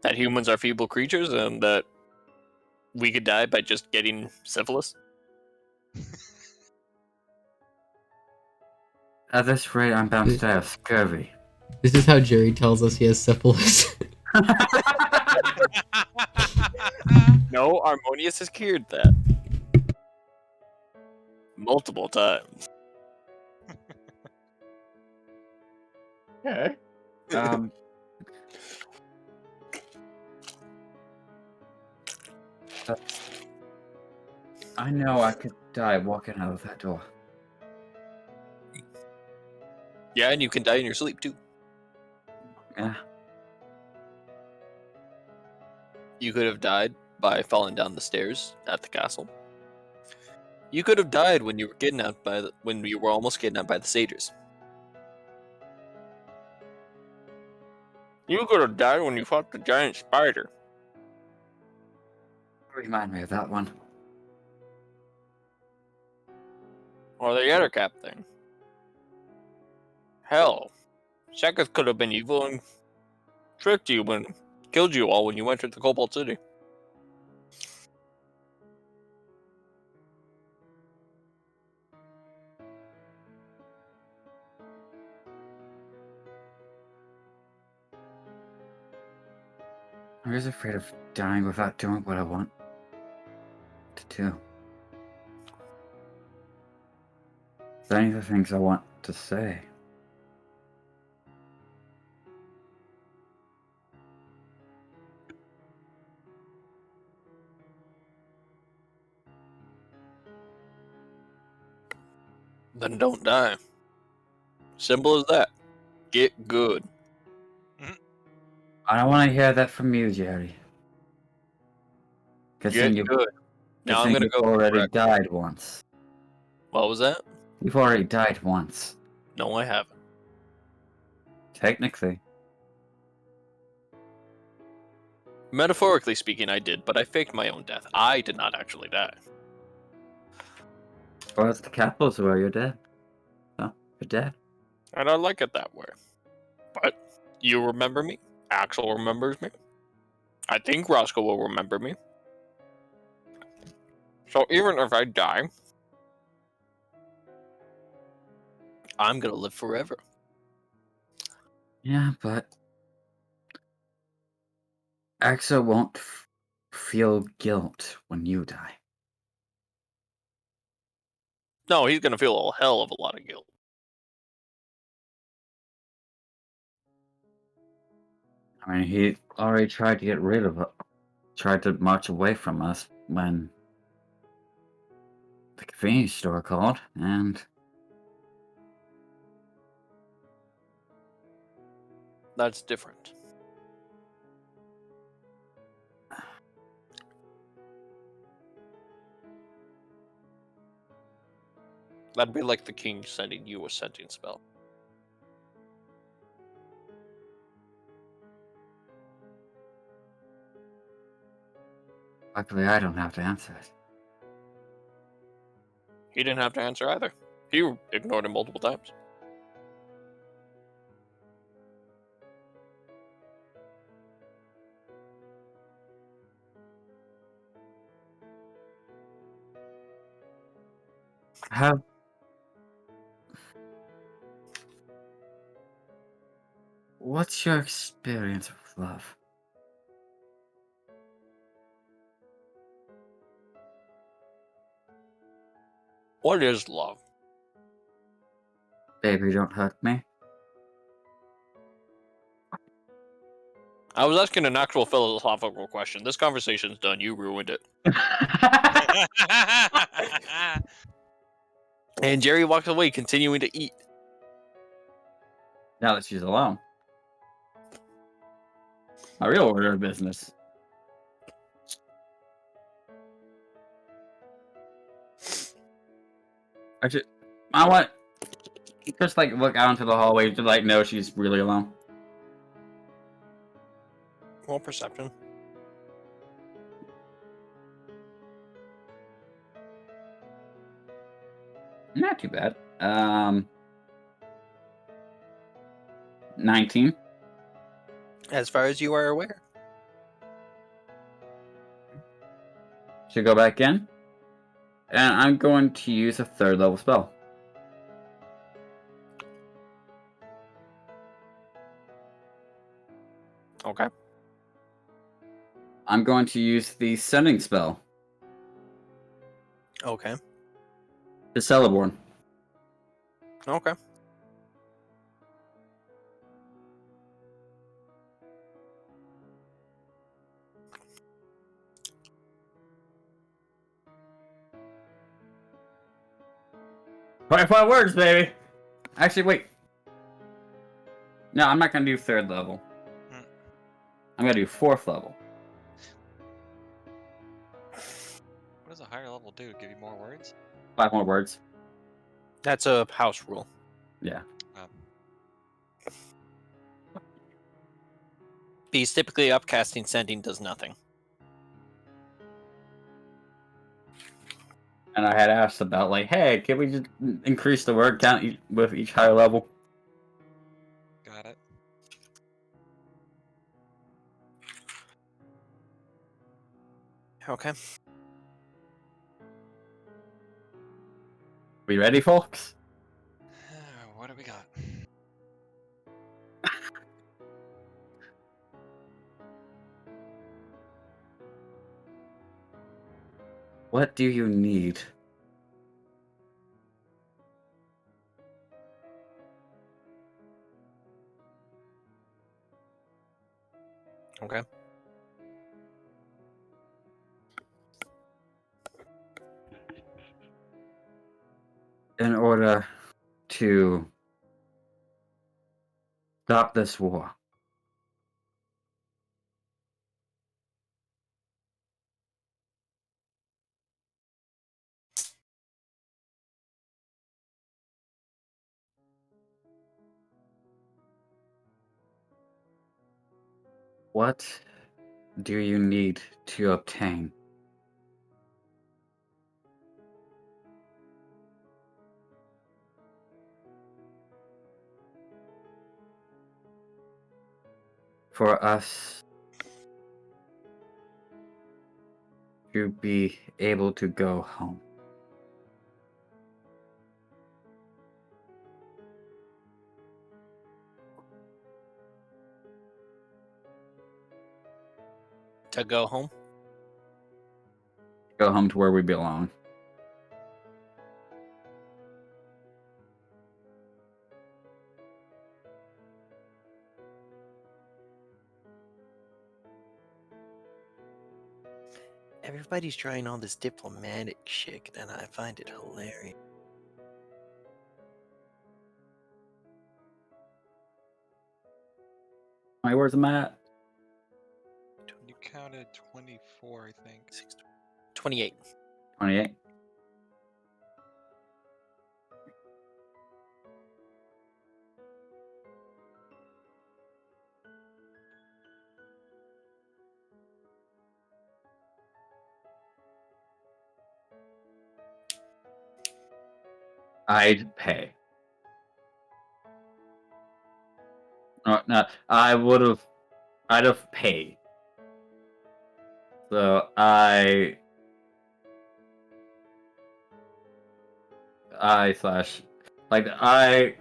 That humans are feeble creatures and that we could die by just getting syphilis. At this rate, I'm bound to die of scurvy. This is how Jerry tells us he has syphilis. No, Harmonious has cured that. Multiple times. Okay. I know I could die walking out of that door. Yeah, and you can die in your sleep too. Yeah. You could have died by falling down the stairs at the castle. You could have died when you were kidnapped when you were almost kidnapped by the satyrs. You could have died when you fought the giant spider. Remind me of that one. Or the Yetter Cap thing. Hell, Sheketh could have been evil and tricked you and killed you all when you entered the Cobalt City. I'm just afraid of dying without doing what I want to do. Saying the things I want to say. Then don't die. Simple as that. Get good. I don't want to hear that from you, Jerry. Because Get good. Now I'm gonna you've go. already died once. What was that? You've already died once. No, I haven't. Technically. Metaphorically speaking, I did, but I faked my own death. I did not actually die. Well, it's the capitals where you're dead. So, you're dead. And I like it that way. But you remember me. Axel remembers me. I think Roscoe will remember me. So even if I die, I'm gonna live forever. Yeah, but Axel won't feel guilt when you die. No, he's gonna feel a hell of a lot of guilt. I mean, he already tried to get rid of it, tried to march away from us when the convenience store called, and That's different. That'd be like the king sending you a scenting spell. luckily I don't have to answer it. He didn't have to answer either. He ignored him multiple times. Have What's your experience with love? What is love? Baby, don't hurt me. I was asking an actual philosophical question. This conversation's done. You ruined it. And Jerry walked away, continuing to eat. Now that she's alone. My real order of business. Actually, I want just like look out into the hallway to like know she's really alone. Well, perception. Not too bad. 19. As far as you are aware. Should go back in. And I'm going to use a 3rd level spell. Okay. I'm going to use the sending spell Okay. to Celeborn. Okay. Five words, baby. Actually, wait. No, I'm not gonna do 3rd level. I'm gonna do 4th level. What does a higher level do? Give you more words? 5 more words. That's a house rule. Yeah. Because typically upcasting sending does nothing. And I had asked about like, hey, can we just increase the word count with each higher level? Got it. Okay. We ready, folks? What do we got? What do you need? Okay. In order to stop this war. What do you need to obtain? For us to be able to go home. To go home? Go home to where we belong. Everybody's trying all this diplomatic shit, and I find it hilarious. Hey, where's the map? You counted 24, I think. 28. 28. I'd pay. No, I'd have paid. So I slash like Yeah.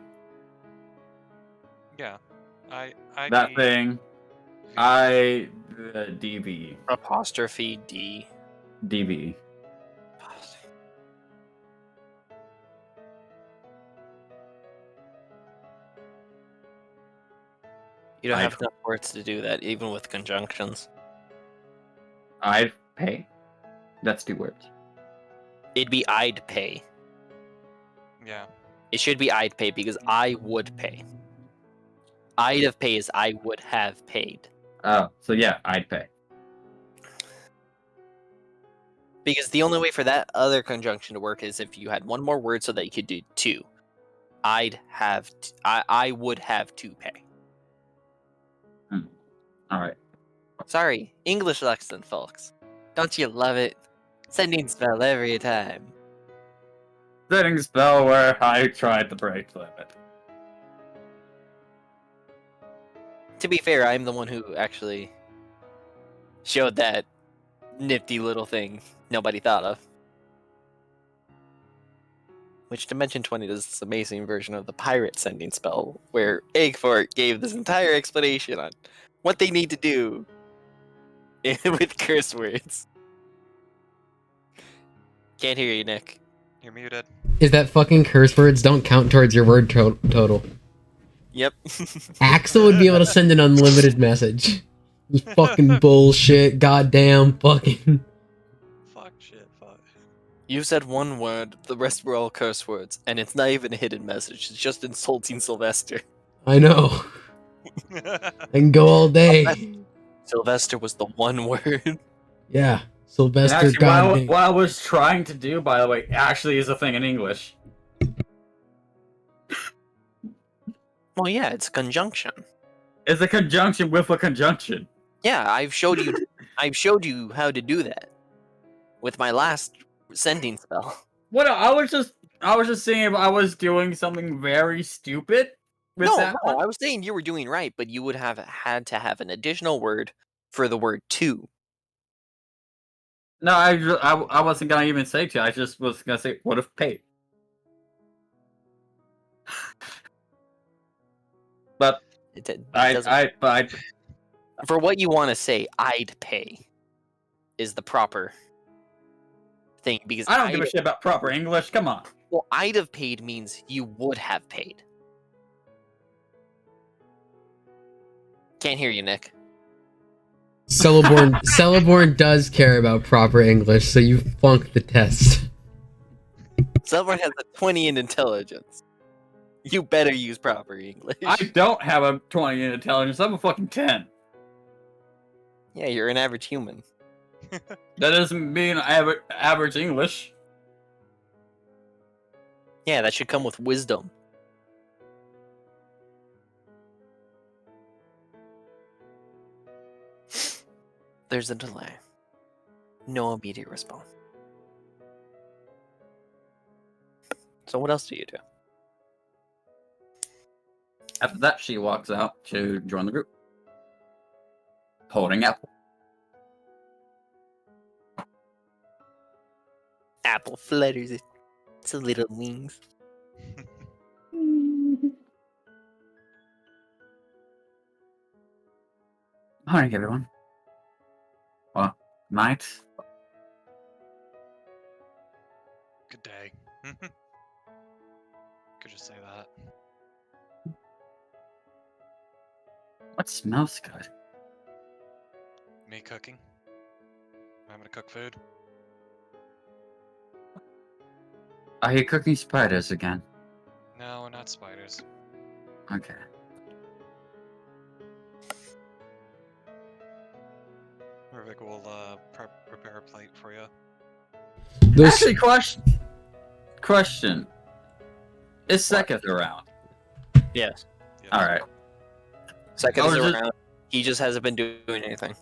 I that need thing V. DB Apostrophe D. DB. You don't I'd- have enough words to do that, even with conjunctions. I'd pay. That's 2 words. It'd be I'd pay. Yeah. It should be I'd pay because I would pay. I'd have paid is I would have paid. Oh, so yeah, I'd pay. Because the only way for that other conjunction to work is if you had one more word so that you could do 2. I would have to pay. All right. Sorry, English lesson, folks. Don't you love it? Sending spell every time. Setting spell where I tried to break limit. To be fair, I'm the one who actually showed that nifty little thing nobody thought of. Which Dimension 20 does this amazing version of the pirate sending spell, where Eggfort gave this entire explanation on what they need to do with curse words. Can't hear you, Nick. You're muted. Is that fucking curse words don't count towards your word total? Yep. Axel would be able to send an unlimited message. You fucking bullshit, goddamn fucking. Fuck shit, fuck. You said one word, the rest were all curse words, and it's not even a hidden message, it's just insulting Sylvester. I know. I can go all day. Sylvester was the one word. Yeah, And Sylvester actually, goddamn. what I was trying to do, by the way, actually is a thing in English. Well, yeah, it's a conjunction. It's a conjunction with a conjunction. Yeah, I've showed you how to do that with my last sending spell. What? I was just saying if I was doing something very stupid with No, that one. I was saying you were doing right, but you would have had to have an additional word for the word to. No, I wasn't gonna even say to. I just was gonna say would have paid. But It I for what you want to say, I'd pay is the proper thing because I don't give a shit about proper English. Come on. Well, I'd have paid means you would have paid. Can't hear you, Nick. Celeborn does care about proper English, so you flunked the test. Celeborn has a 20 in intelligence. You better use proper English. I don't have a 20 in intelligence. I'm a fucking 10. Yeah, you're an average human. That doesn't mean I have average English. Yeah, that should come with wisdom. There's a delay. No immediate response. So what else do you do? After that, she walks out to join the group, holding Apple. Apple flutters its little wings. Morning, everyone. Well, night. Good day. Could just say that. What smells good? Me cooking. I'm gonna cook food. Are you cooking spiders again? No, not spiders. Okay. Ruvik will prepare a plate for you. Those Actually, question. Is Seketh around? Yes. Yes. All right. Second I is was just- around. He just hasn't been doing anything.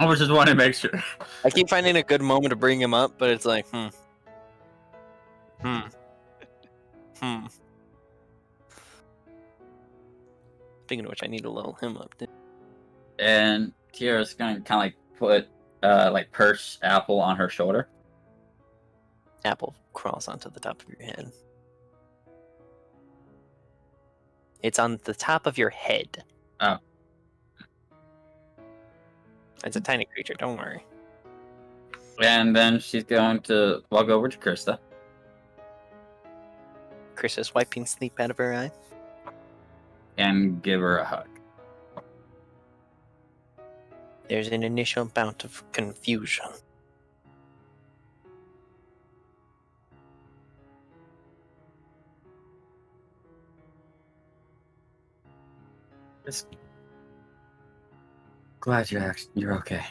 I was just wanting to make sure. I keep finding a good moment to bring him up, but it's like, Speaking of which, I need to level him up. And Tiara's gonna kind of like put, like perch Apple on her shoulder. Apple crawls onto the top of your head. It's on the top of your head. Oh. It's a tiny creature, don't worry. And then she's going to walk over to Krista. Chris is wiping sleep out of her eye. And give her a hug. There's an initial bout of confusion. Just glad you're okay.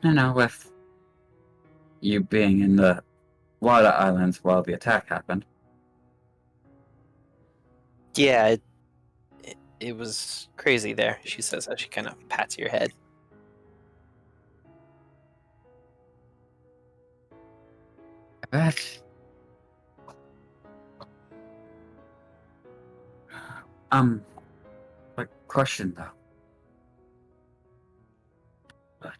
You know, with you being in the Water Islands while the attack happened. Yeah, it was crazy there, she says as she kind of pats your head. That. But question though.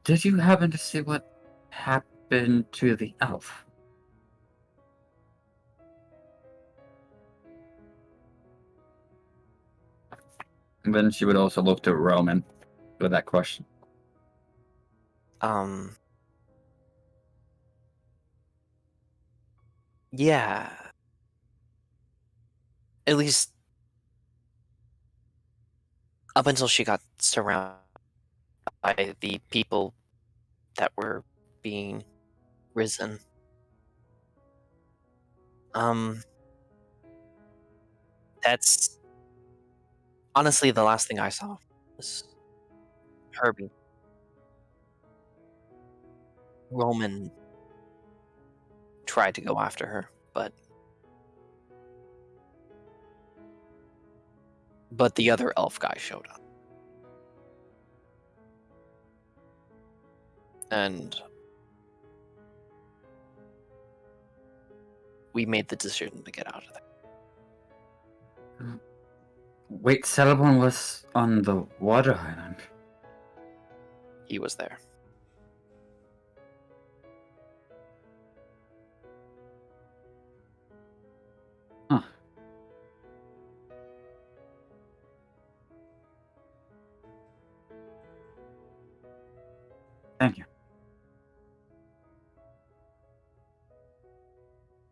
Did you happen to see what happened to the elf? And then she would also look to Roman with that question. Yeah. At least up until she got surrounded by the people that were being risen. That's honestly the last thing I saw was Herbie. Roman tried to go after her, but the other elf guy showed up. And we made the decision to get out of there. Wait, Celebon was on the Water Island. He was there. Huh. Thank you.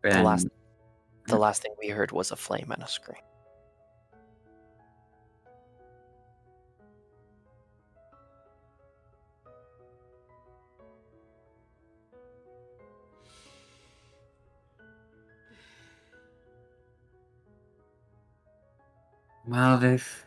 The last And thing we heard was a flame and a scream. well, if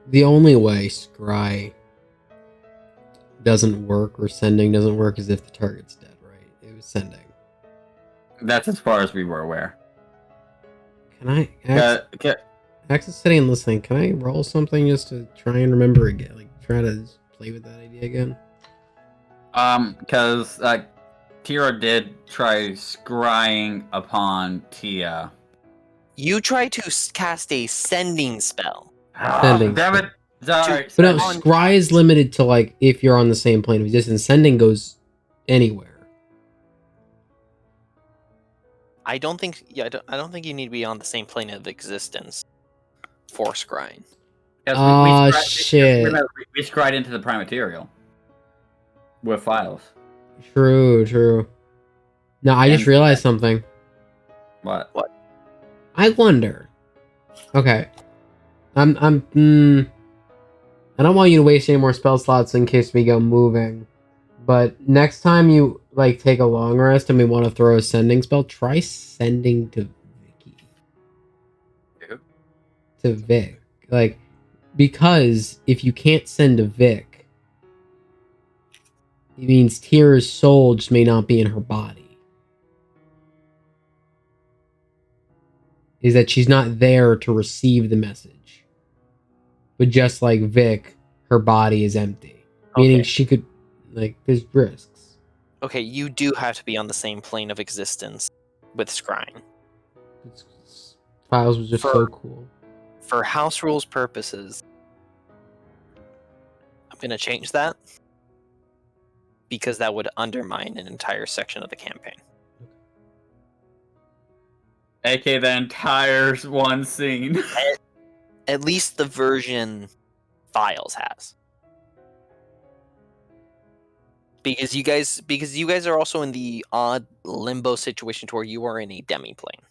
the only way scry doesn't work or sending doesn't work is if the target's dead, right? It was sending. That's as far as we were aware. Can I Axe is sitting and listening. Can I roll something just to try and remember again? Like try to play with that idea again? Because Tira did try scrying upon Tia. You try to cast a sending spell. Sending. Damn it! Sorry. But no, On scry is limited to like if you're on the same plane of existence. Sending goes anywhere. I don't think. Yeah, I don't think you need to be on the same plane of existence for scrying. Shit. We scried into the prime material with files. True. No, I just realized something. What? I wonder. Okay. I don't want you to waste any more spell slots in case we go moving. But next time you like take a long rest and we want to throw a sending spell, try sending to Vicky. Who? To Vic. Like, because if you can't send to Vic, it means Tira's soul just may not be in her body. Is that she's not there to receive the message. But just like Vic, her body is empty. Meaning she could, like, there's risks. Okay, you do have to be on the same plane of existence with scrying. Files was just so cool. For house rules purposes, I'm going to change that because that would undermine an entire section of the campaign. AK the entire one scene. At least the version Files has. Because you guys are also in the odd limbo situation to where you are in a demi-plane.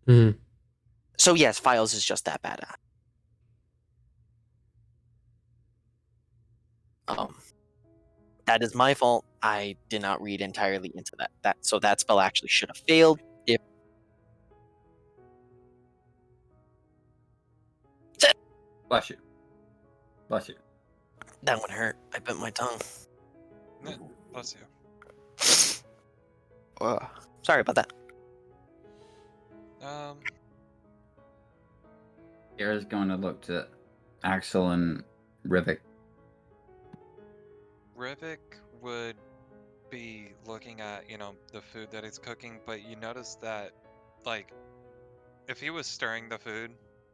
Mm-hmm. So yes, Files is just that badass. That is my fault. I did not read entirely into that. So that spell actually should have failed. If Bless you. Bless you. that one hurt. I bit my tongue. Yeah, bless you. Sorry about that. Tira's going to look to Axel and Rivik. Rivik would be looking at, the food that he's cooking, but you notice that, like, if he was stirring the food,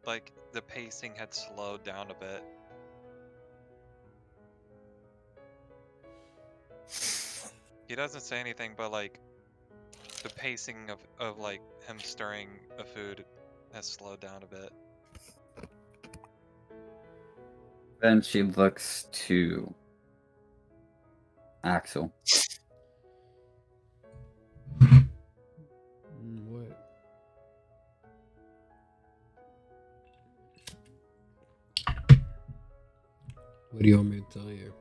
like, the pacing had slowed down a bit. He doesn't say anything, but, like, the pacing of like, him stirring the food has slowed down a bit. Then she looks to Axel. What? What do you want me to tell you?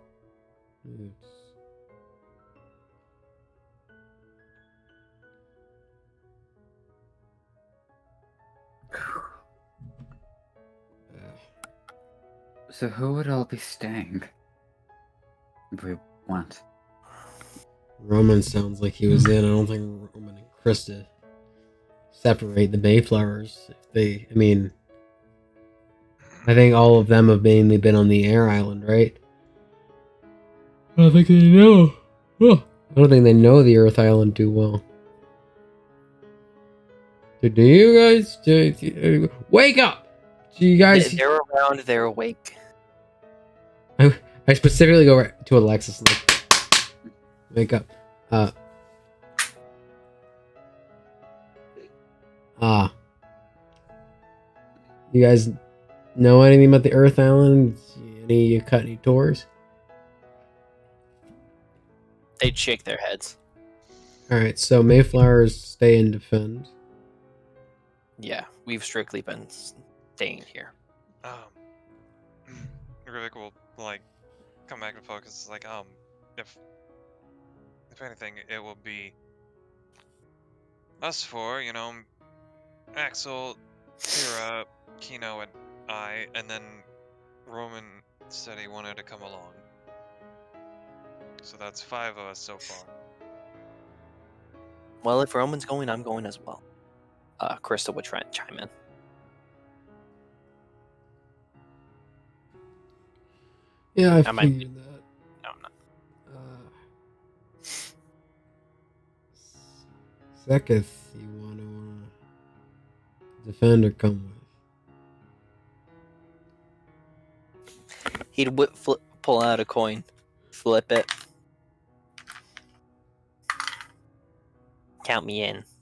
So who would all be staying? If we went. Roman sounds like he was in. I don't think Roman and Krista separate the Mayflowers. I think all of them have mainly been on the air island, right? I don't think they know. Oh, I don't think they know the Earth Island too well. So do you guys wake up? Do you guys? They're around. They're awake. I specifically go right to Alexis and like, wake up. You guys know anything about the Earth Island? You cut any tours? They'd shake their heads. Alright, so Mayflowers stay and defend. Yeah, we've strictly been staying here. Rivik will like come back and focus. Like, if anything, it will be us four. Axel, Kira, Kino, and I, and then Roman said he wanted to come along. So that's 5 of us so far. Well, if Roman's going, I'm going as well. Krista would try and chime in. Yeah, I I might- figured that. No, I'm not. Seketh, you want to defend or come with? He'd pull out a coin, flip it. Count me in. That's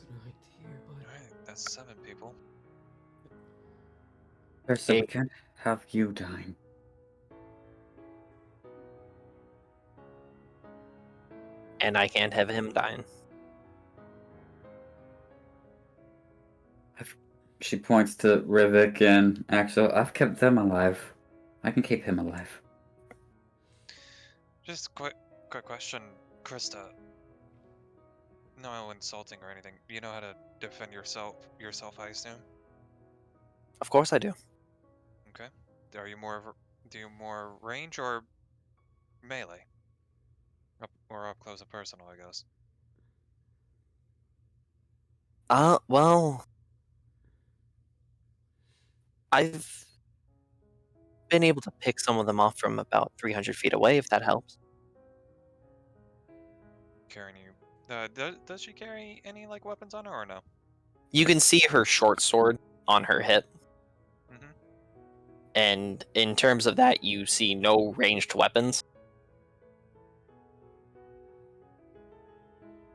what I like to hear, bud. Alright, that's 7 people. Krista, we Hey. can't have you dying. And I can't have him dying. She points to Rivik and Axel. I've kept them alive. I can keep him alive. Just quick question, Krista. No insulting or anything. You know how to defend yourself, I assume? Of course I do. Okay. Are you do you more range or melee? Up close and personal, I guess. Well, I've been able to pick some of them off from about 300 feet away, if that helps. Carrying you. Does she carry any like weapons on her or no? You can see her short sword on her hip, Mm-hmm. and in terms of that, you see no ranged weapons.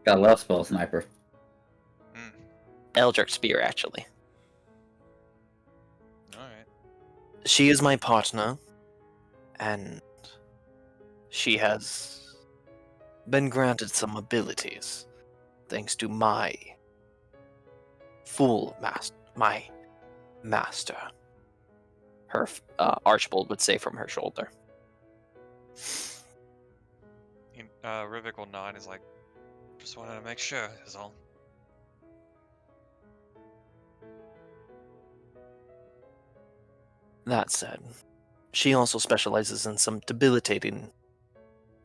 Got a love spell sniper. Mm. Eldritch Spear, actually. Alright. She is my partner, and she has been granted some abilities thanks to my master. Her Archibald would say from her shoulder. Rivik will nod. Is like, just wanted to make sure. Is all. That said, she also specializes in some debilitating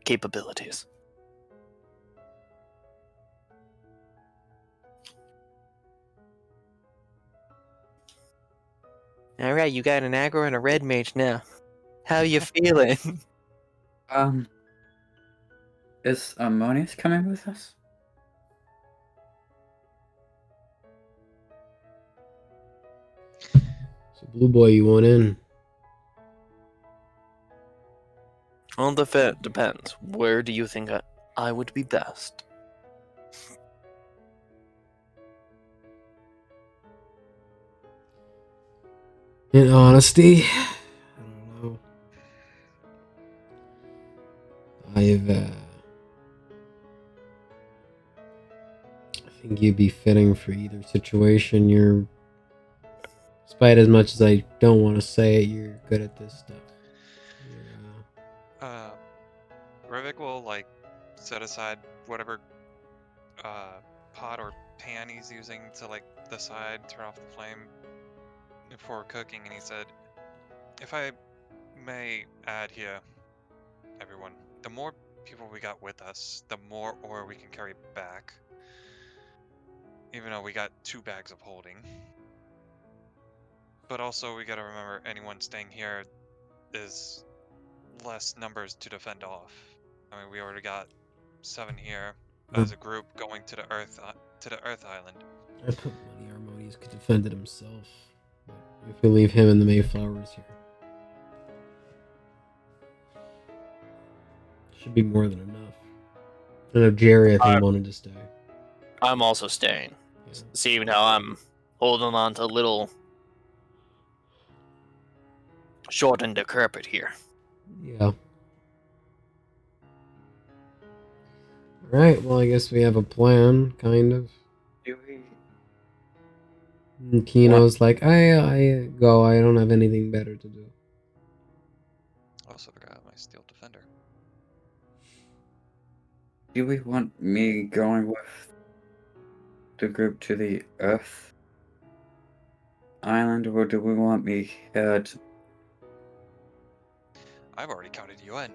capabilities. Alright, you got an aggro and a red mage now. How you feeling? Is Ammonius coming with us? So, Blue Boy, you want in? On the fair, depends. Where do you think I would be best? In honesty, I don't know. I think you'd be fitting for either situation. Despite as much as I don't want to say it, you're good at this stuff. Rivik will like set aside whatever pot or pan he's using to like the side, turn off the flame before cooking, and he said, "If I may add here, everyone, the more people we got with us, the more ore we can carry back. Even though we got 2 bags of holding. But also we gotta remember anyone staying here is less numbers to defend off. I mean, we already got 7 here as a group going to the Earth Island. I put money Harmonious could defend it himself. But if we leave him and the Mayflowers here, should be more than enough. I know Jerry, I think, wanted to stay. I'm also staying. Yeah. See how I'm holding on to a little short and decrepit here. Yeah. Alright, well, I guess we have a plan, kind of. Do we? And Kino's like, I go, I don't have anything better to do. Also forgot my steel defender. Do we want me going with the group to the Earth Island, or do we want me here to... I've already counted you in.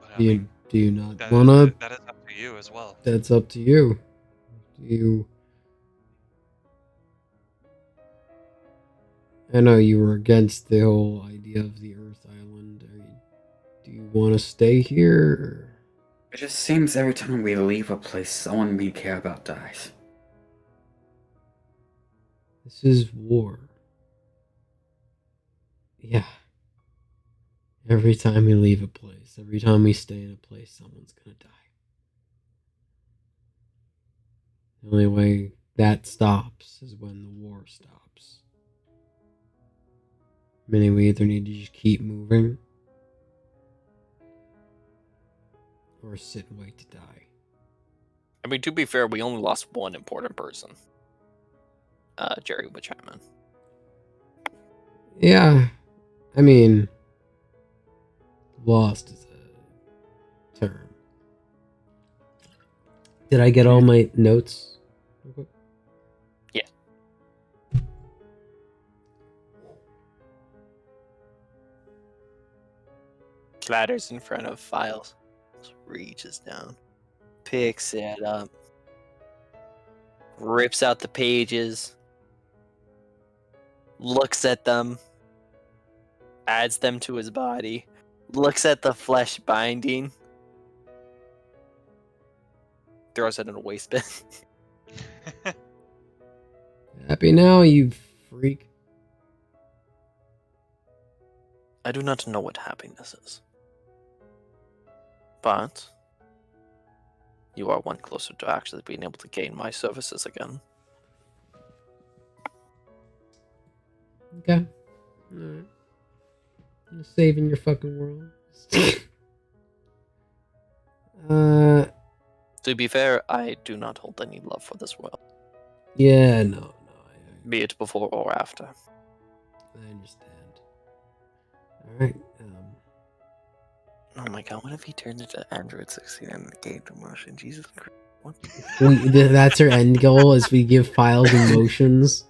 But I Do you, mean, do you not that wanna? is, that is up to you as well. That's up to you. Do you? I know you were against the whole idea of the Earth Island. Do you want to stay here? It just seems every time we leave a place, someone we care about dies. This is war. Yeah. Every time we leave a place, every time we stay in a place, someone's gonna die. The only way that stops is when the war stops. Meaning we either need to just keep moving or sit and wait to die. I mean, to be fair, we only lost one important person. Jerry Witchman. Yeah. I mean, lost is a term. Did I get all my notes? Yeah. Clatters in front of files. Reaches down. Picks it up. Rips out the pages. Looks at them. Adds them to his body. Looks at the flesh binding. Throws it in a waste bin. Happy now, you freak. I do not know what happiness is. But you are one closer to actually being able to gain my services again. Okay. Alright. Saving your fucking world. To be fair, I do not hold any love for this world, Yeah, no. be it before or after. I understand. Alright, Oh my god, what if he turned into Android 16 and gained emotion? Jesus Christ. What? that's our end goal, is we give Files emotions.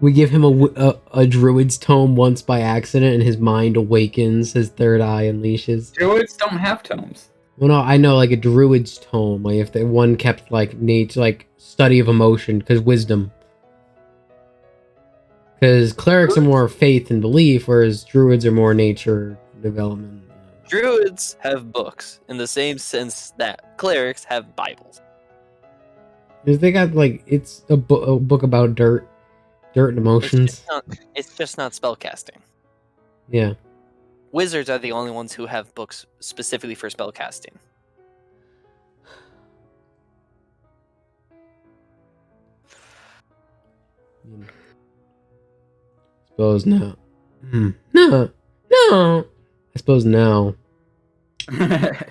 We give him a druid's tome once by accident, and his mind awakens, his third eye unleashes. Druids don't have tomes. Well, no, I know, like a druid's tome, like if one kept like nature, like study of emotion, because wisdom. Because clerics are more faith and belief, whereas druids are more nature development. Druids have books in the same sense that clerics have Bibles. Because they got like, it's a book about dirt and emotions. It's just not spellcasting. Yeah. Wizards are the only ones who have books specifically for spellcasting. Suppose now. No. I suppose now. I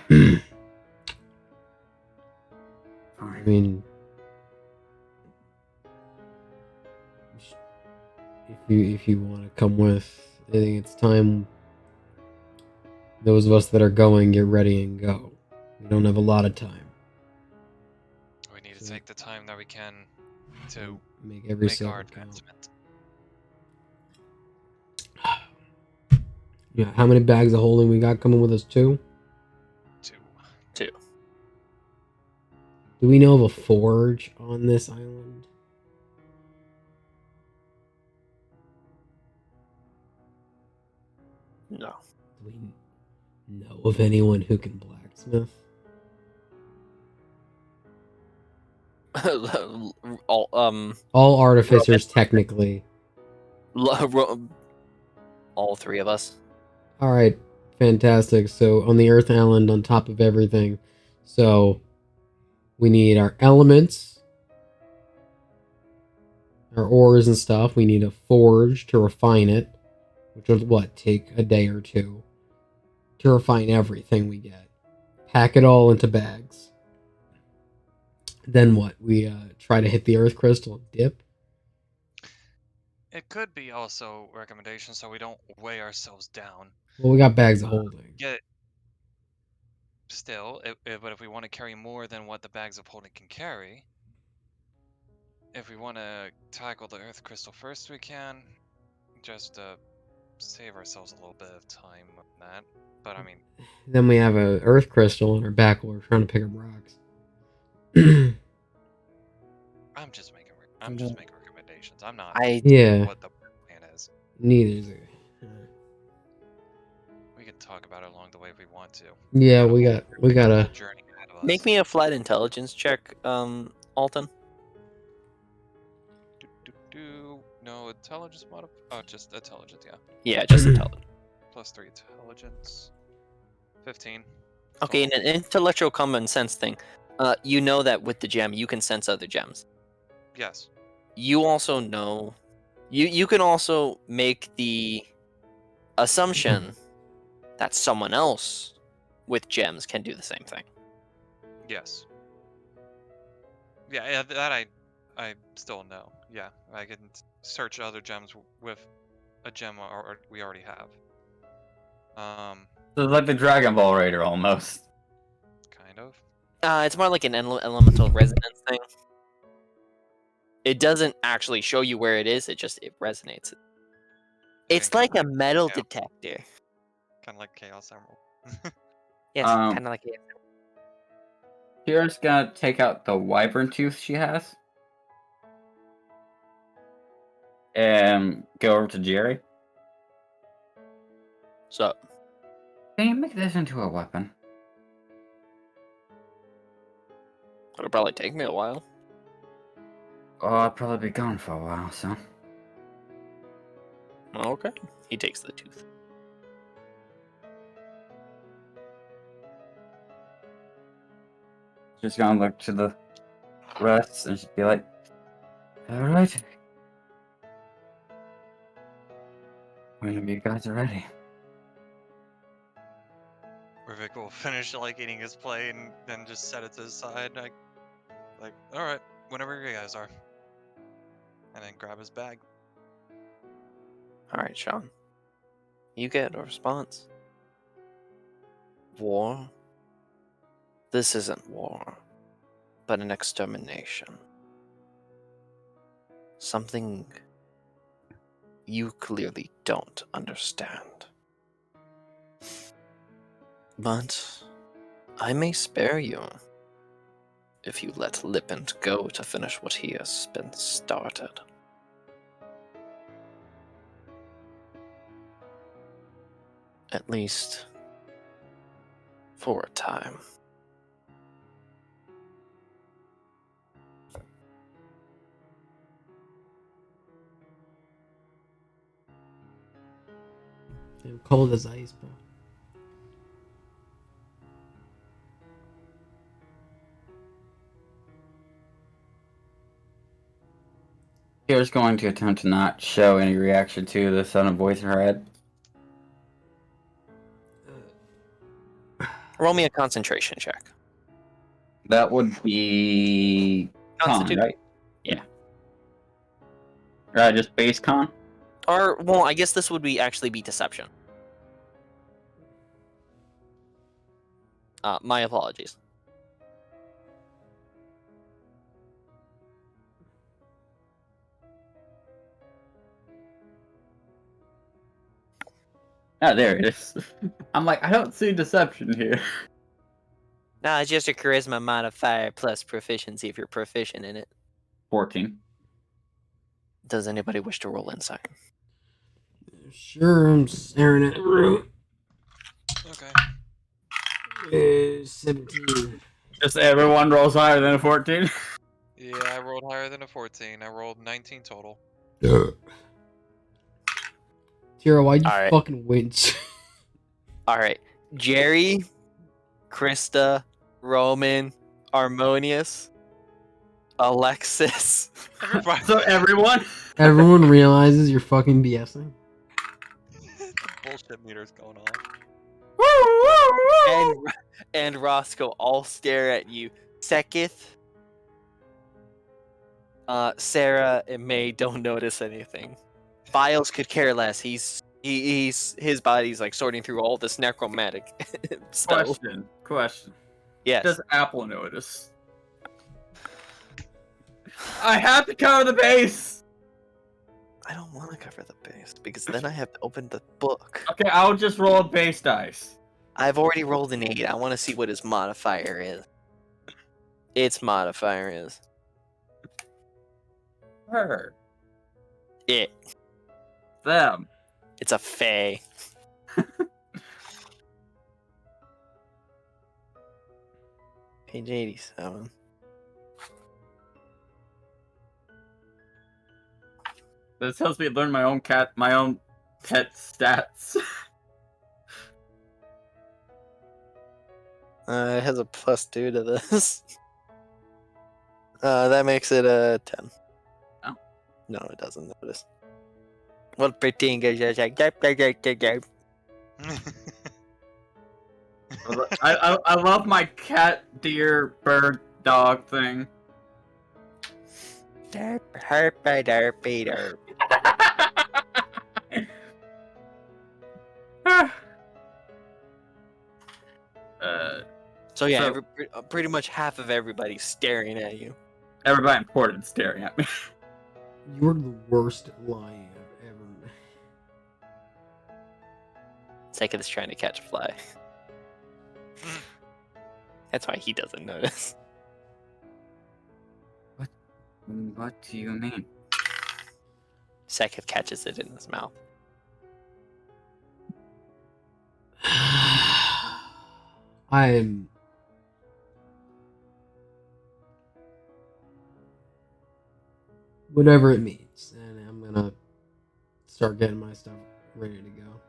mean, if you want to come with, I think it's time. Those of us that are going, get ready and go. We don't have a lot of time. We need to take the time that we can to make every make our second count. advancement. Yeah, how many bags of holding we got coming with us? 2? 2. Do we know of a forge on this island? No. Do we know of anyone who can blacksmith? All artificers, technically. All 3 of us. All right, fantastic. So on the Earth Island, on top of everything, so we need our elements, our ores and stuff. We need a forge to refine it, which would take a day or 2 to refine everything we get. Pack it all into bags. Then what? We try to hit the Earth Crystal and dip. It could be also recommendations so we don't weigh ourselves down. Well, we got bags of holding. Still, but if we want to carry more than what the bags of holding can carry, if we want to tackle the Earth Crystal first, we can. Just to save ourselves a little bit of time on that. But I mean, Then we have a earth crystal in our back while we're trying to pick up rocks. I'm just making recommendations. I'm not Yeah, what the plan is. neither is it. We can talk about it along the way if we want to. Yeah, Got a we whole- got a whole a journey ahead of us. Make me a flat intelligence check, Alton. No intelligence modifier. Oh, just intelligence. Yeah, Yeah, just intelligence. +3 intelligence. 15. Okay, in total. an intellectual common sense thing, you know that with the gem you can sense other gems. Yes. You also know, you can also make the assumption that someone else with gems can do the same thing. Yes. Yeah, that I still know. Yeah, I can search other gems with a gem or we already have. So it's like the Dragon Ball Raider almost. Kind of. It's more like an elemental resonance thing. It doesn't actually show you where it is. It resonates. It's like a metal detector. Kind of like Chaos Emerald. Yes, Um, kind of like it. Kira's gonna take out the wyvern tooth she has. And go over to Jerry. So, Can you make this into a weapon? it'll probably take me a while. Oh, I'll probably be gone for a while, so. Okay. He takes the tooth. Just gonna look to the rest and just be like, alright. Whenever you guys are ready. Rivik will finish like eating his plate and then just set it to the side. Like, all right, whenever you guys are, and then grab his bag. All right, Sean. You get a response. War? This isn't war, but an extermination. Something you clearly don't understand. But I may spare you if you let Lippent go to finish what he has been started. At least for a time. cold as ice, bro. Kira's going to attempt to not show any reaction to the sound of voice in her head. Roll me a concentration check. That would be con, Constitution. right? Yeah. Just base con? Or, well, I guess this would be actually be deception. My apologies. Ah, there it is. I'm like, I don't see deception here. Nah, it's just a charisma modifier plus proficiency if you're proficient in it. 14. Does anybody wish to roll insight? Sure, I'm staring at the room. Okay. 17. Just everyone rolls higher than a 14. Yeah, I rolled higher than a 14. I rolled 19 total. Tira, why'd you Alright. fucking wince? Alright. Jerry, Krista, Roman, Harmonious, Alexis. Everybody. So everyone? Everyone realizes you're fucking BSing. The bullshit meter's going on. and Roscoe all stare at you. Sekith, Sarah and May don't notice anything. Files could care less. His body's like sorting through all this necromantic stuff. Question. Yes. Does Apple notice? I have to cover the base. I don't want to cover the base because then I have to open the book. Okay, I'll just roll a base dice. I've already rolled an 8. I want to see what his modifier is. Its modifier is Her. it. Them. It's a fae. Page 87. This helps me learn my own pet stats. It has a +2 to this. That makes it a 10. Oh. No, it doesn't notice. What pretend is like I love my cat, deer, bird, dog thing. derp herpy derpy derp. So yeah, So- pretty much half of everybody's staring at you. Everybody important staring at me. You're the worst lion I've ever met. Sekith is trying to catch a fly. That's why he doesn't notice. What do you mean? Sekith catches it in his mouth. I'm whatever it means, and I'm gonna start getting my stuff ready to go.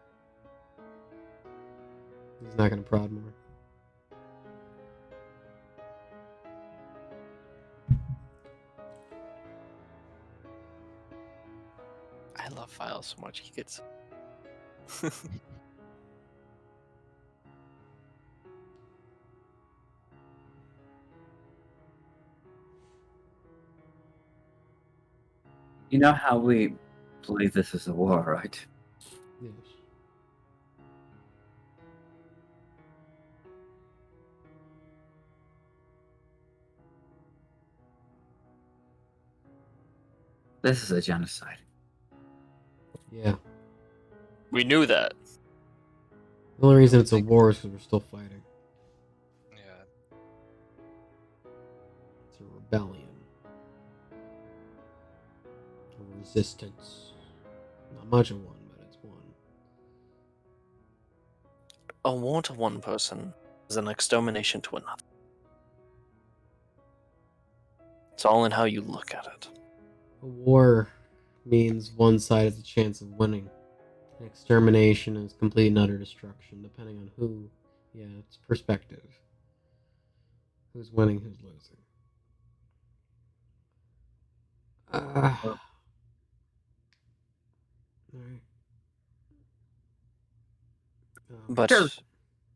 He's not gonna prod more. I love Files so much. He gets. You know how we believe this is a war, right? Yes. This is a genocide. Yeah. We knew that. The only reason it's a war is because we're still fighting. Yeah. It's a rebellion. A resistance. Not much of one, but it's one. A war to one person is an extermination to another. It's all in how you look at it. A war means one side has a chance of winning. An extermination is complete and utter destruction, depending on who. Yeah, it's perspective. Who's winning, who's losing. Alright. But Sure.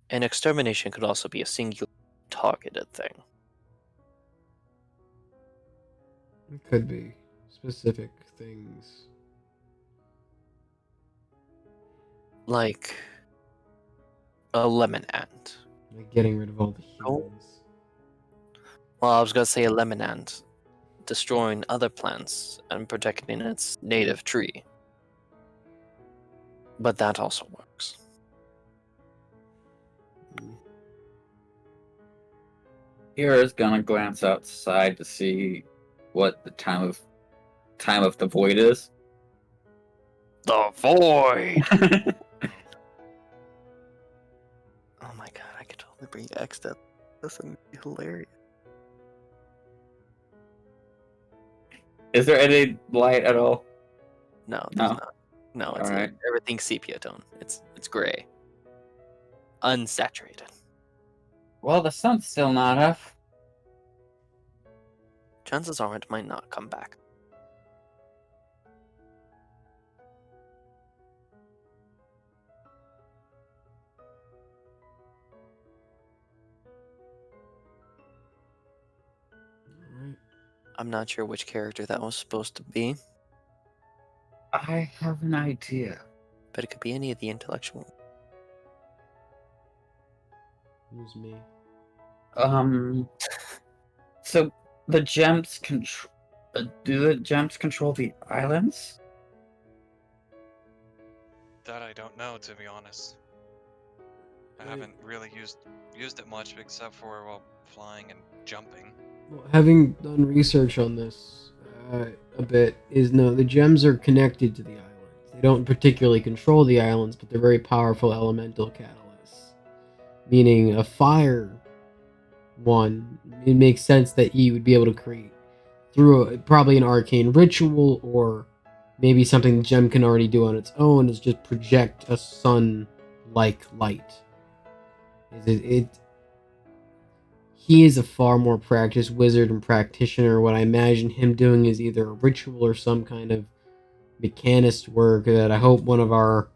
an extermination could also be a singular targeted thing. It could be specific things. Like a lemon ant. Like getting rid of all the Oh. humans. Well, I was gonna say a lemon ant destroying other plants and protecting its native tree. But that also works. Kira's gonna glance outside to see what the time of the void is. The void! Oh my god, I could totally bring X to this and be hilarious. Is there any light at all? No, there's No. not. No, it's Alright. everything's sepia tone. It's gray. Unsaturated. Well, the sun's still not up. Chances are it might not come back. Alright. I'm not sure which character that was supposed to be, I have an idea. but it could be any of the intellectual. Who's me? So the gems Do the gems control the islands? That I don't know, to be honest. I haven't really used it much except for while flying and jumping. Well, having done research on this a bit, is no, the gems are connected to the islands. They don't particularly control the islands, but they're very powerful elemental catalysts. Meaning a fire one, it makes sense that you would be able to create through probably an arcane ritual, or maybe something the gem can already do on its own is just project a sun-like light. He is a far more practiced wizard and practitioner. What I imagine him doing is either a ritual or some kind of mechanist work that I hope one of our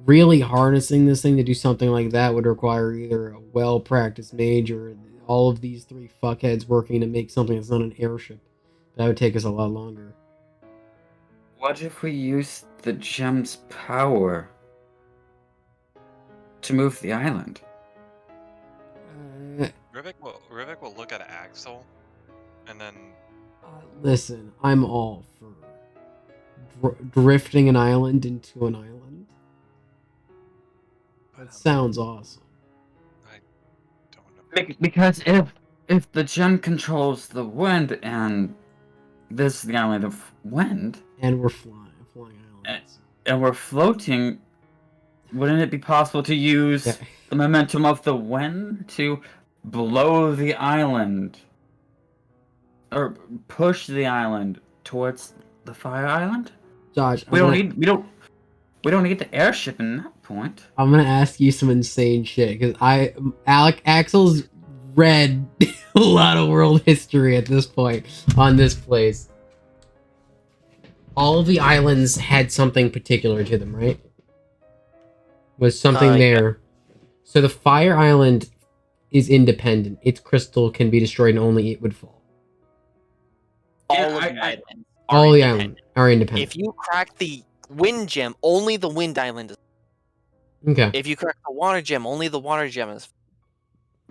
really harnessing this thing to do something like that would require either a well-practiced mage or all of these three fuckheads working to make something that's not an airship. That would take us a lot longer. What if we use the gem's power to move the island? Rivik will look at Axel, and then Listen, I'm all for drifting an island into an island. That sounds awesome. I don't know. Because if the gem controls the wind and this is the island of wind, And we're flying islands. and we're floating, wouldn't it be possible to use Yeah. the momentum of the wind to blow the island or push the island towards the fire island? Josh, We don't need the airship in that point. I'm gonna ask you some insane shit because Axel's read a lot of world history at this point on this place. All of the islands had something particular to them, right? Was something Yeah. there. So the fire island is independent. Its crystal can be destroyed and only it would fall. All Yeah, of the I- islands All are the independent. islands are independent. If you crack the wind gem, only the wind island is. Okay. If you crack the water gem, only the water gem is.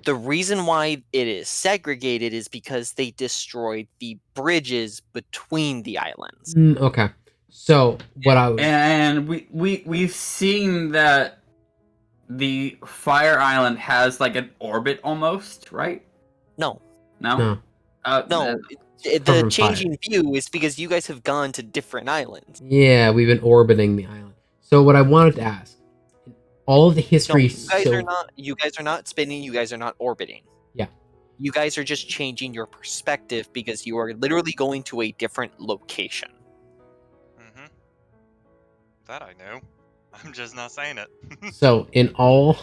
The reason why it is segregated is because they destroyed the bridges between the islands. Okay. So what I was And we've seen that the fire island has like an orbit almost, right? No, No. no. no. Covered The in changing view is because you guys have gone to different islands. Yeah, we've been orbiting the island. So what I wanted to ask, all of the No, history. you guys are not spinning. You guys are not orbiting. Yeah. You guys are just changing your perspective because you are literally going to a different location. Mm-hmm. That I know. I'm just not saying it. So in all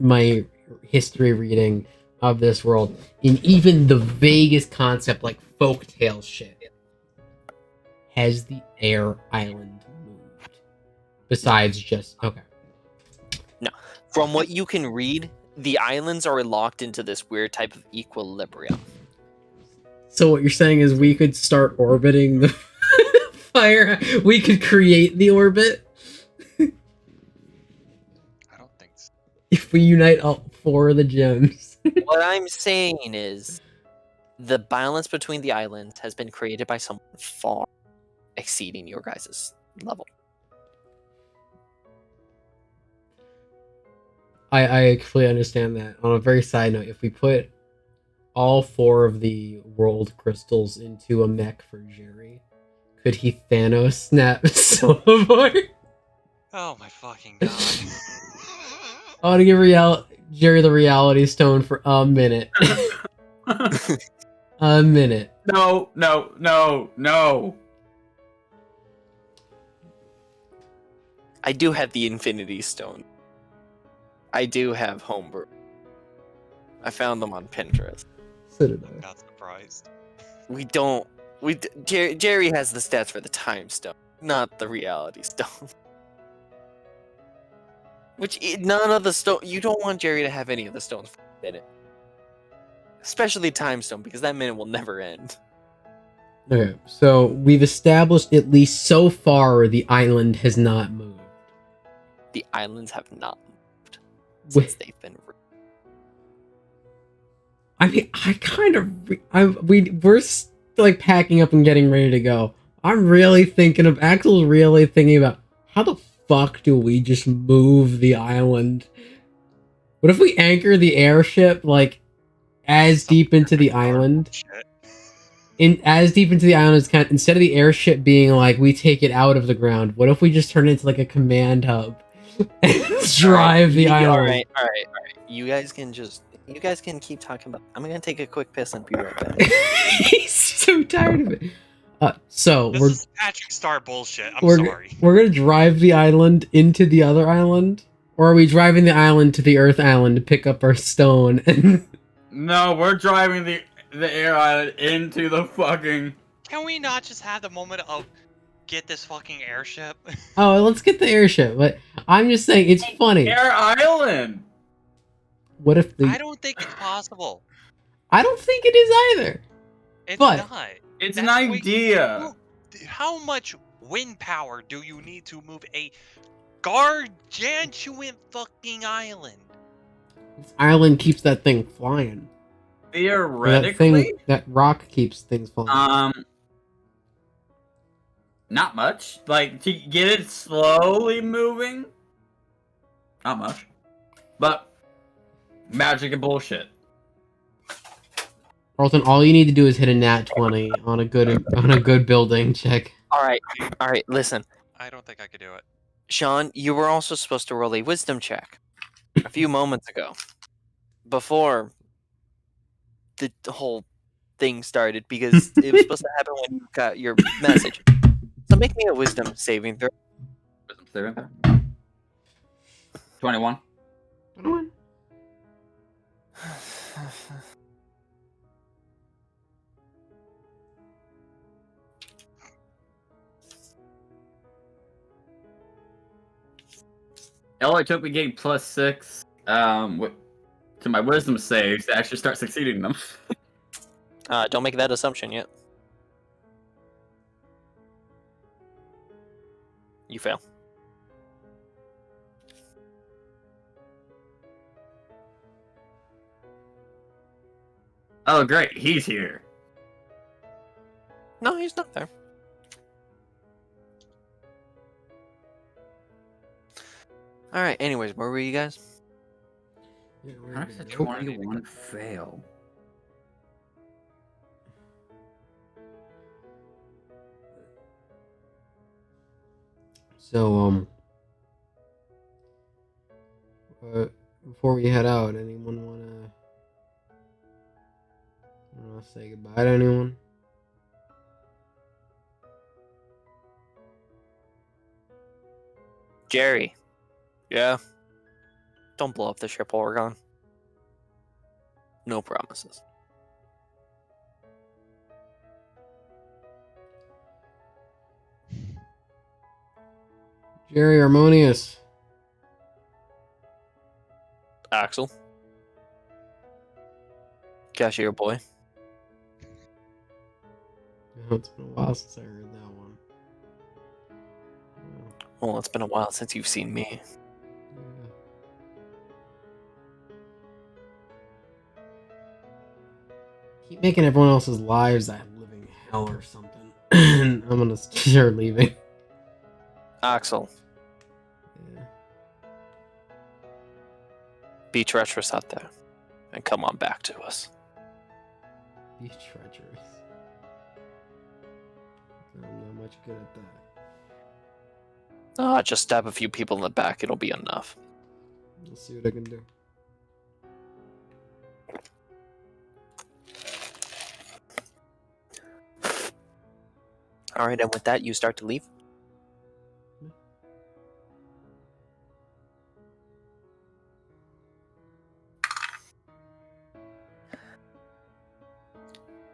my history reading of this world, in even the vaguest concept like folktale shit, has the air island moved? Besides just okay. From what you can read, the islands are locked into this weird type of equilibrium. So what you're saying is we could start orbiting the fire. We could create the orbit I don't think so. if we unite all four of the gems. What I'm saying is, the balance between the islands has been created by someone far exceeding your guys' level. I completely understand that. On a very side note, if we put all four of the world crystals into a mech for Jerry, could he Thanos snap Silverboard? Oh my fucking god. I want to give Jerry the reality stone for a minute. A minute. No. I do have the Infinity Stone. I do have Homebrew. I found them on Pinterest. So did I'm I. not surprised. Jerry has the stats for the Time Stone, not the Reality Stone. None of the stone. You don't want Jerry to have any of the stones in it, especially Time Stone, because that minute will never end. Okay, so we've established at least so far the island has not moved. The islands have not moved Wait. since they've been. I mean, I kind of we're like packing up and getting ready to go, I'm really thinking of Axel's really thinking about how the fuck do we just move the island? What if we anchor the airship like as deep into the island? Shit. In as deep into the island as kind instead of the airship being like we take it out of the ground, what if we just turn it into like a command hub and drive the island? All right. You guys can keep talking about. I'm gonna take a quick piss and be right back. He's so tired of it. So This is Patrick Star bullshit. I'm we're sorry. we're gonna drive the island into the other island, or are we driving the island to the Earth Island to pick up our stone? And No, we're driving the air island into the fucking. Can we not just have the moment of get this fucking airship? oh, let's get the airship. But I'm just saying it's funny. Air island. What if I don't think it's possible. I don't think it is either. It's But- not. It's That's an way- idea. How much wind power do you need to move a gargantuan fucking island? This island keeps that thing flying. Or Theoretically, that rock keeps things flying. not much. Like to get it slowly moving, not much. But magic and bullshit. Carlton, all you need to do is hit a nat 20 on a good building check. All right. Listen, I don't think I could do it. Sean, you were also supposed to roll a wisdom check a few moments ago, before the whole thing started, because it was supposed to happen when you got your message. So make me a wisdom saving throw. 21. It only took me getting +6 to my wisdom saves to actually start succeeding them. Don't make that assumption yet. You fail. Oh great, he's here. No, he's not there. All right. Anyways, where were you guys? How does a 21 fail? So, before we head out, anyone wanna say goodbye to anyone? Jerry. Yeah. Don't blow up the ship while we're gone. No promises. Jerry Harmonious. Axel. Cashier boy. It's been a while since I heard that one. Well, it's been a while since you've seen me. Yeah. Keep making everyone else's lives a living hell or something. I'm gonna start leaving. Axel, Yeah. be treacherous out there. And come on back to us. Be treacherous. I'm not much good at that. Just stab a few people in the back, it'll be enough. We'll see what I can do. Alright, and with that, you start to leave?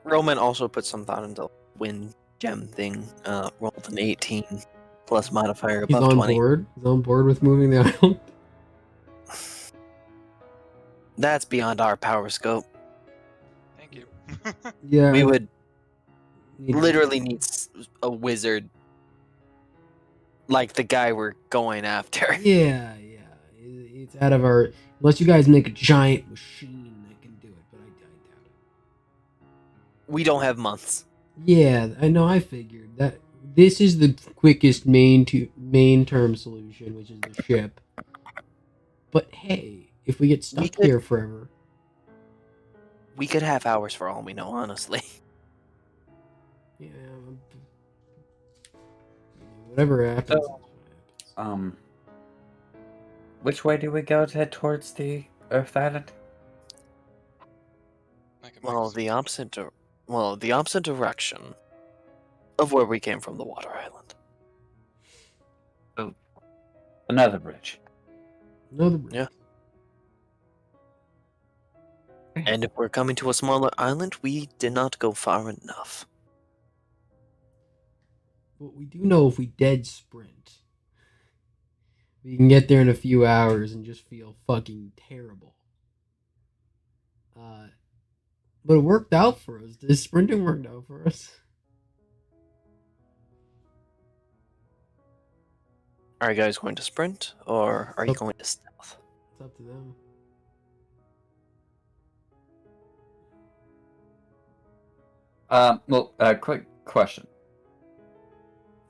Roman also put some thought into wind gem thing. Rolled an 18 plus modifier He's above on 20. board. He's on board with moving the island. That's beyond our power scope. Thank you. Yeah. We would need- literally need a wizard like the guy we're going after. Yeah. It's out of our. Unless you guys make a giant machine that can do it, but I doubt it. We don't have months. Yeah, I know. I figured that this is the quickest main term solution, which is the ship. But hey, if we get stuck could- here forever, We could have hours for all we know, honestly. yeah, whatever happens. So, which way do we go to head towards the Earth Island? I can make Well, a the opposite direction of where we came from, the water island. Another bridge. Another bridge. Yeah. And if we're coming to a smaller island, we did not go far enough. But we do know if we dead sprint, we can get there in a few hours and just feel fucking terrible. But it worked out for us. This sprinting worked out for us. Are you guys going to sprint, or are you Up. going to stealth? It's up to them. Quick question.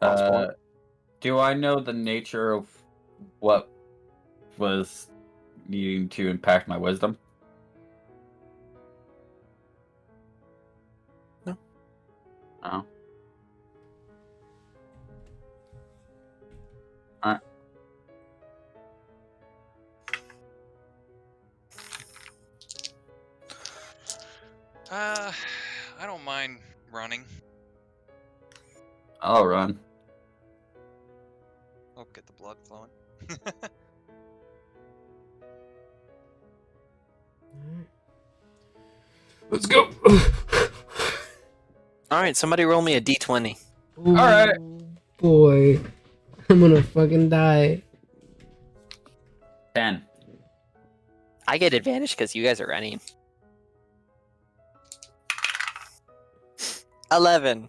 Osborne? Do I know the nature of what was needing to impact my wisdom? No. Oh. I don't mind running. I'll run. Oh, get the blood flowing. Let's go. Alright, somebody roll me a d20. All right. Boy, I'm gonna fucking die. 10. I get advantage because you guys are running. 11.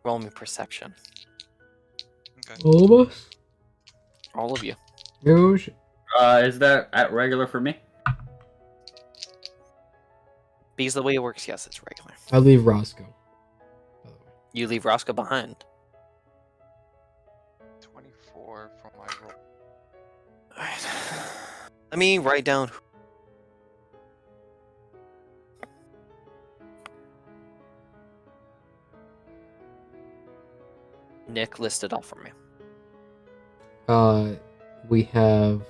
Roll me perception. Okay. All of us? All of you. Oh shit. Is that at regular for me? Because the way it works, yes, it's regular. I leave Roscoe. By the way. You leave Roscoe behind. 24 for my roll. Alright. Let me write down. Nick listed off for me. We have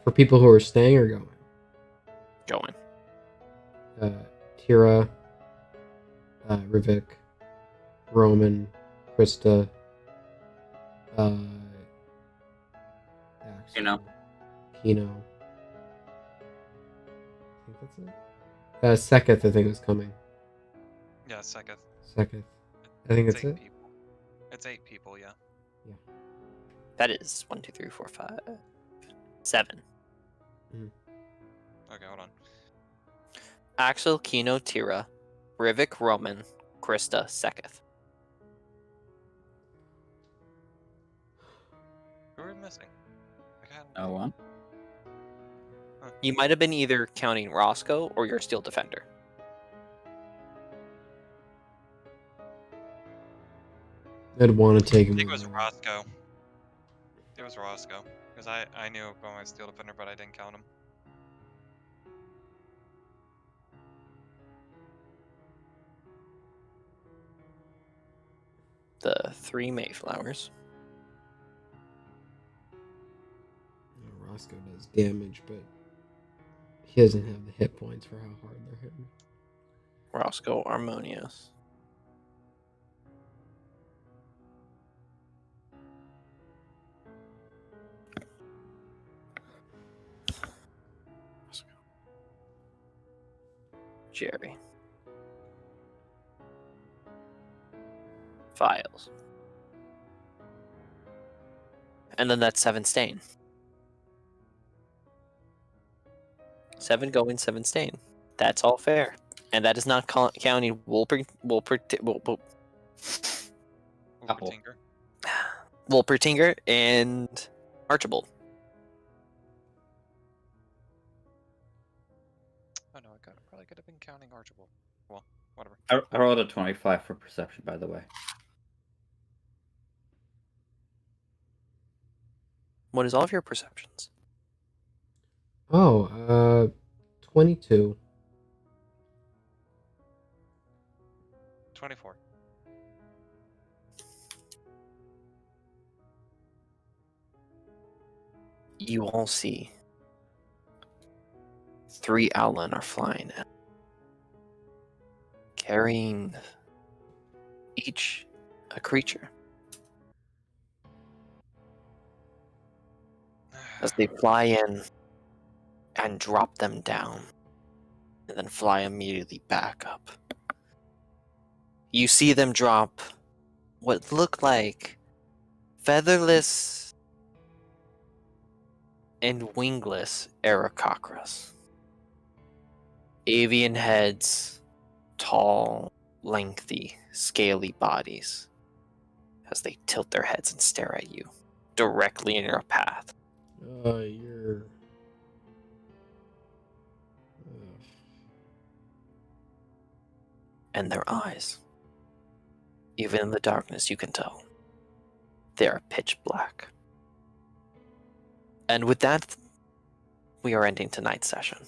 for people who are staying or going. Going. Tira, Rivik, Roman, Krista, Axel, Kino. I think that's it. Seketh, I think, is coming. Yeah, Seketh. Seketh. I think It's that's 8 it. people. It's 8 people, yeah. That is 1, 2, 3, 4, 5, 7. Okay, hold on. Axel, Kino, Tira, Rivik, Roman, Krista, Seketh. Who are we missing? I can't... No one. You might have been either counting Roscoe or your Steel Defender. I'd want to take I him. think it was over. Roscoe. It was Roscoe. Because I knew about my Steel Defender, but I didn't count him. The 3 Mayflowers. Roscoe does damage, but he doesn't have the hit points for how hard they're hitting. Roscoe, Harmonious. Jerry. Files. And then that's 7 stain. 7 going, 7 stain. That's all fair. And that is not counting Wolpertinger. Wolpertinger and Archibald. Oh no, I probably could have been counting Archibald. Well, whatever. I rolled a 25 for perception, by the way. What is all of your perceptions? Oh, 22. 24. You all see 3 Outland are flying in, carrying each a creature. As they fly in and drop them down, and then fly immediately back up. You see them drop what look like featherless and wingless Aarakocras. Avian heads, tall, lengthy, scaly bodies, as they tilt their heads and stare at you, directly in your path. You're... And their eyes, even in the darkness you can tell, they are pitch black. And with that, we are ending tonight's session.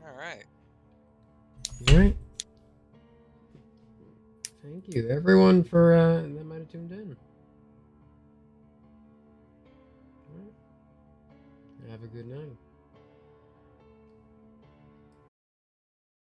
Alright. Alright. Thank you, everyone, for that might have tuned in. Alright. Have a good night.